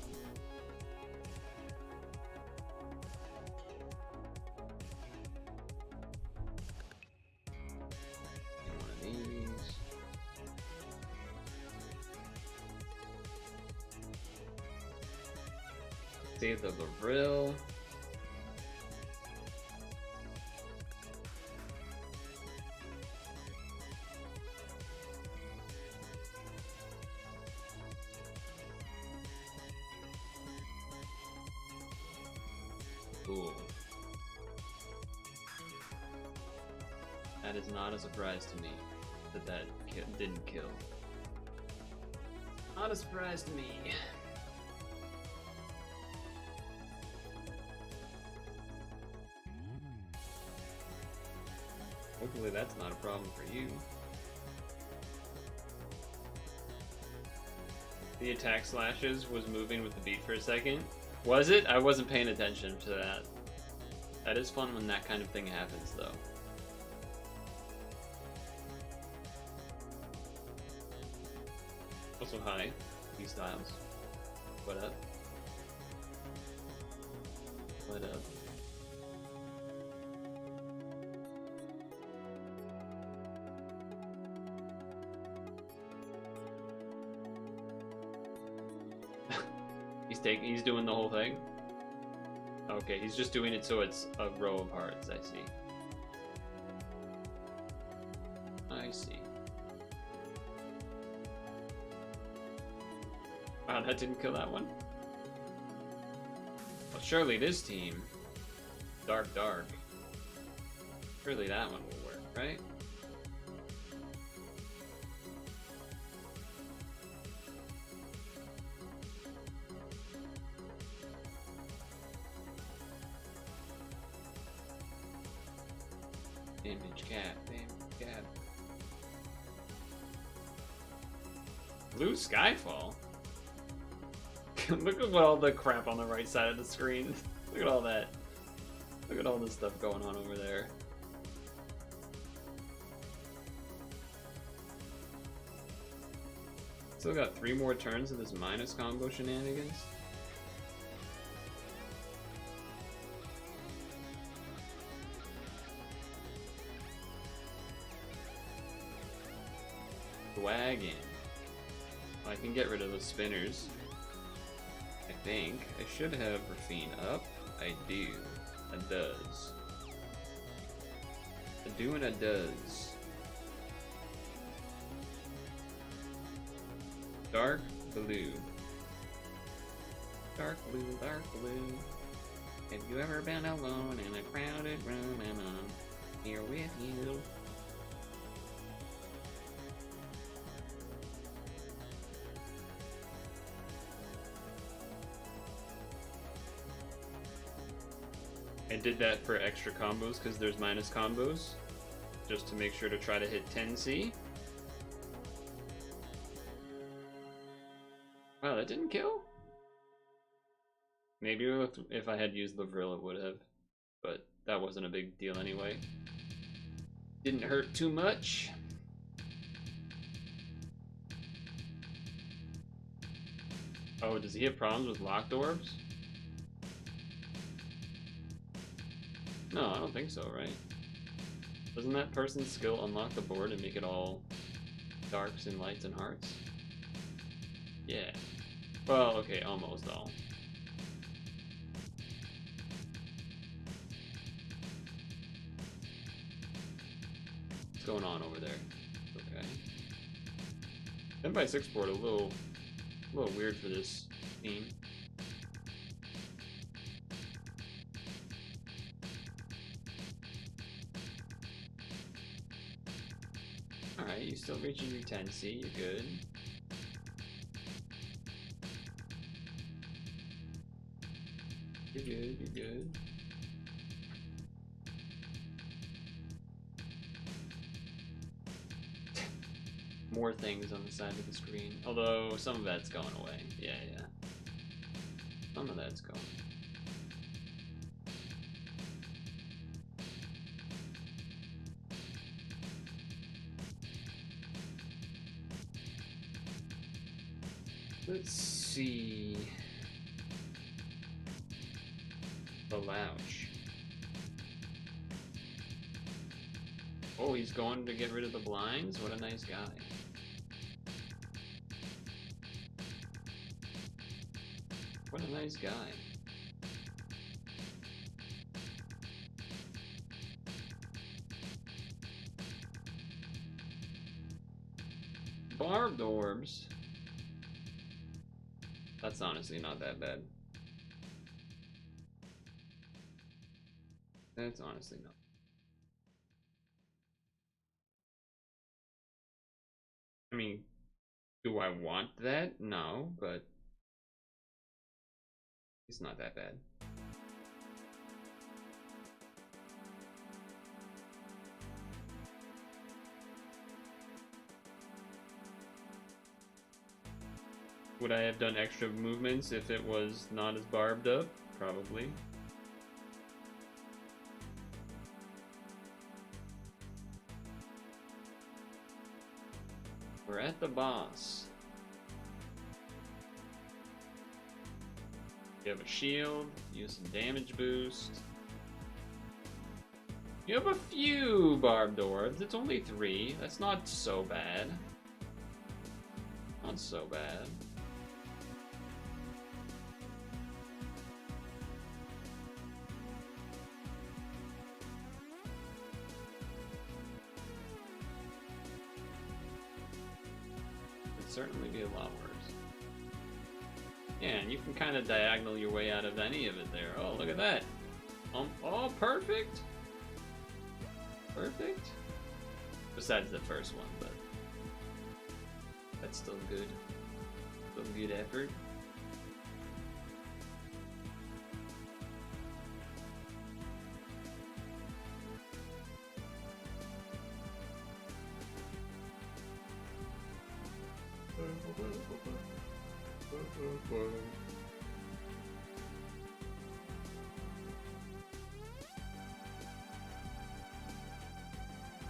Save the Lavril. Cool. That is not a surprise to me that didn't kill. Not a surprise to me. Hopefully that's not a problem for you. The attack slashes was moving with the beat for a second. Was it? I wasn't paying attention to that. That is fun when that kind of thing happens, though. Also, hi, E-Styles. What up? What up? He's doing the whole thing? Okay, he's just doing it so it's a row of hearts, I see. I see. Wow, that didn't kill that one. Well, surely this team, dark. Surely that one will work, right? Damage cat. Blue Skyfall? Look at all the crap on the right side of the screen. Look at all that. Look at all this stuff going on over there. Still got 3 more turns of this minus combo shenanigans. Wagon. I can get rid of those spinners. I think I should have Rafine up. I do. It does. I do and it does. Dark blue. Dark blue, dark blue. Have you ever been alone in a crowded room and I'm here with you? I did that for extra combos because there's minus combos, just to make sure to try to hit 10C. Wow, that didn't kill? Maybe if I had used Lavril it would have, but that wasn't a big deal anyway. Didn't hurt too much. Oh, does he have problems with locked orbs? No, I don't think so, right? Doesn't that person's skill unlock the board and make it all darks and lights and hearts? Yeah. Well, okay, almost all. What's going on over there? Okay. 10x6 board a little weird for this team. Alright, you still reaching your 10C, you're good. You're good, you're good. More things on the side of the screen. Although, some of that's going away. Yeah. Some of that's going. Let's see. The Louch. Oh, he's going to get rid of the blinds? What a nice guy. What a nice guy. Barbed orbs. That's honestly not that bad. That's honestly not. I mean, do I want that? No, but it's not that bad. Would I have done extra movements if it was not as barbed up? Probably. We're at the boss. You have a shield, use some damage boost. You have a few barbed orbs, it's only 3. That's not so bad. Not so bad. Could certainly be a lot worse. Yeah, and you can kind of diagonal your way out of any of it there. Oh, look at that. Oh, perfect. Perfect. Besides the first one, but that's still good. Still good effort.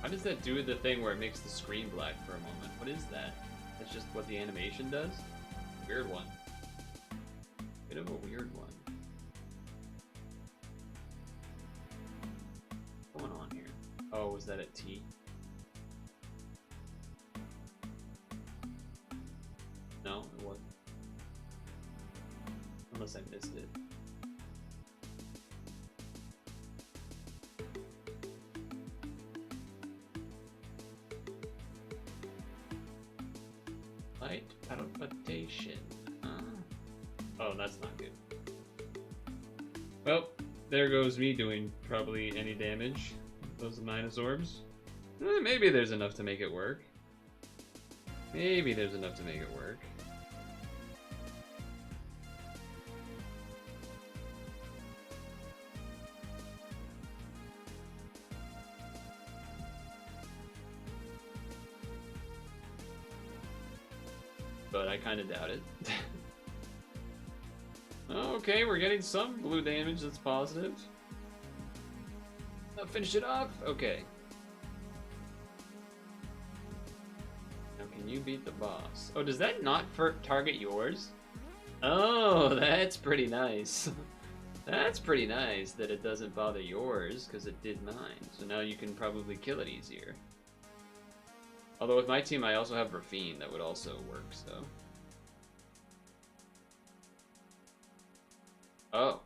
How does that do the thing where it makes the screen black for a moment? What is that? That's just what the animation does? Weird one. Bit of a weird one. What's going on here? Oh, was that a T? No, it wasn't. Unless I missed it. Light palpitation. Oh, that's not good. Well, there goes me doing probably any damage. Those minus orbs. Maybe there's enough to make it work. Maybe there's enough to make it work. But I kind of doubt it. Okay, we're getting some blue damage that's positive. I'll finish it off? Okay. Now can you beat the boss? Oh, does that not target yours? Oh, that's pretty nice. That's pretty nice that it doesn't bother yours, because it did mine. So now you can probably kill it easier. Although with my team, I also have Rafine that would also work, so. Oh.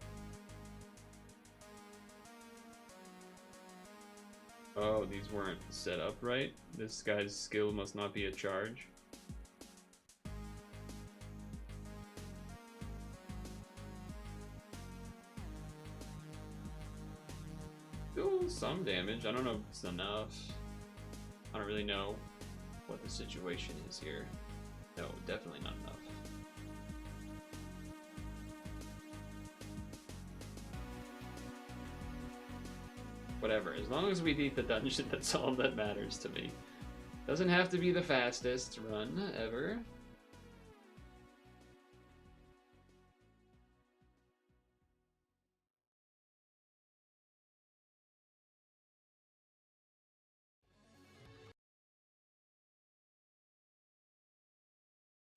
Oh, these weren't set up right. This guy's skill must not be a charge. Still some damage. I don't know if it's enough. I don't really know what the situation is here. No, definitely not enough. Whatever, as long as we beat the dungeon, that's all that matters to me. Doesn't have to be the fastest run ever.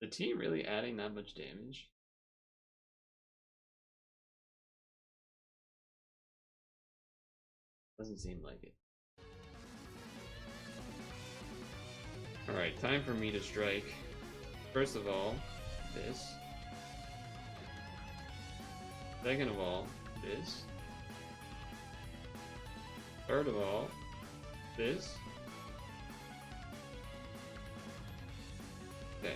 The team really adding that much damage? Doesn't seem like it. Alright, time for me to strike. First of all, this. Second of all, this. Third of all, this. Okay.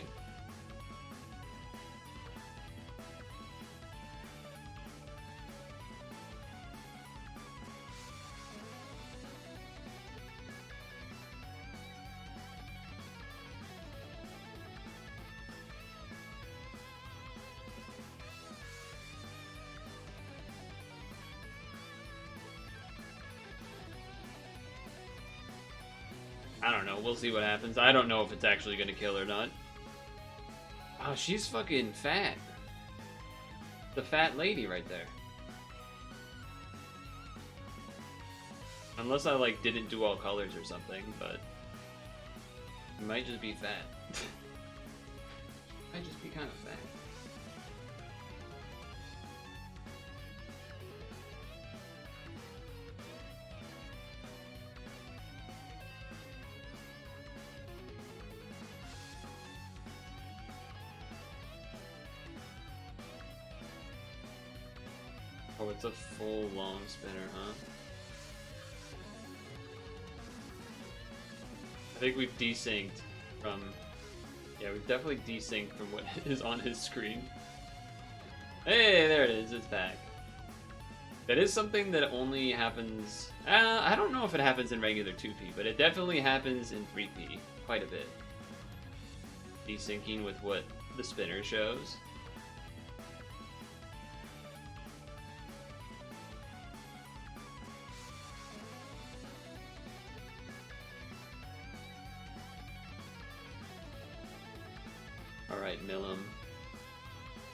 I don't know, we'll see what happens. I don't know if it's actually gonna kill or not. Oh, she's fucking fat. The fat lady right there. Unless I, like, didn't do all colors or something, but... It might just be fat. Might just be kind of fat. Oh, it's a full long spinner, huh? I think we've desynced from... Yeah, we've definitely desynced from what is on his screen. Hey, there it is. It's back. That is something that only happens... I don't know if it happens in regular 2P, but it definitely happens in 3P quite a bit. Desyncing with what the spinner shows. Alright, Millum.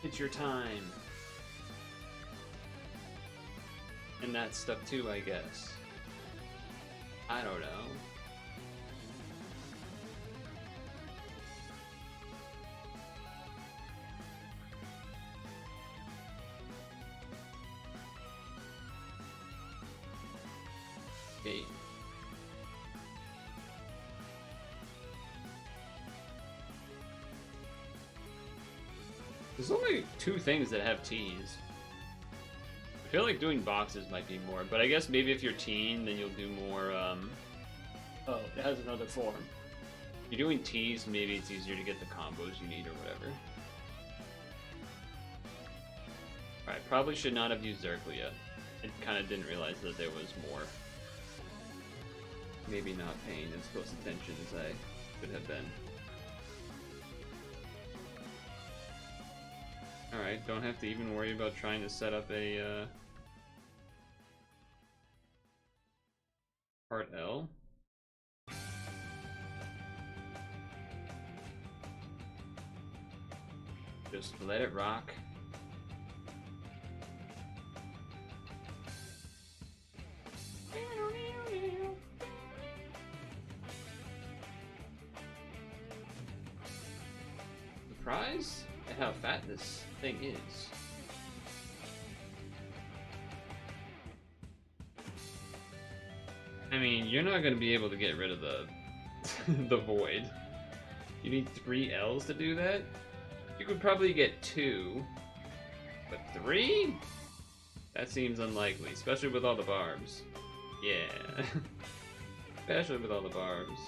It's your time. And that's stuck too, I guess. I don't know. Okay. There's only 2 things that have T's. I feel like doing boxes might be more, but I guess maybe if you're teen, then you'll do more, Oh, it has another form. If you're doing T's, maybe it's easier to get the combos you need or whatever. Alright, probably should not have used Zerkle yet. I kind of didn't realize that there was more. Maybe not paying as close attention as I should have been. Alright, don't have to even worry about trying to set up a, Purtle. Just let it rock. Surprised at how fat this thing is. I mean, you're not going to be able to get rid of the the void. You need 3 L's to do that? You could probably get 2, but 3? That seems unlikely, especially with all the barbs. Yeah. Especially with all the barbs.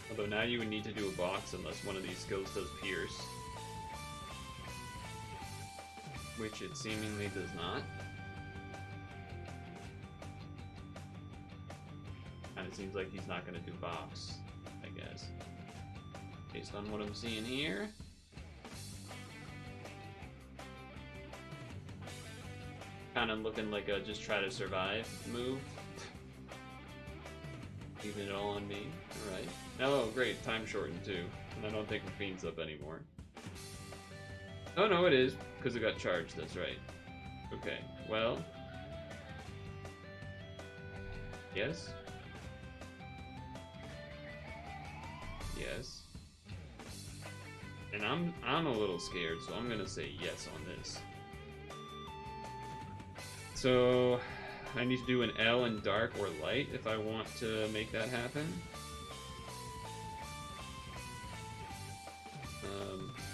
Although now you would need to do a box unless one of these skills does pierce. Which it seemingly does not. Kinda seems like he's not gonna do box, I guess. Based on what I'm seeing here. Kinda looking like a just try to survive move. Leaving it all on me. Alright. Oh, great. Time shortened too. And I don't think Rafine's up anymore. Oh no, it is. Because it got charged. That's right. Okay. Well. Yes. Yes. And I'm a little scared, so I'm gonna say yes on this. So I need to do an L in dark or light if I want to make that happen.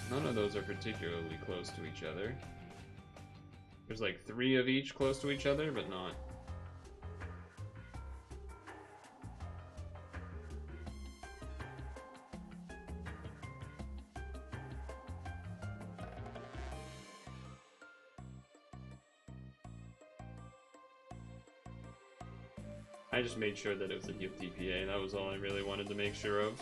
None of those are particularly close to each other. There's like 3 of each close to each other, but not. I just made sure that it was a heal TPA, and that was all I really wanted to make sure of.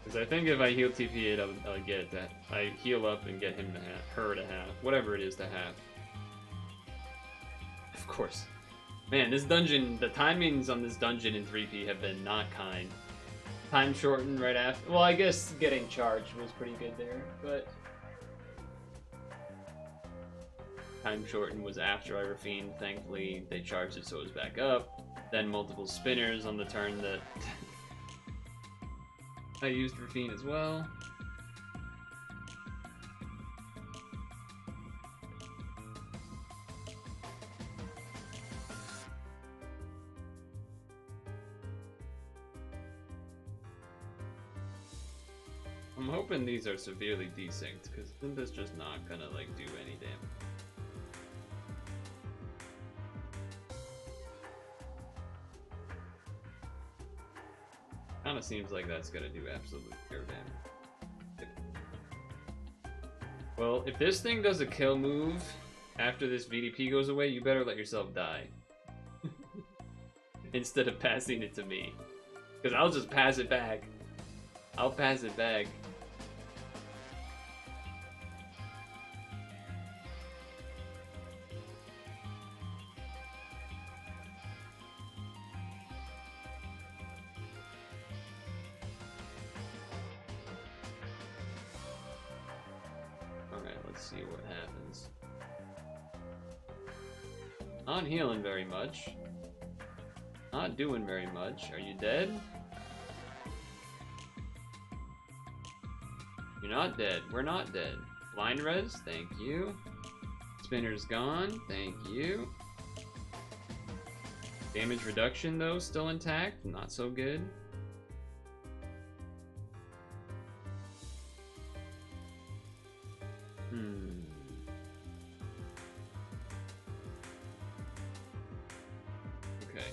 Because I think if I heal TPA, I'll get that. I heal up and get him to half, her to half, whatever it is to half. Of course. Man, this dungeon, the timings on this dungeon in 3P have been not kind. Time shortened right after. Well, I guess getting charged was pretty good there, but time shortened was after I Rafined. Thankfully, they charged it so it was back up. Then multiple spinners on the turn that I used Rafine as well. I'm hoping these are severely desynced, because Simba's just not gonna like do any damage. Kinda seems like that's gonna do absolute zero damage. Well, if this thing does a kill move after this VDP goes away, you better let yourself die. Instead of passing it to me. Because I'll just pass it back. I'll pass it back. Alright, let's see what happens. Not healing very much. Not doing very much. Are you dead? You're not dead. We're not dead. Blind res, thank you. Spinner's gone, thank you. Damage reduction though, still intact. Not so good. Okay.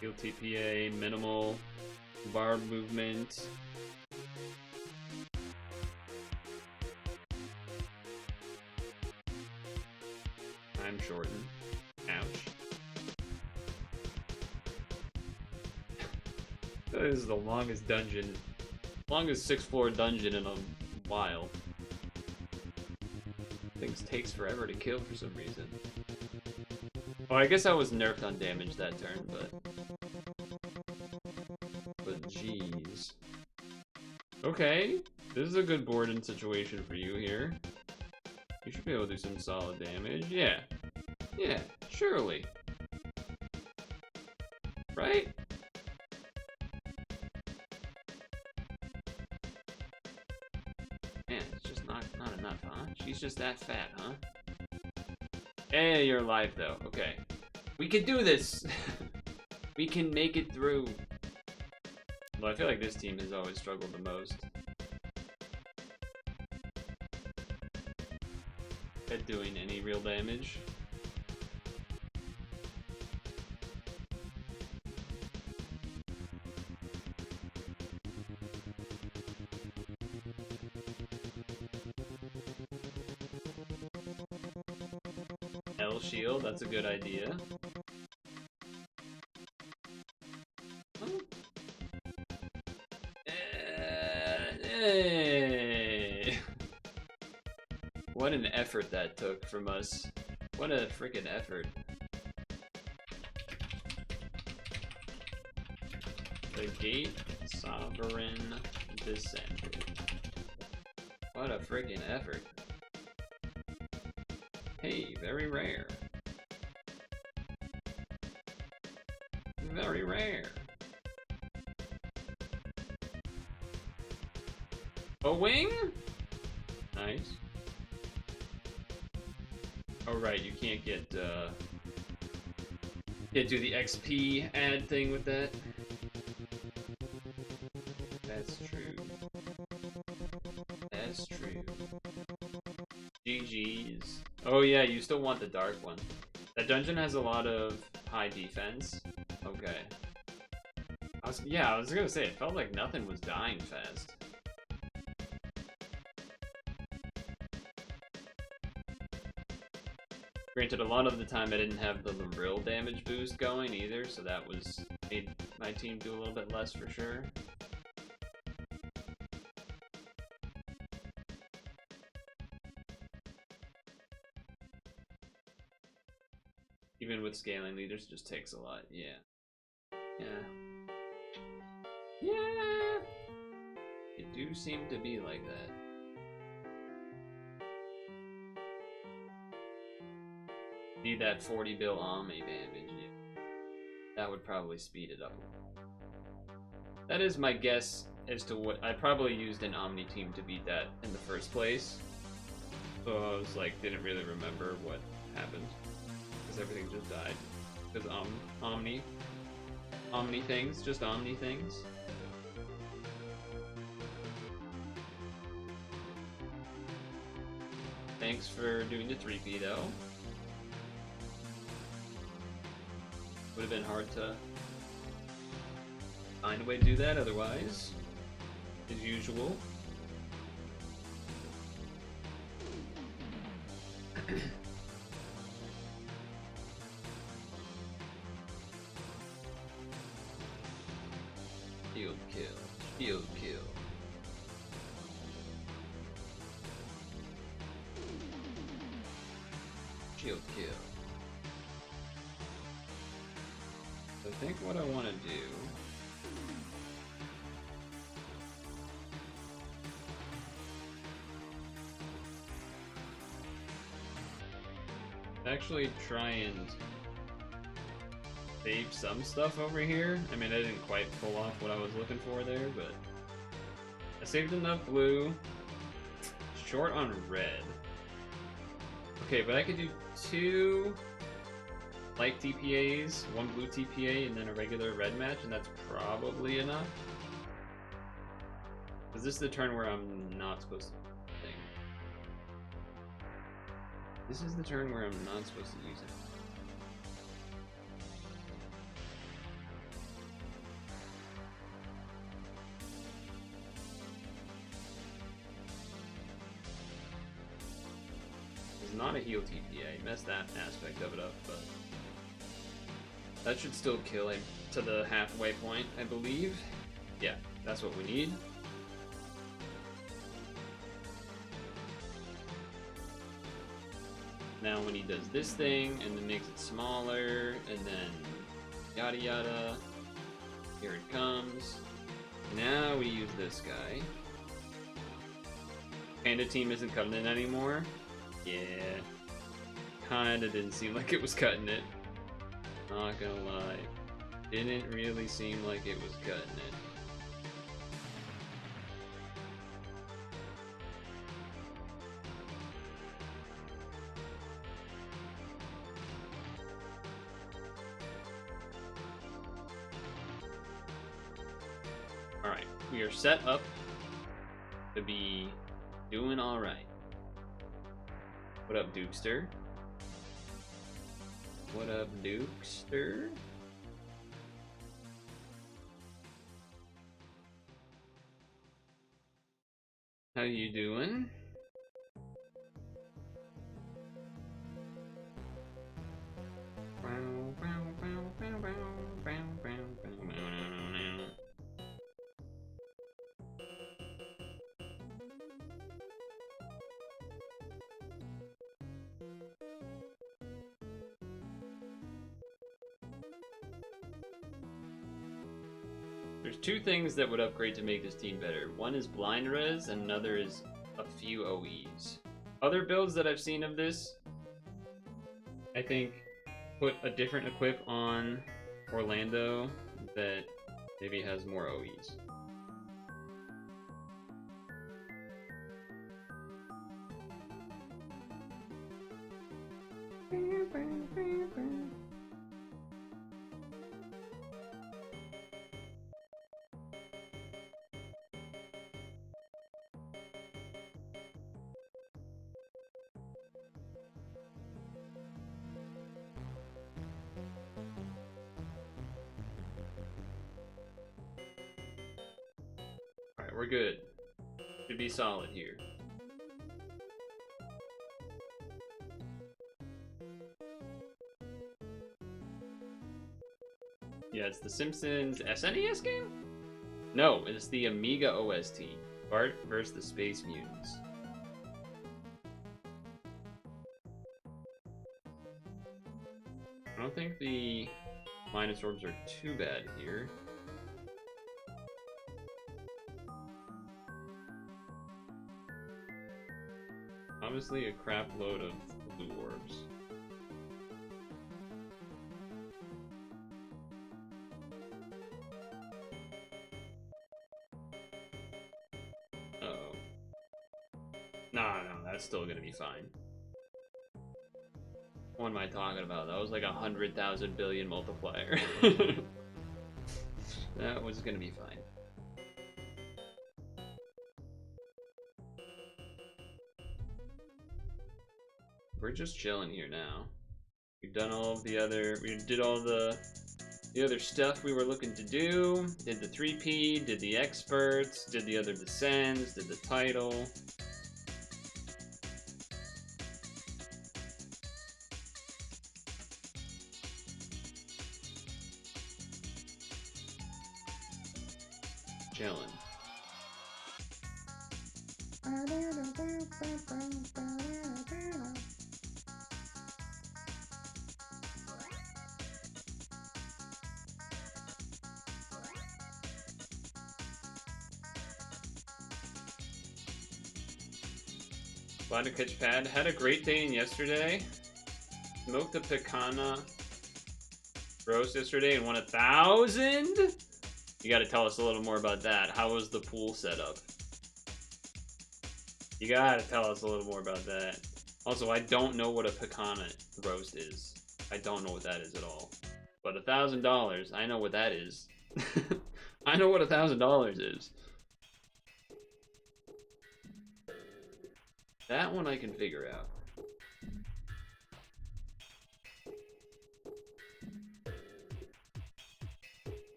Heal TPA, minimal barb movement. Time shorten. Ouch. This is the longest dungeon. Longest 6th floor dungeon in a while. Things takes forever to kill for some reason. Oh, I guess I was nerfed on damage that turn, but jeez. Okay, this is a good boarding situation for you here. You should be able to do some solid damage. Yeah. Yeah, surely. Right? Man, it's just not enough, huh? She's just that fat, huh? Hey, you're alive though. Okay. We can do this! We can make it through. Well, I feel like this team has always struggled the most. At doing any real damage. L shield, that's a good idea. Hey. What an effort that took from us. What a freaking effort. The Gate Sovereign Descent. What a freaking effort. Hey, very rare. Very rare. A wing? Nice. Oh right, you can't get do the XP add thing with that. That's true. That's true. GG's. Oh yeah, you still want the dark one. That dungeon has a lot of high defense. Okay. I was gonna say, it felt like nothing was dying fast. Granted, a lot of the time I didn't have the real damage boost going either, so that made my team do a little bit less for sure. Even with scaling leaders, just takes a lot. Yeah. Yeah. Yeah! It do seem to be like that. Need that 40 bill Omni damage. Yeah. That would probably speed it up. That is my guess as to what... I probably used an Omni team to beat that in the first place. So I was like, didn't really remember what happened. Because everything just died. Because Omni things, just Omni things. Thanks for doing the 3P though. Would have been hard to find a way to do that otherwise, as usual. Shield kill. Shield kill. Shield kill. I think what I want to do actually try and save some stuff over here. I mean, I didn't quite pull off what I was looking for there, but I saved enough blue. Short on red. Okay, but I could do 2 light TPAs, 1 blue TPA, and then a regular red match, and that's probably enough. Because this is the turn where I'm not supposed to think. This is the turn where I'm not supposed to use it. It's not a heal TPA. Messed that aspect of it up, but that should still kill him to the halfway point, I believe. Yeah, that's what we need. Now when he does this thing, and then makes it smaller, and then yada yada, here it comes. Now we use this guy. Panda team isn't cutting it anymore. Yeah, kinda didn't seem like it was cutting it. Not gonna lie, didn't really seem like it was cutting it. Alright, we are set up to be doing alright. What up, Dukester? What up, Dukester? How you doing? There's 2 things that would upgrade to make this team better. One is blind res, and another is a few OEs. Other builds that I've seen of this, I think, put a different equip on Orlando that maybe has more OEs. Alright, we're good. Should be solid here. Yeah, it's the Simpsons SNES game? No, it's the Amiga OST. Bart vs. the Space Mutants. I don't think the minus orbs are too bad here. Obviously a crap load of blue orbs. Uh-oh. No, that's still gonna be fine. What am I talking about? That was like 100,000 billion multiplier. That was gonna be fine. We're just chilling here now. We've done all of the other, we did all the the other stuff we were looking to do. Did the 3P, did the experts, did the other descends, did the title. Chillin'. Glad to catch Pad. Had a great day in yesterday. Smoked a picana roast yesterday and won 1,000. You got to tell us a little more about that. How was the pool setup? You got to tell us a little more about that. Also, I don't know what a picana roast is. I don't know what that is at all. But $1,000, I know what that is. I know what $1,000 is. That one I can figure out.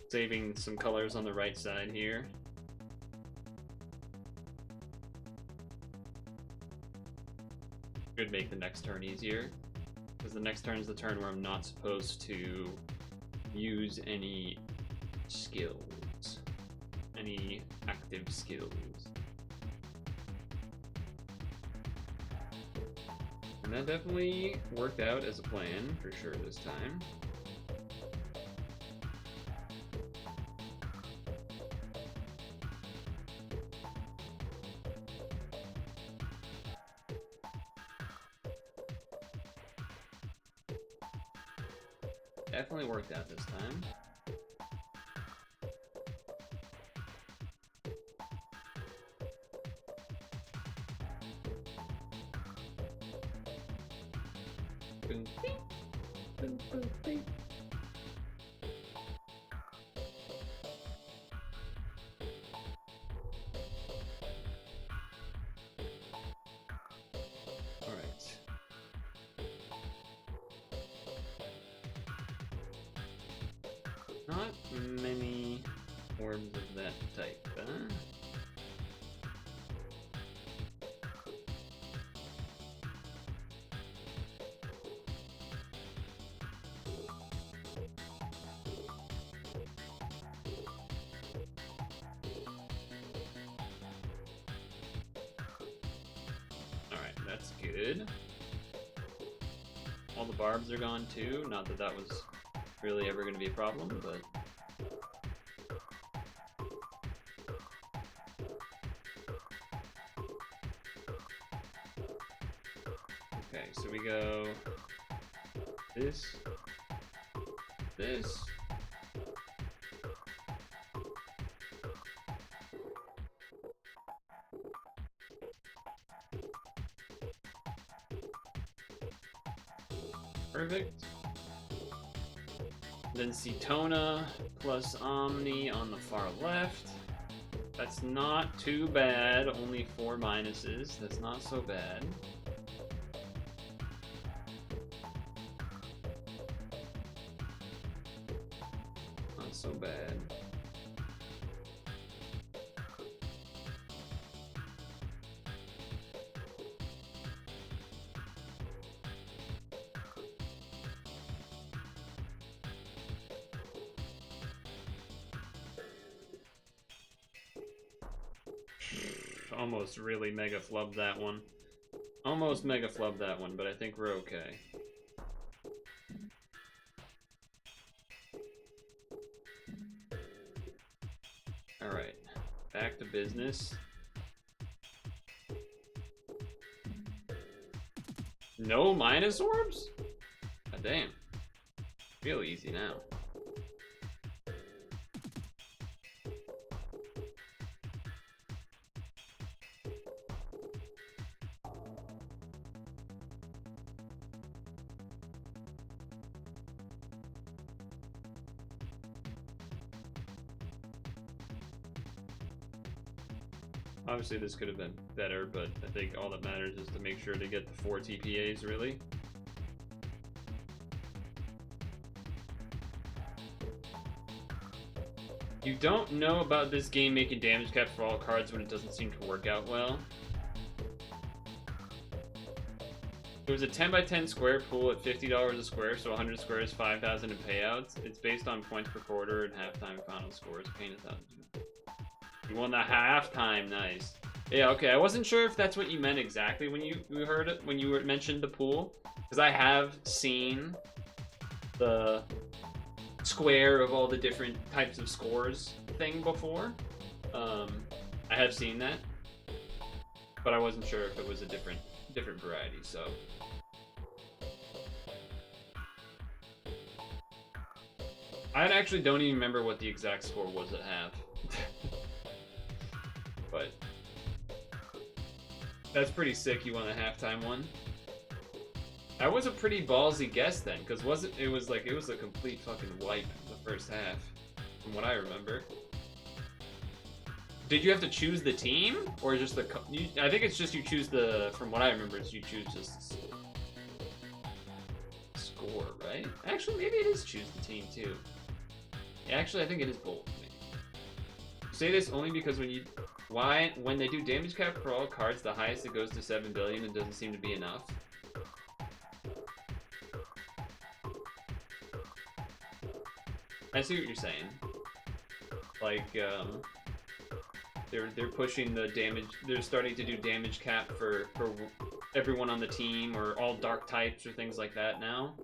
Saving some colors on the right side here. Should make the next turn easier, because the next turn is the turn where I'm not supposed to use any skills, any active skills. And that definitely worked out as a plan, for sure, this time. Definitely worked out this time. Boom, beep. Boom, boom, beep. All right. Not many orbs of that type, huh? Alright, that's good. All the barbs are gone too, not that that was really ever going to be a problem, but... Okay, so we go... this... this... Perfect. Then Cetona plus Omni on the far left. That's not too bad. Only 4 minuses. That's not so bad. Not so bad. Almost really mega flubbed that one. Almost mega flubbed that one, but I think we're okay. Alright, back to business. No minus orbs? God damn. Real easy now. Obviously, this could have been better, but I think all that matters is to make sure to get the 4 TPAs, really. You don't know about this game making damage cap for all cards when it doesn't seem to work out well. It was a 10 by 10 square pool at $50 a square, so 100 squares, 5,000 in payouts. It's based on points per quarter and halftime final scores. Paying 1,000. You won the halftime, nice. Yeah, okay. I wasn't sure if that's what you meant exactly when you heard it, when you mentioned the pool, because I have seen the square of all the different types of scores thing before. I have seen that, but I wasn't sure if it was a different variety. So. I actually don't even remember what the exact score was at half. But that's pretty sick. You won the halftime one. That was a pretty ballsy guess then, because it was a complete fucking wipe the first half, from what I remember. Did you have to choose the team, or just the? I think it's just you choose the. From what I remember, it's you choose just score, right? Actually, maybe it is choose the team too. Actually, I think it is both. I say this only because when they do damage cap for all cards, the highest it goes to 7 billion and doesn't seem to be enough. I see what you're saying. Like, they're pushing the damage. They're starting to do damage cap for everyone on the team, or all dark types or things like that now.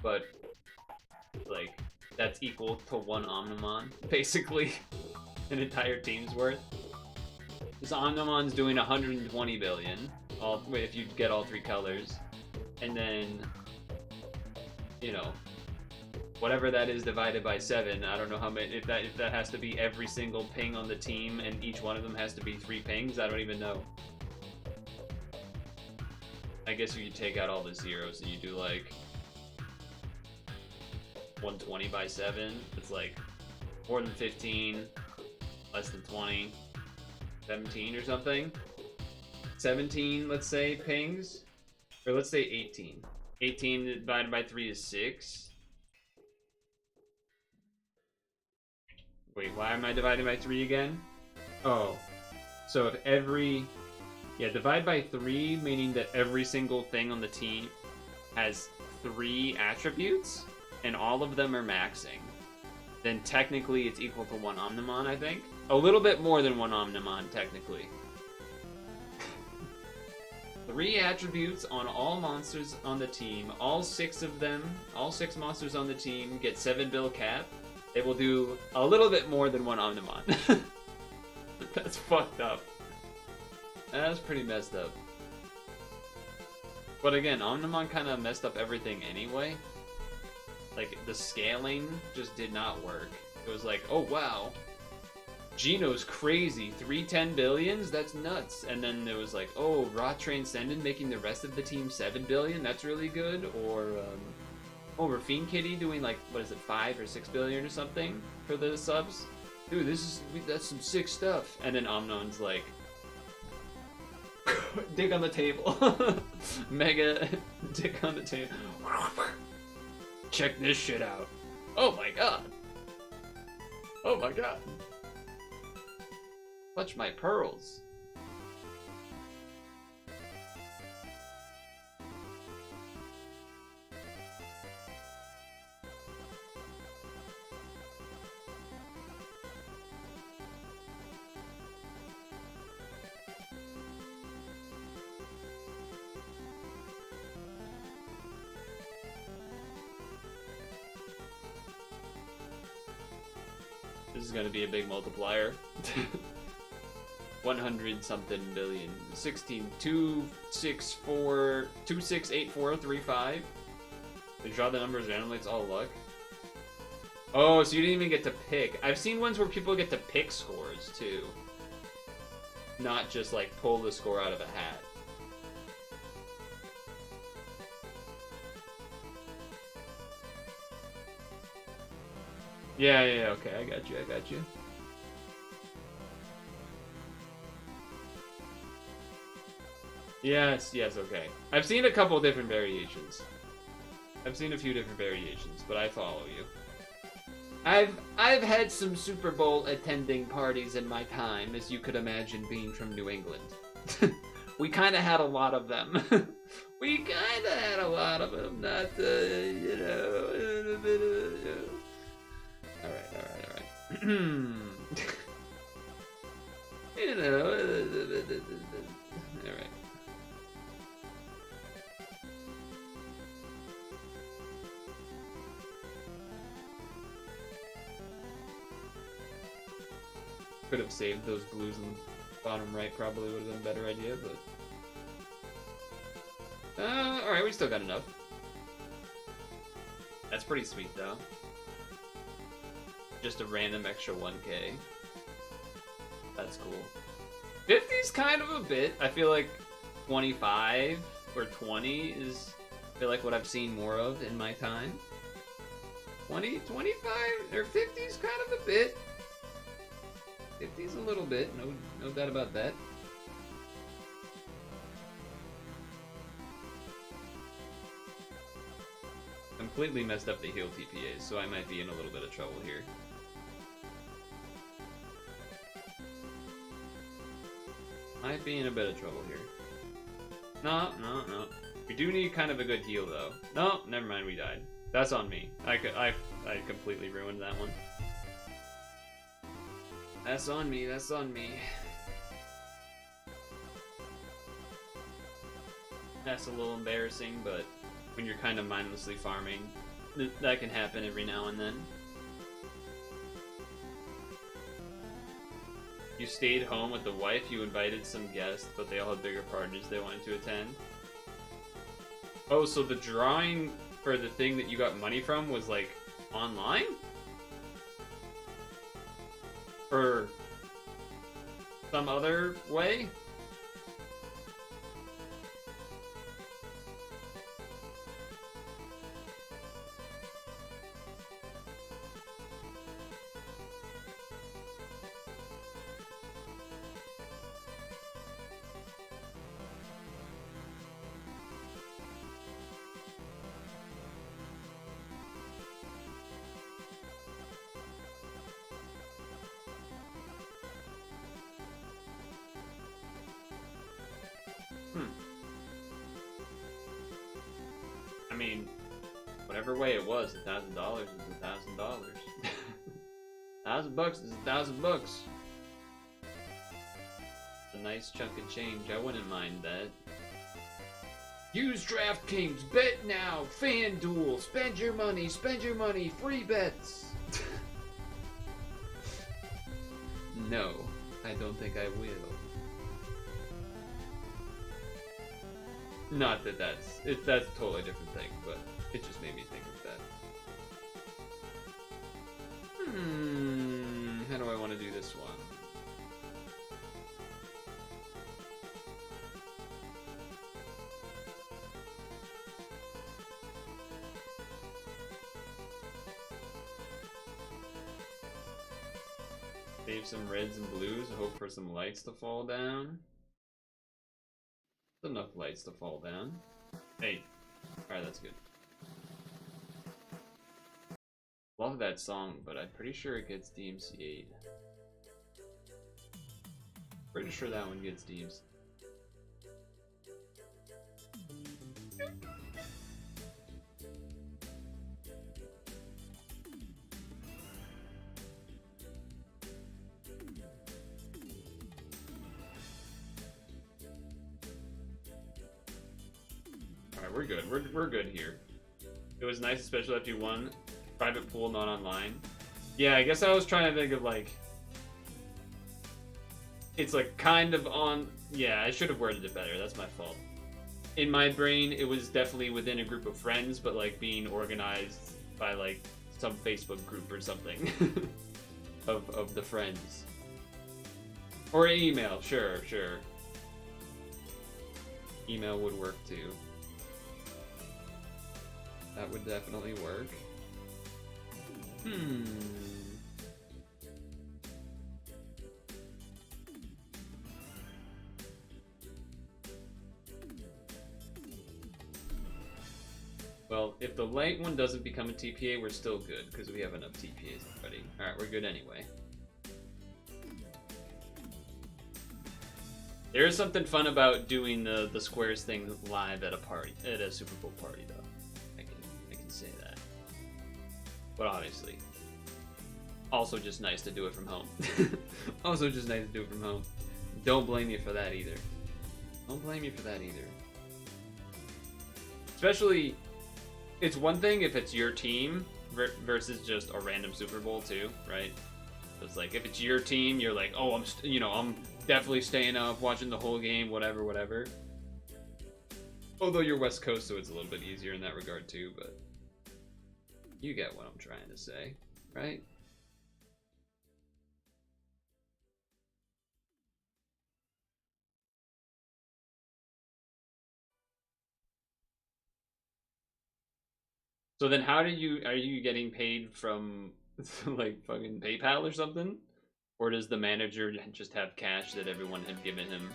But like, that's equal to 1 Omnimon, basically, an entire team's worth. This Omnimon's doing 120 billion, if you get all 3 colors, and then, you know, whatever that is divided by 7, I don't know how many, if that has to be every single ping on the team, and each one of them has to be 3 pings, I don't even know. I guess if you take out all the zeros and you do like 120 by 7, it's like more than 15, less than 20, 17 or something. 17, let's say, pings, or let's say 18. 18 divided by 3 is 6. Wait, why am I dividing by 3 again? Oh, so if divide by 3, meaning that every single thing on the team has 3 attributes, and all of them are maxing, then technically it's equal to 1 Omnimon, I think. A little bit more than 1 Omnimon, technically. 3 attributes on all monsters on the team. All 6 of them, all 6 monsters on the team get 7 bill cap. They will do a little bit more than 1 Omnimon. That's fucked up. That's pretty messed up. But again, Omnimon kind of messed up everything anyway. Like, the scaling just did not work. It was like, oh wow, Geno's crazy, 310 billions? That's nuts. And then it was like, oh, Raw Transcendent making the rest of the team 7 billion? That's really good. Or, Rafine Kitty doing like, what is it, 5 or 6 billion or something for the subs? Dude, that's some sick stuff. And then Omnon's like, dick on the table. Mega dick on the table. Check this shit out. Oh my god. Oh my god. Clutch my pearls. This is gonna be a big multiplier. 100 something billion. 16, 2, 6, 4, 2, 6, 8, 4, 3, 5. They draw the numbers randomly, it's all luck. Oh, so you didn't even get to pick. I've seen ones where people get to pick scores too. Not just like pull the score out of a hat. Yeah, okay, I got you. Yes, yes, okay. I've seen a couple different variations. I've seen a few different variations, but I follow you. I've had some Super Bowl attending parties in my time, as you could imagine, being from New England. We kind of had a lot of them. We kind of had a lot of them. Not, you know, a bit of, you know. All right. You know, all right. Could have saved those blues in the bottom right, probably would have been a better idea, but... alright, we still got enough. That's pretty sweet, though. Just a random extra 1k. That's cool. 50's kind of a bit. I feel like 25 or 20 is, I feel like, what I've seen more of in my time. 20, 25, or 50's kind of a bit. 50's a little bit, no doubt about that. Completely messed up the heal TPAs, so I might be in a little bit of trouble here. Might be in a bit of trouble here. No. We do need kind of a good heal, though. No, never mind, we died. That's on me. I completely ruined that one. That's on me. That's on me. That's a little embarrassing, but when you're kind of mindlessly farming, that can happen every now and then. You stayed home with the wife, you invited some guests, but they all had bigger parties they wanted to attend. Oh, so the drawing for the thing that you got money from was, like, online? Or some other way? I mean, whatever way it was, $1,000 is $1,000. $1,000 is $1,000. A nice chunk of change. I wouldn't mind that. Use DraftKings. Bet now. FanDuel. Spend your money. Spend your money. Free bets. No, I don't think I will. Not that that's a totally different thing, but it just made me think of that. How do I want to do this one? Save some reds and blues, hope for some lights to fall down. Enough lights to fall down. Hey. Alright, that's good. Love that song, but I'm pretty sure it gets DMCA'd. Pretty sure that one gets DMCA'd. We're good. We're good here. It was nice, especially after you won. Private pool, not online. Yeah, I guess I was trying to think of, like... It's, like, kind of on... Yeah, I should have worded it better. That's my fault. In my brain, it was definitely within a group of friends, but, like, being organized by, like, some Facebook group or something. of the friends. Or email. Sure. Email would work, too. That would definitely work. Well, if the light one doesn't become a TPA, we're still good, because we have enough TPAs already. Alright, we're good anyway. There is something fun about doing the squares thing live at a party, at a Super Bowl party, though. I can say that. But obviously, also just nice to do it from home. Also just nice to do it from home. Don't blame you for that either. Don't blame you for that either. Especially, it's one thing if it's your team versus just a random Super Bowl too, right? It's like if it's your team, you're like, oh, I'm definitely staying up, watching the whole game, whatever. Although you're West Coast, so it's a little bit easier in that regard too. But you get what I'm trying to say, right? So then are you getting paid from like fucking PayPal or something? Or does the manager just have cash that everyone had given him?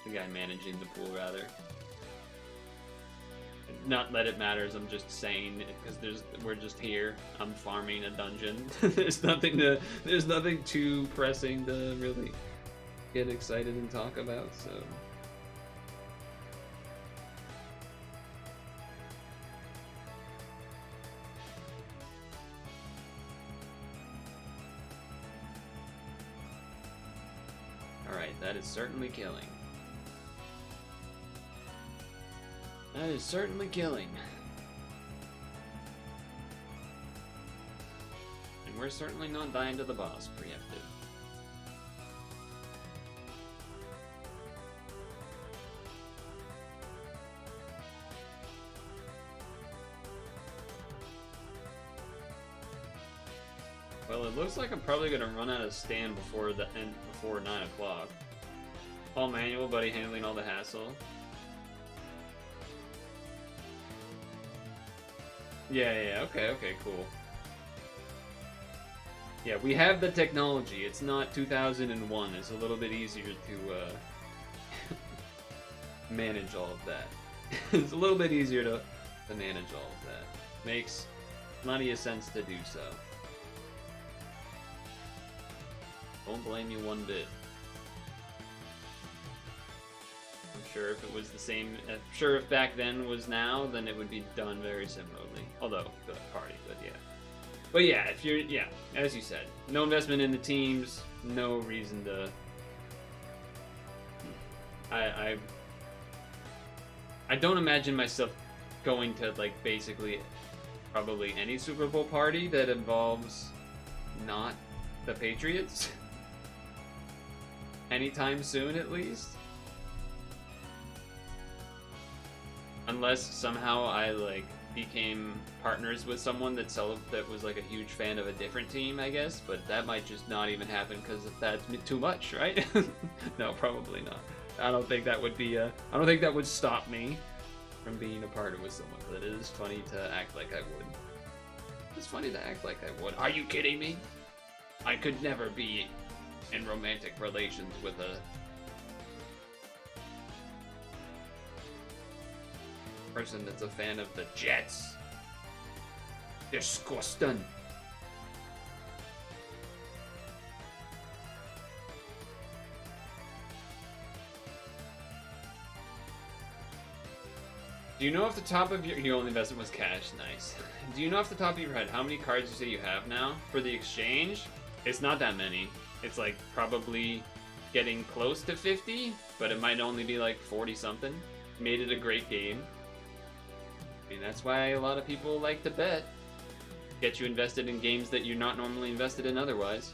The guy managing the pool, rather. Not that it matters, I'm just saying, because we're just here. I'm farming a dungeon. There's nothing too pressing to really get excited and talk about, so... Alright, that is certainly killing. That is certainly killing. And we're certainly not dying to the boss preempted. Well, it looks like I'm probably gonna run out of stand before 9 o'clock. All manual, buddy, handling all the hassle. Yeah, okay, cool. Yeah, we have the technology. It's not 2001. It's a little bit easier to manage all of that. It's a little bit easier to manage all of that. Makes plenty of sense to do so. Don't blame you one bit. I'm sure if it was the same, I'm sure if back then was now, then it would be done very similarly. Although, the party, but yeah. But yeah, if you're, yeah, as you said, no investment in the teams, no reason to... I don't imagine myself going to, like, basically probably any Super Bowl party that involves not the Patriots. Anytime soon, at least. Unless somehow I, like, became partners with someone that was, like, a huge fan of a different team, I guess. But that might just not even happen because that's too much, right? No, probably not. I don't think that would be, I don't think that would stop me from being a partner with someone. But it is funny to act like I would. It's funny to act like I would. Are you kidding me? I could never be in romantic relations with a person that's a fan of the Jets. Disgusting. Do you know off the top of your only investment was cash? Nice. Do you know off the top of your head how many cards you say you have now for the exchange? It's not that many. It's like probably getting close to 50, but it might only be like 40 something. Made it a great game. I mean, that's why a lot of people like to bet. Get you invested in games that you're not normally invested in otherwise.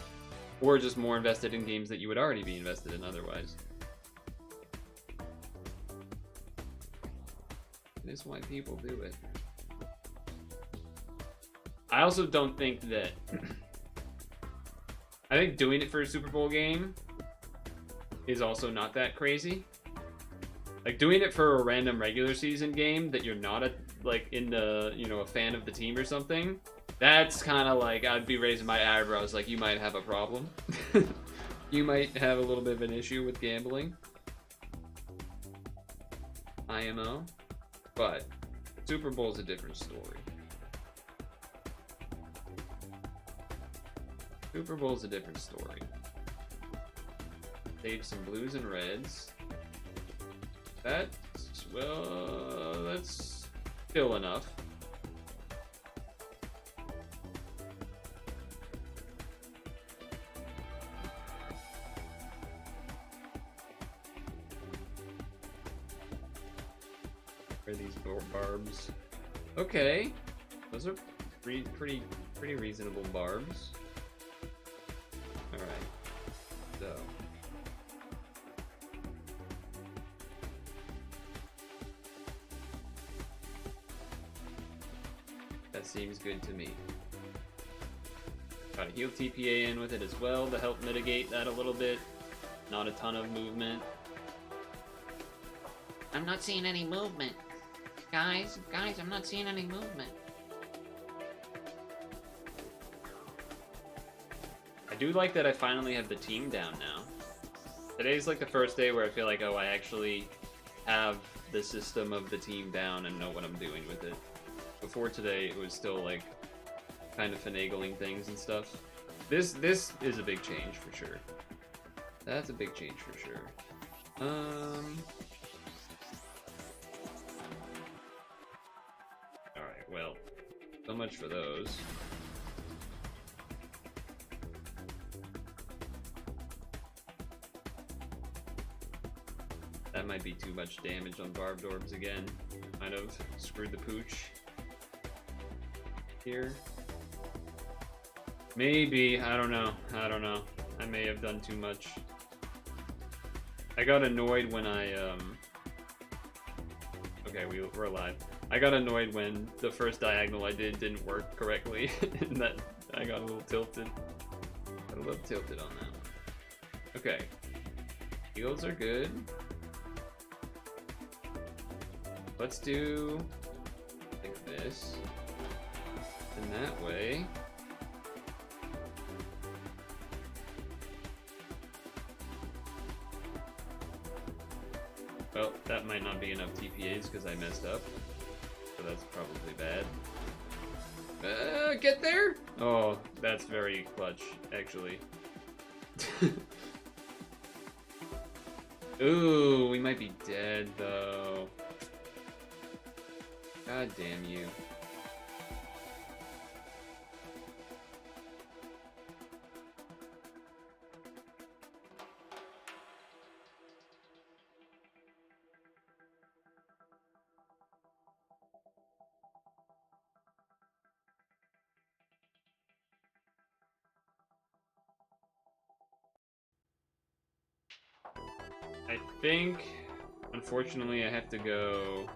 Or just more invested in games that you would already be invested in otherwise. That's why people do it. I also don't think that... I think doing it for a Super Bowl game is also not that crazy. Like, doing it for a random regular season game that you're not a fan of the team or something, that's kind of like, I'd be raising my eyebrows like, you might have a problem. You might have a little bit of an issue with gambling. IMO. But Super Bowl's a different story. Super Bowl's a different story. Save some blues and reds. Well, that's still enough. Where are these barbs? Okay, those are pretty reasonable barbs. All right, so. That seems good to me. Got a heal TPA in with it as well to help mitigate that a little bit. Not a ton of movement. I'm not seeing any movement. Guys, I'm not seeing any movement. I do like that I finally have the team down now. Today's like the first day where I feel like, oh, I actually have the system of the team down and know what I'm doing with it. Before today, it was still like kind of finagling things and stuff. This is a big change for sure. That's a big change for sure. Alright, well, so much for those. That might be too much damage on barbed orbs again. Might have screwed the pooch here. Maybe, I don't know. I may have done too much. I got annoyed when okay, we're alive. I got annoyed when the first diagonal I did didn't work correctly, and that I got a little tilted. Got a little tilted on that one. Okay. Heals are good. Let's do like this. And that way. Well, that might not be enough TPAs because I messed up. So that's probably bad. Get there? Oh, that's very clutch, actually. Ooh, we might be dead, though. God damn you. I think, unfortunately, I have to go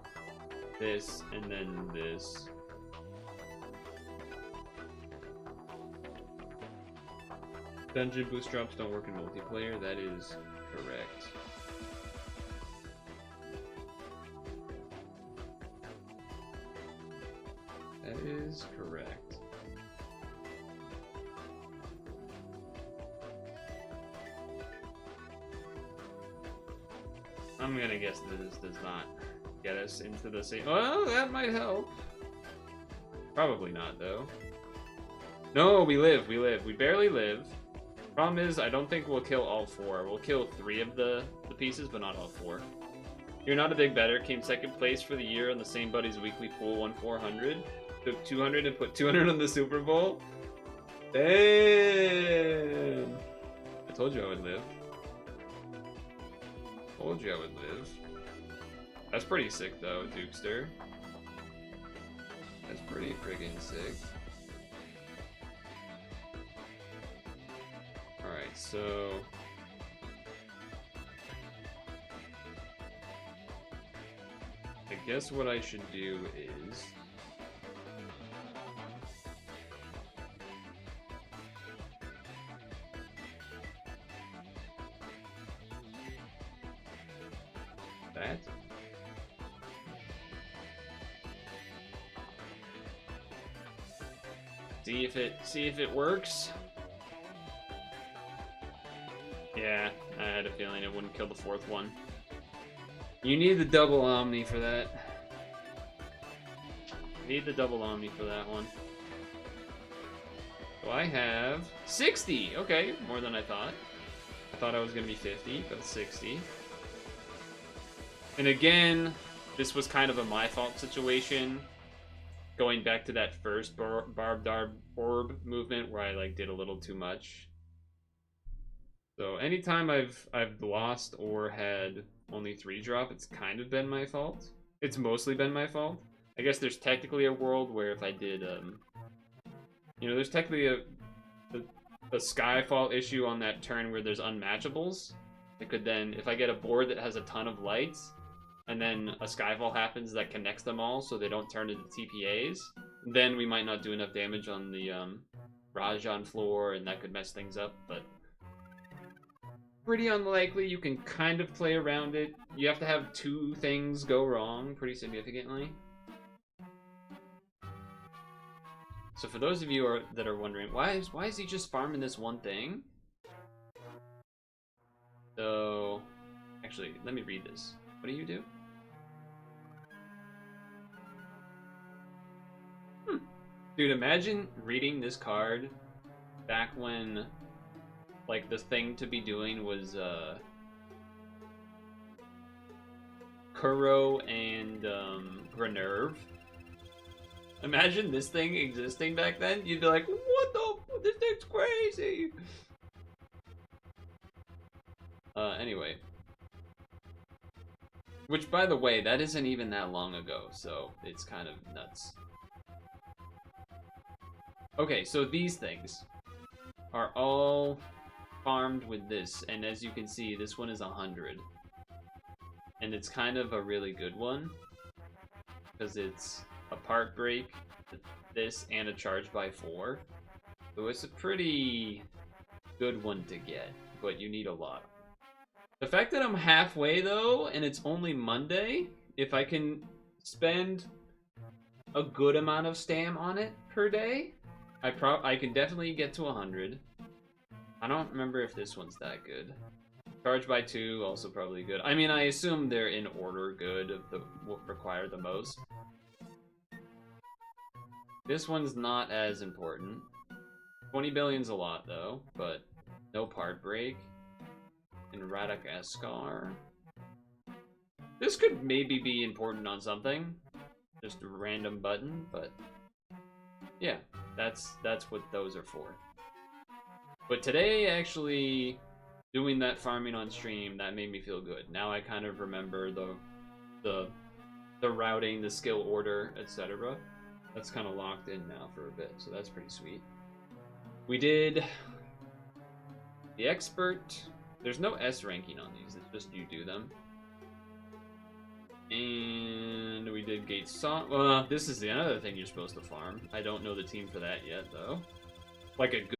this and then this. Dungeon boost drops don't work in multiplayer. That is correct. That is correct. I'm gonna guess that this does not get us into the same. Well, that might help. Probably not, though. No, we live. We barely live. Problem is, I don't think we'll kill all four. We'll kill 3 of the pieces, but not all 4. You're not a big better. Came second place for the year on the same buddy's weekly pool, won 400. Took 200 and put 200 on the Super Bowl. Damn! I told you I would live. Told you I would live. That's pretty sick, though, Dukester. That's pretty friggin' sick. Alright, so... I guess what I should do is... that. See if it works. Yeah, I had a feeling it wouldn't kill the 4th one. You need the double Omni for that. Need the double Omni for that one. So I have 60. Okay, more than I thought. I thought I was going to be 50, but 60. And again, this was kind of a my fault situation. Going back to that first barbed orb movement where I like did a little too much. So anytime I've lost or had only 3 drop, it's kind of been my fault. It's mostly been my fault. I guess there's technically a world where if I did, you know, there's technically a Skyfall issue on that turn where there's unmatchables. I could then, if I get a board that has a ton of lights, and then a Skyfall happens that connects them all so they don't turn into TPAs, then we might not do enough damage on the Rajan floor, and that could mess things up, but pretty unlikely. You can kind of play around it. You have to have 2 things go wrong pretty significantly. So for those of you that are wondering, why is he just farming this one thing? So, actually, let me read this. What do you do? Dude, imagine reading this card back when, like, the thing to be doing was, Kuro and, Renerve. Imagine this thing existing back then. You'd be like, what the? This thing's crazy! Anyway. Which, by the way, that isn't even that long ago, so it's kind of nuts. Okay, so these things are all farmed with this, and as you can see, this one is 100. And it's kind of a really good one, because it's a part break, this, and a charge by 4. So it's a pretty good one to get, but you need a lot. The fact that I'm halfway, though, and it's only Monday, if I can spend a good amount of stam on it per day, I can definitely get to 100. I don't remember if this one's that good. Charge by 2, also probably good. I mean, I assume they're in order good of the what require the most. This one's not as important. 20 billion's a lot, though, but no part break. And Radek Eskar. This could maybe be important on something. Just a random button, but yeah, that's what those are for. But today, actually, doing that farming on stream, that made me feel good. Now I kind of remember the routing, the skill order, etc. That's kind of locked in now for a bit, so that's pretty sweet. We did the expert. There's no S ranking on these, it's just you do them. And we did Gate Saw. Well, this is the other thing you're supposed to farm. I don't know the team for that yet, though. Like a good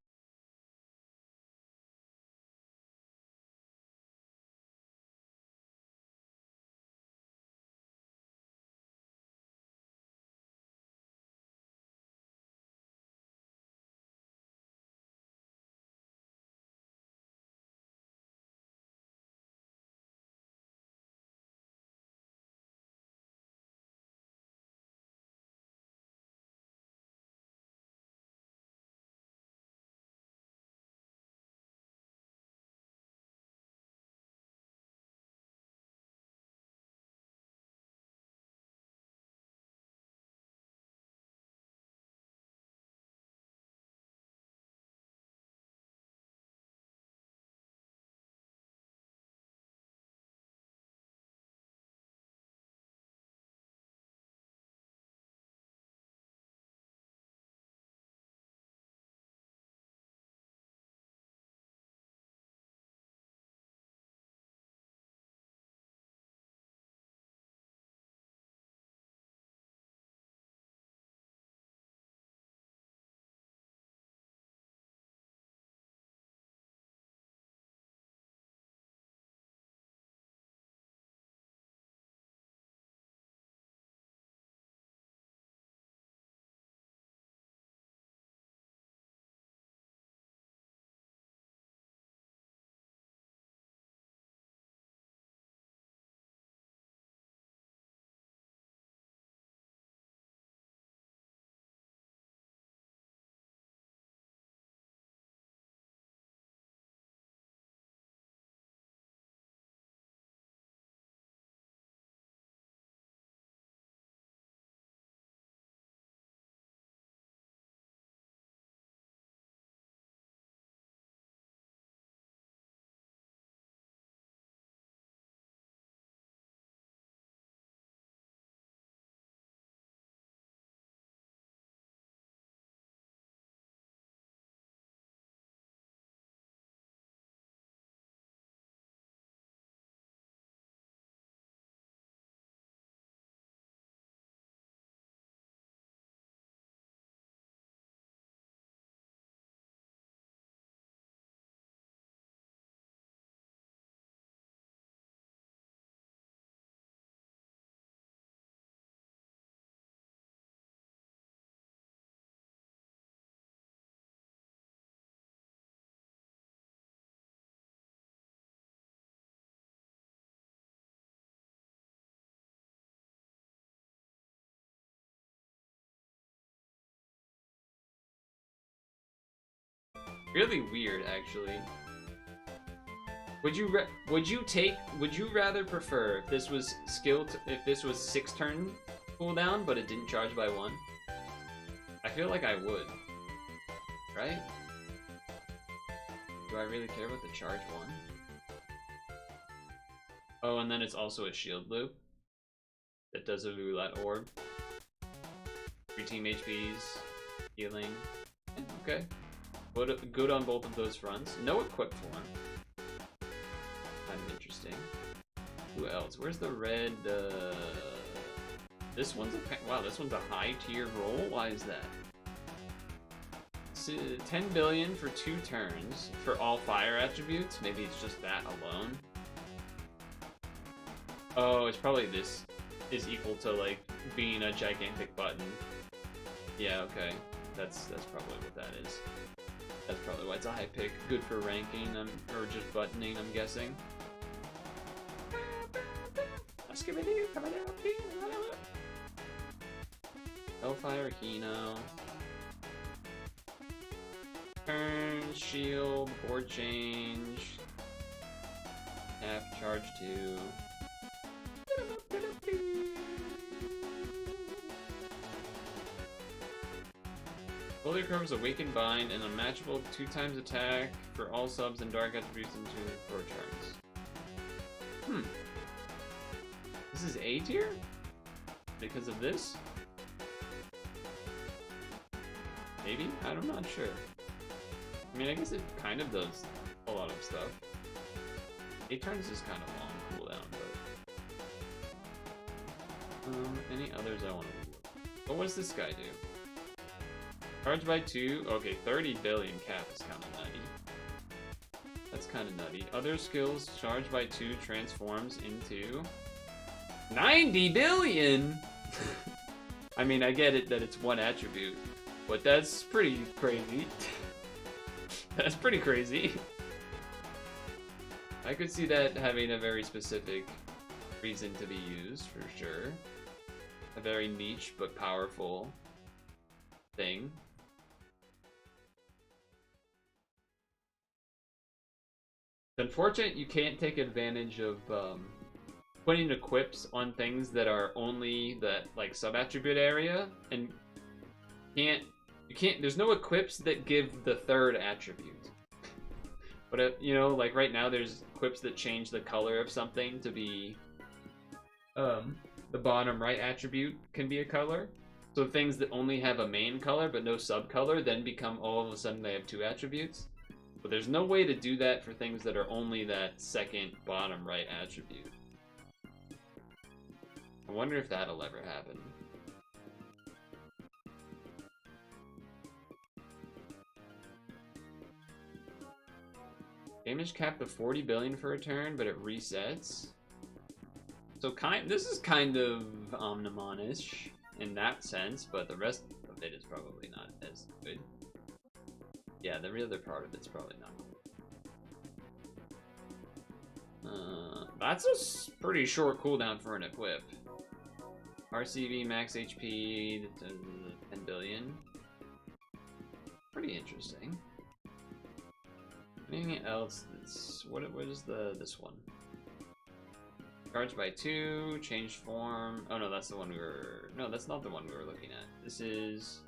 Really weird, actually. Would you rather prefer if this was if this was 6 turn cooldown, but it didn't charge by 1? I feel like I would. Right? Do I really care about the charge 1? Oh, and then it's also a shield loop that does a roulette orb. 3 team HPs, healing. Okay. Good on both of those fronts. No equip form. Kind of interesting. Who else? Where's the red? This one's this one's a high tier roll. Why is that? 10 billion for 2 turns for all fire attributes. Maybe it's just that alone. Oh, it's probably this is equal to like being a gigantic button. Yeah, okay. That's probably what that is. That's probably why it's a high pick. Good for ranking, or just buttoning, I'm guessing. Hellfire Hino. Turn, shield, board change. Half charge 2. Holy Curve's Awakened Bind and unmatchable 2x attack for all subs and dark attributes into 4 turns. This is A tier? Because of this? Maybe? I'm not sure. I mean, I guess it kind of does a lot of stuff. 8 turns is kind of long cooldown, but... any others I want to look? What does this guy do? Charge by 2. Okay, 30 billion cap is kind of nutty. That's kind of nutty. Other skills, charge by 2 transforms into 90 billion! I mean, I get it that it's one attribute, but that's pretty crazy. That's pretty crazy. I could see that having a very specific reason to be used, for sure. A very niche but powerful thing. It's unfortunate you can't take advantage of putting equips on things that are only that like sub-attribute area, and there's no equips that give the 3rd attribute. But you know, like right now there's equips that change the color of something to be the bottom right attribute can be a color. So things that only have a main color but no sub-color then become all of a sudden they have 2 attributes. But there's no way to do that for things that are only that 2nd bottom right attribute. I wonder if that'll ever happen. Damage capped to 40 billion for a turn, but it resets. So this is kind of Omnimon-ish in that sense, but the rest of it is probably not as good. Yeah, the other part of it's probably not. That's a pretty short cooldown for an equip. RCV max HP 10 billion. Pretty interesting. Anything else? What is this one? Charge by 2, changed form. Oh no, that's the one we were. No, that's not the one we were looking at. This is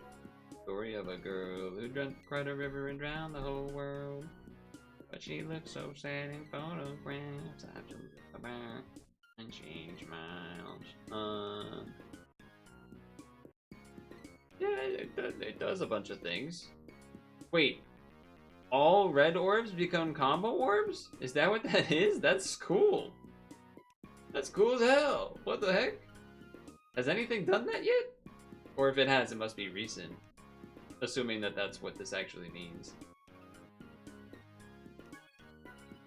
story of a girl who cried a river and drowned the whole world. But she looked so sad in photographs. I have to look back and change my yeah, it does a bunch of things. Wait, all red orbs become combo orbs? Is that what that is? That's cool. That's cool as hell. What the heck? Has anything done that yet? Or if it has, it must be recent. Assuming that that's what this actually means.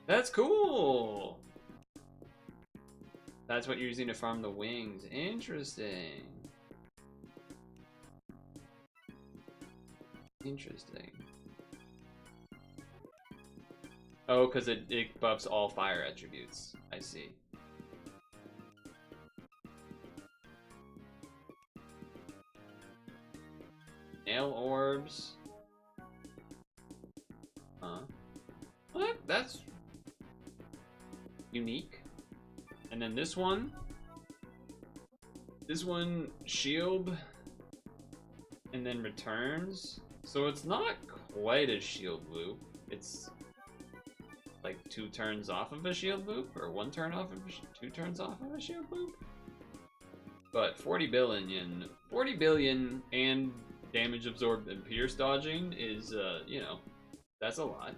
That's cool! That's what you're using to farm the wings. Interesting. Interesting. Oh, because it buffs all fire attributes. I see. Nail orbs. Huh. Well, that's unique. And then this one, shield, and then returns. So it's not quite a shield loop. It's like 2 turns off of a shield loop, or 1 turn off of 2 turns off of a shield loop. But 40 billion and damage absorbed and pierce dodging is, you know, that's a lot.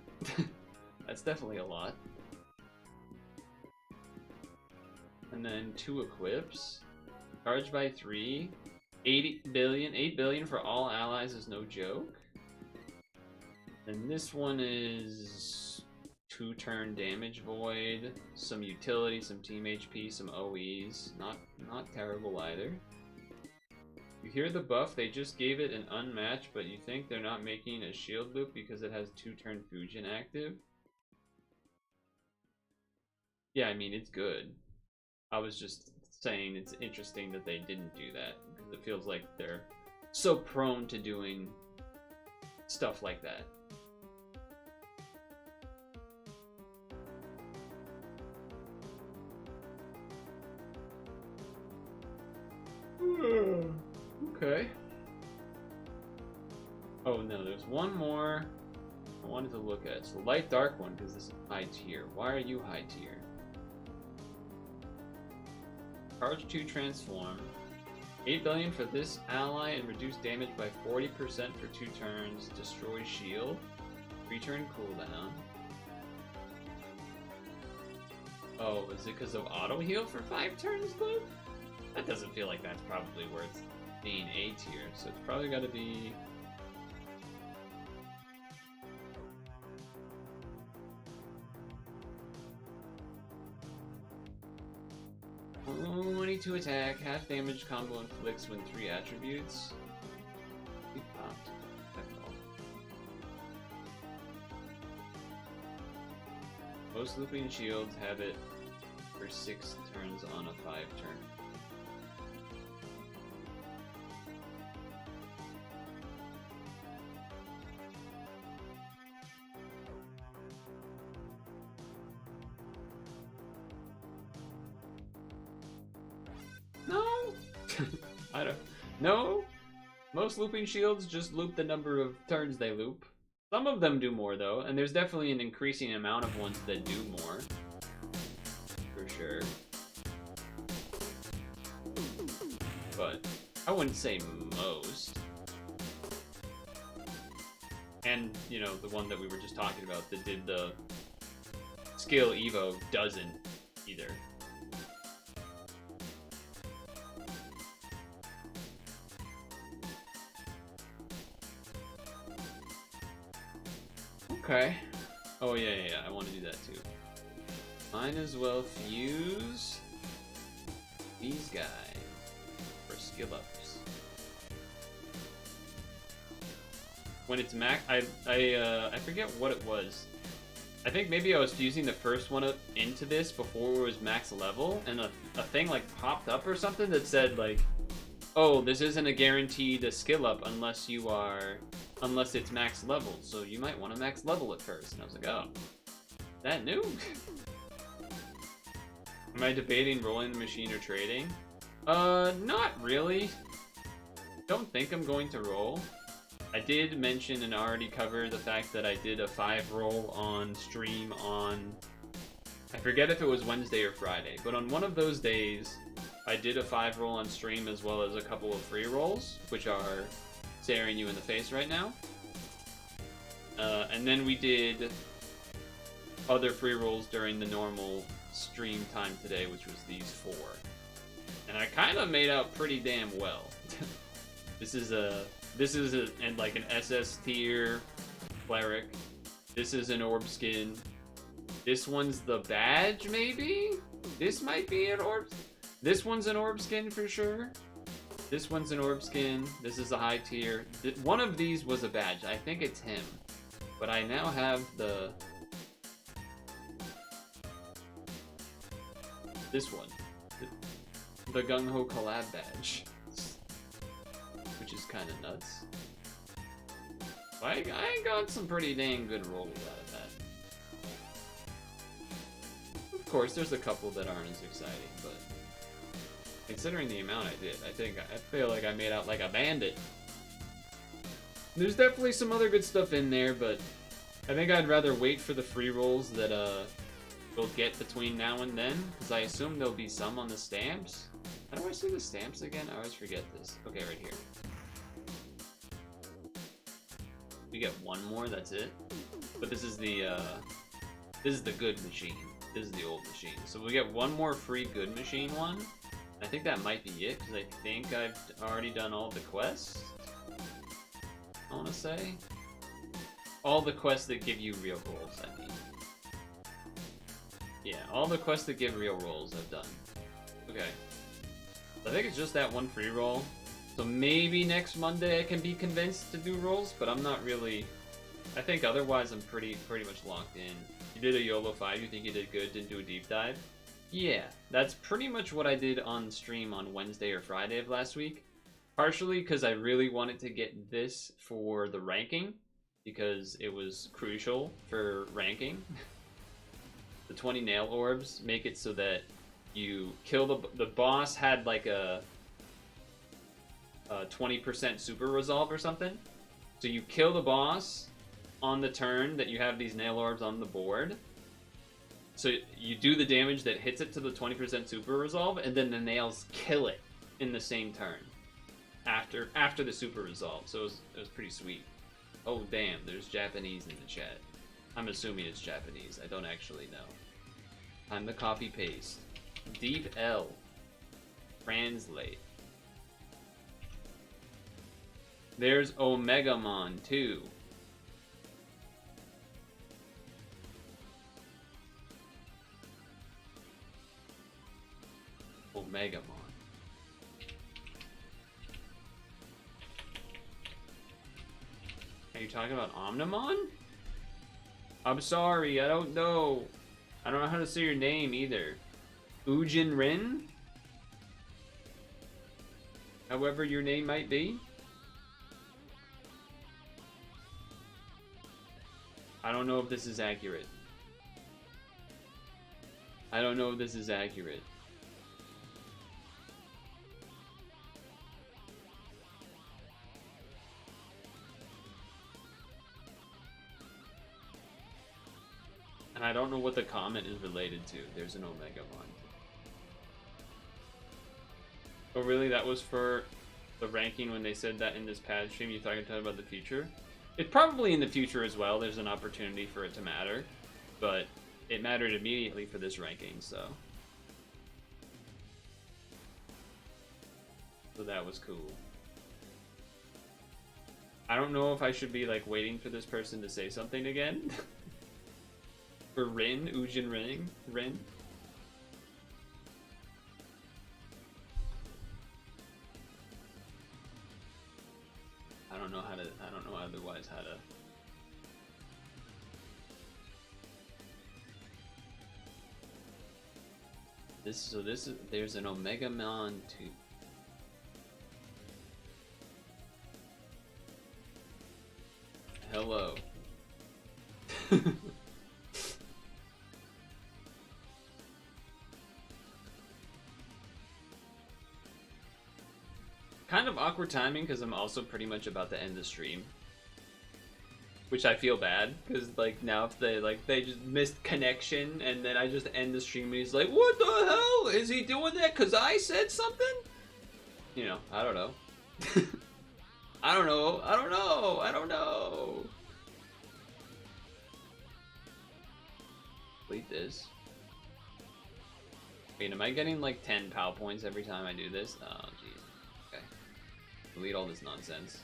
That's definitely a lot. And then 2 equips. Charged by 3. 8 billion for all allies is no joke. And this one is 2 turn damage void, some utility, some team HP, some OEs. Not terrible either. You hear the buff, they just gave it an unmatched, but you think they're not making a shield loop because it has 2 turn Fujin active? Yeah, I mean, it's good. I was just saying it's interesting that they didn't do that, because it feels like they're so prone to doing stuff like that. Okay. Oh no, there's one more I wanted to look at. It's the light dark one, because this is high tier. Why are you high tier? Charge 2 transform. 8 billion for this ally and reduce damage by 40% for 2 turns. Destroy shield. 3 turn cooldown. Oh, is it because of auto heal for 5 turns, Luke? That doesn't feel like that's probably worth being A tier, so it's probably got to be. Only to attack, half damage combo inflicts when 3 attributes. He popped. That's all. Most looping shields have it for 6 turns on a 5 turn. I don't know. Most looping shields just loop the number of turns they loop. Some of them do more though, and there's definitely an increasing amount of ones that do more. For sure. But I wouldn't say most. And, you know, the one that we were just talking about that did the skill Evo doesn't either. Okay. Oh, yeah, I want to do that too. Might as well fuse these guys for skill ups. When it's max, I forget what it was. I think maybe I was fusing the first one into this before it was max level, and a thing like popped up or something that said like, oh, this isn't a guaranteed skill up unless it's max level, so you might want to max level it first. And I was like, oh, that new? Am I debating rolling the machine or trading? Not really. Don't think I'm going to roll. I did mention and already cover the fact that I did a 5 roll on stream on, I forget if it was Wednesday or Friday, but on one of those days, I did a 5 roll on stream as well as a couple of free rolls, which are staring you in the face right now. And then we did other free rolls during the normal stream time today, which was these 4. And I kind of made out pretty damn well. This is like an SS tier cleric. This is an orb skin. This one's the badge, maybe? This might be an orb. This one's an orb skin for sure. This one's an orb skin. This is a high tier. One of these was a badge. I think it's him. But I now have this one. The Gungho Collab badge. Which is kind of nuts. I got some pretty dang good rolls out of that. Of course, there's a couple that aren't as exciting, but considering the amount I did, I feel like I made out like a bandit. There's definitely some other good stuff in there, but I think I'd rather wait for the free rolls that we'll get between now and then, because I assume there'll be some on the stamps. How do I see the stamps again? I always forget this. Okay, right here. We get one more, that's it. But this is the good machine. This is the old machine. So we get one more free good machine one. I think that might be it, because I think I've already done all the quests. I want to say. All the quests that give you real rolls, I mean. Yeah, all the quests that give real rolls I've done. Okay. I think it's just that one free roll. So maybe next Monday I can be convinced to do rolls, but I'm not really... I think otherwise I'm pretty much locked in. You did a YOLO 5, you think you did good, didn't do a deep dive? Yeah, that's pretty much what I did on stream on Wednesday or Friday of last week. Partially because I really wanted to get this for the ranking, because it was crucial for ranking. The 20 nail orbs make it so that you kill the boss had like a 20% super resolve or something. So you kill the boss on the turn that you have these nail orbs on the board. So you do the damage that hits it to the 20% super resolve, and then the nails kill it in the same turn after the super resolve. So it was pretty sweet. Oh damn, there's Japanese in the chat. I'm assuming it's Japanese. I don't actually know. Time to copy paste. Deep L. Translate. There's Omegamon too. Omegamon. Are you talking about Omnimon? I'm sorry, I don't know. I don't know how to say your name either. Ujin Rin? However your name might be. I don't know if this is accurate. I don't know if this is accurate. And I don't know what the comment is related to. There's an Omegamon. Oh really? That was for the ranking when they said that in this pad stream? You thought you were talking about the future? It's probably in the future as well. There's an opportunity for it to matter. But it mattered immediately for this ranking, so. So that was cool. I don't know if I should be like waiting for this person to say something again. For Rin, Ujin Rin. I don't know otherwise how to. There's an Omegamon 2. Hello. Kind of awkward timing because I'm also pretty much about to end the stream. Which I feel bad, because like now if they just missed connection and then I just end the stream and he's like, what the hell? Is he doing that because I said something? You know, I don't know. I don't know. Delete this. Wait, am I getting like 10 POW points every time I do this? Oh, jeez. Okay. Delete all this nonsense.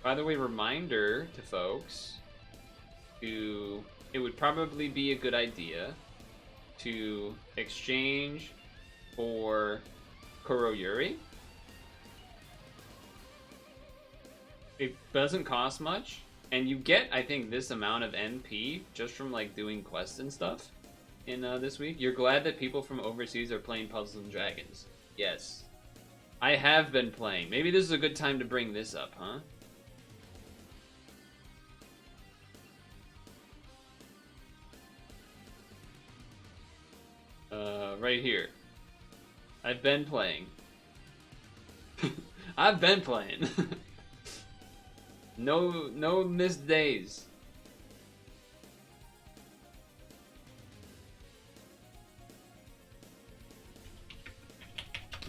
By the way, reminder to folks, it would probably be a good idea to exchange for Kuroyuri. It doesn't cost much, and you get, I think, this amount of NP just from like doing quests and stuff in this week. You're glad that people from overseas are playing Puzzles and Dragons. Yes, I have been playing. Maybe this is a good time to bring this up, huh? Right here. I've been playing. I've been playing. No missed days.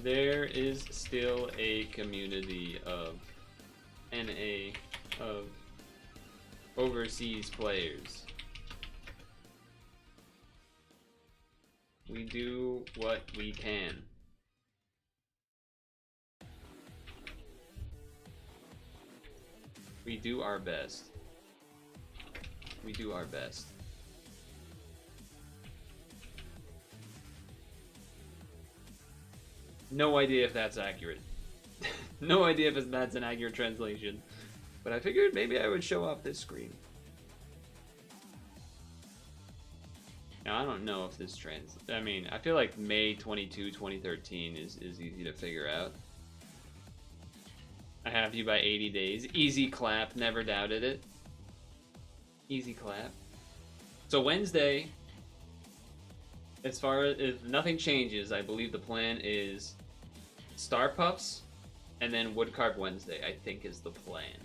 There is still a community of NA of overseas players. We do what we can. We do our best. We do our best. No idea if that's accurate. No idea if that's an accurate translation. But I figured maybe I would show off this screen. Now, I don't know if this I mean, I feel like May 22, 2013 is easy to figure out. I have you by 80 days. Easy clap, never doubted it. Easy clap. So Wednesday, as far as if nothing changes, I believe the plan is Star Puffs and then Woodcarve Wednesday, I think is the plan.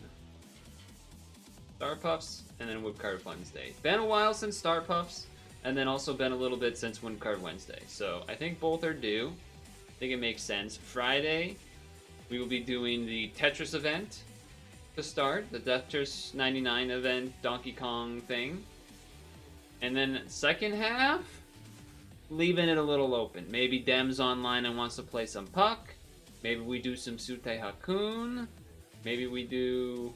Star Puffs and then Woodcarve Wednesday. Been a while since Star Puffs, and then also been a little bit since Woodcarve Wednesday. So I think both are due. I think it makes sense. Friday, we will be doing the Tetris event to start, the Tetris 99 event, Donkey Kong thing. And then second half, leaving it a little open. Maybe Dem's online and wants to play some Puck. Maybe we do some Sute Hakun. Maybe we do,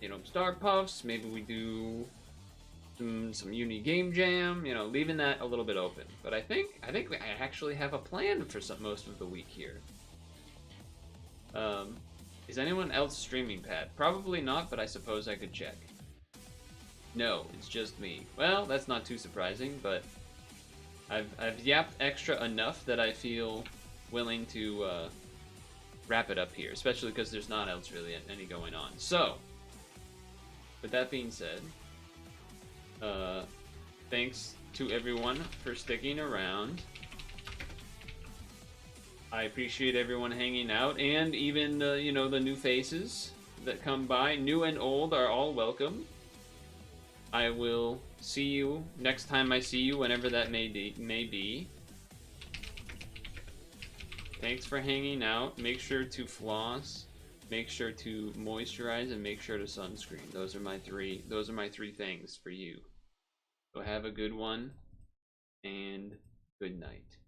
you know, Star Puffs. Maybe we do some Uni Game Jam. You know, leaving that a little bit open. But I think I actually have a plan for most of the week here. Is anyone else streaming, Pat? Probably not, but I suppose I could check. No, it's just me. Well, that's not too surprising, but I've yapped extra enough that I feel willing to wrap it up here, especially because there's not else really any going on. So, with that being said, thanks to everyone for sticking around. I appreciate everyone hanging out, and even you know, the new faces that come by, new and old, are all welcome. I will see you next time I see you, whenever that may be. Thanks for hanging out. Make sure to floss, make sure to moisturize, and make sure to sunscreen. Those are my three things for you. So have a good one, and good night.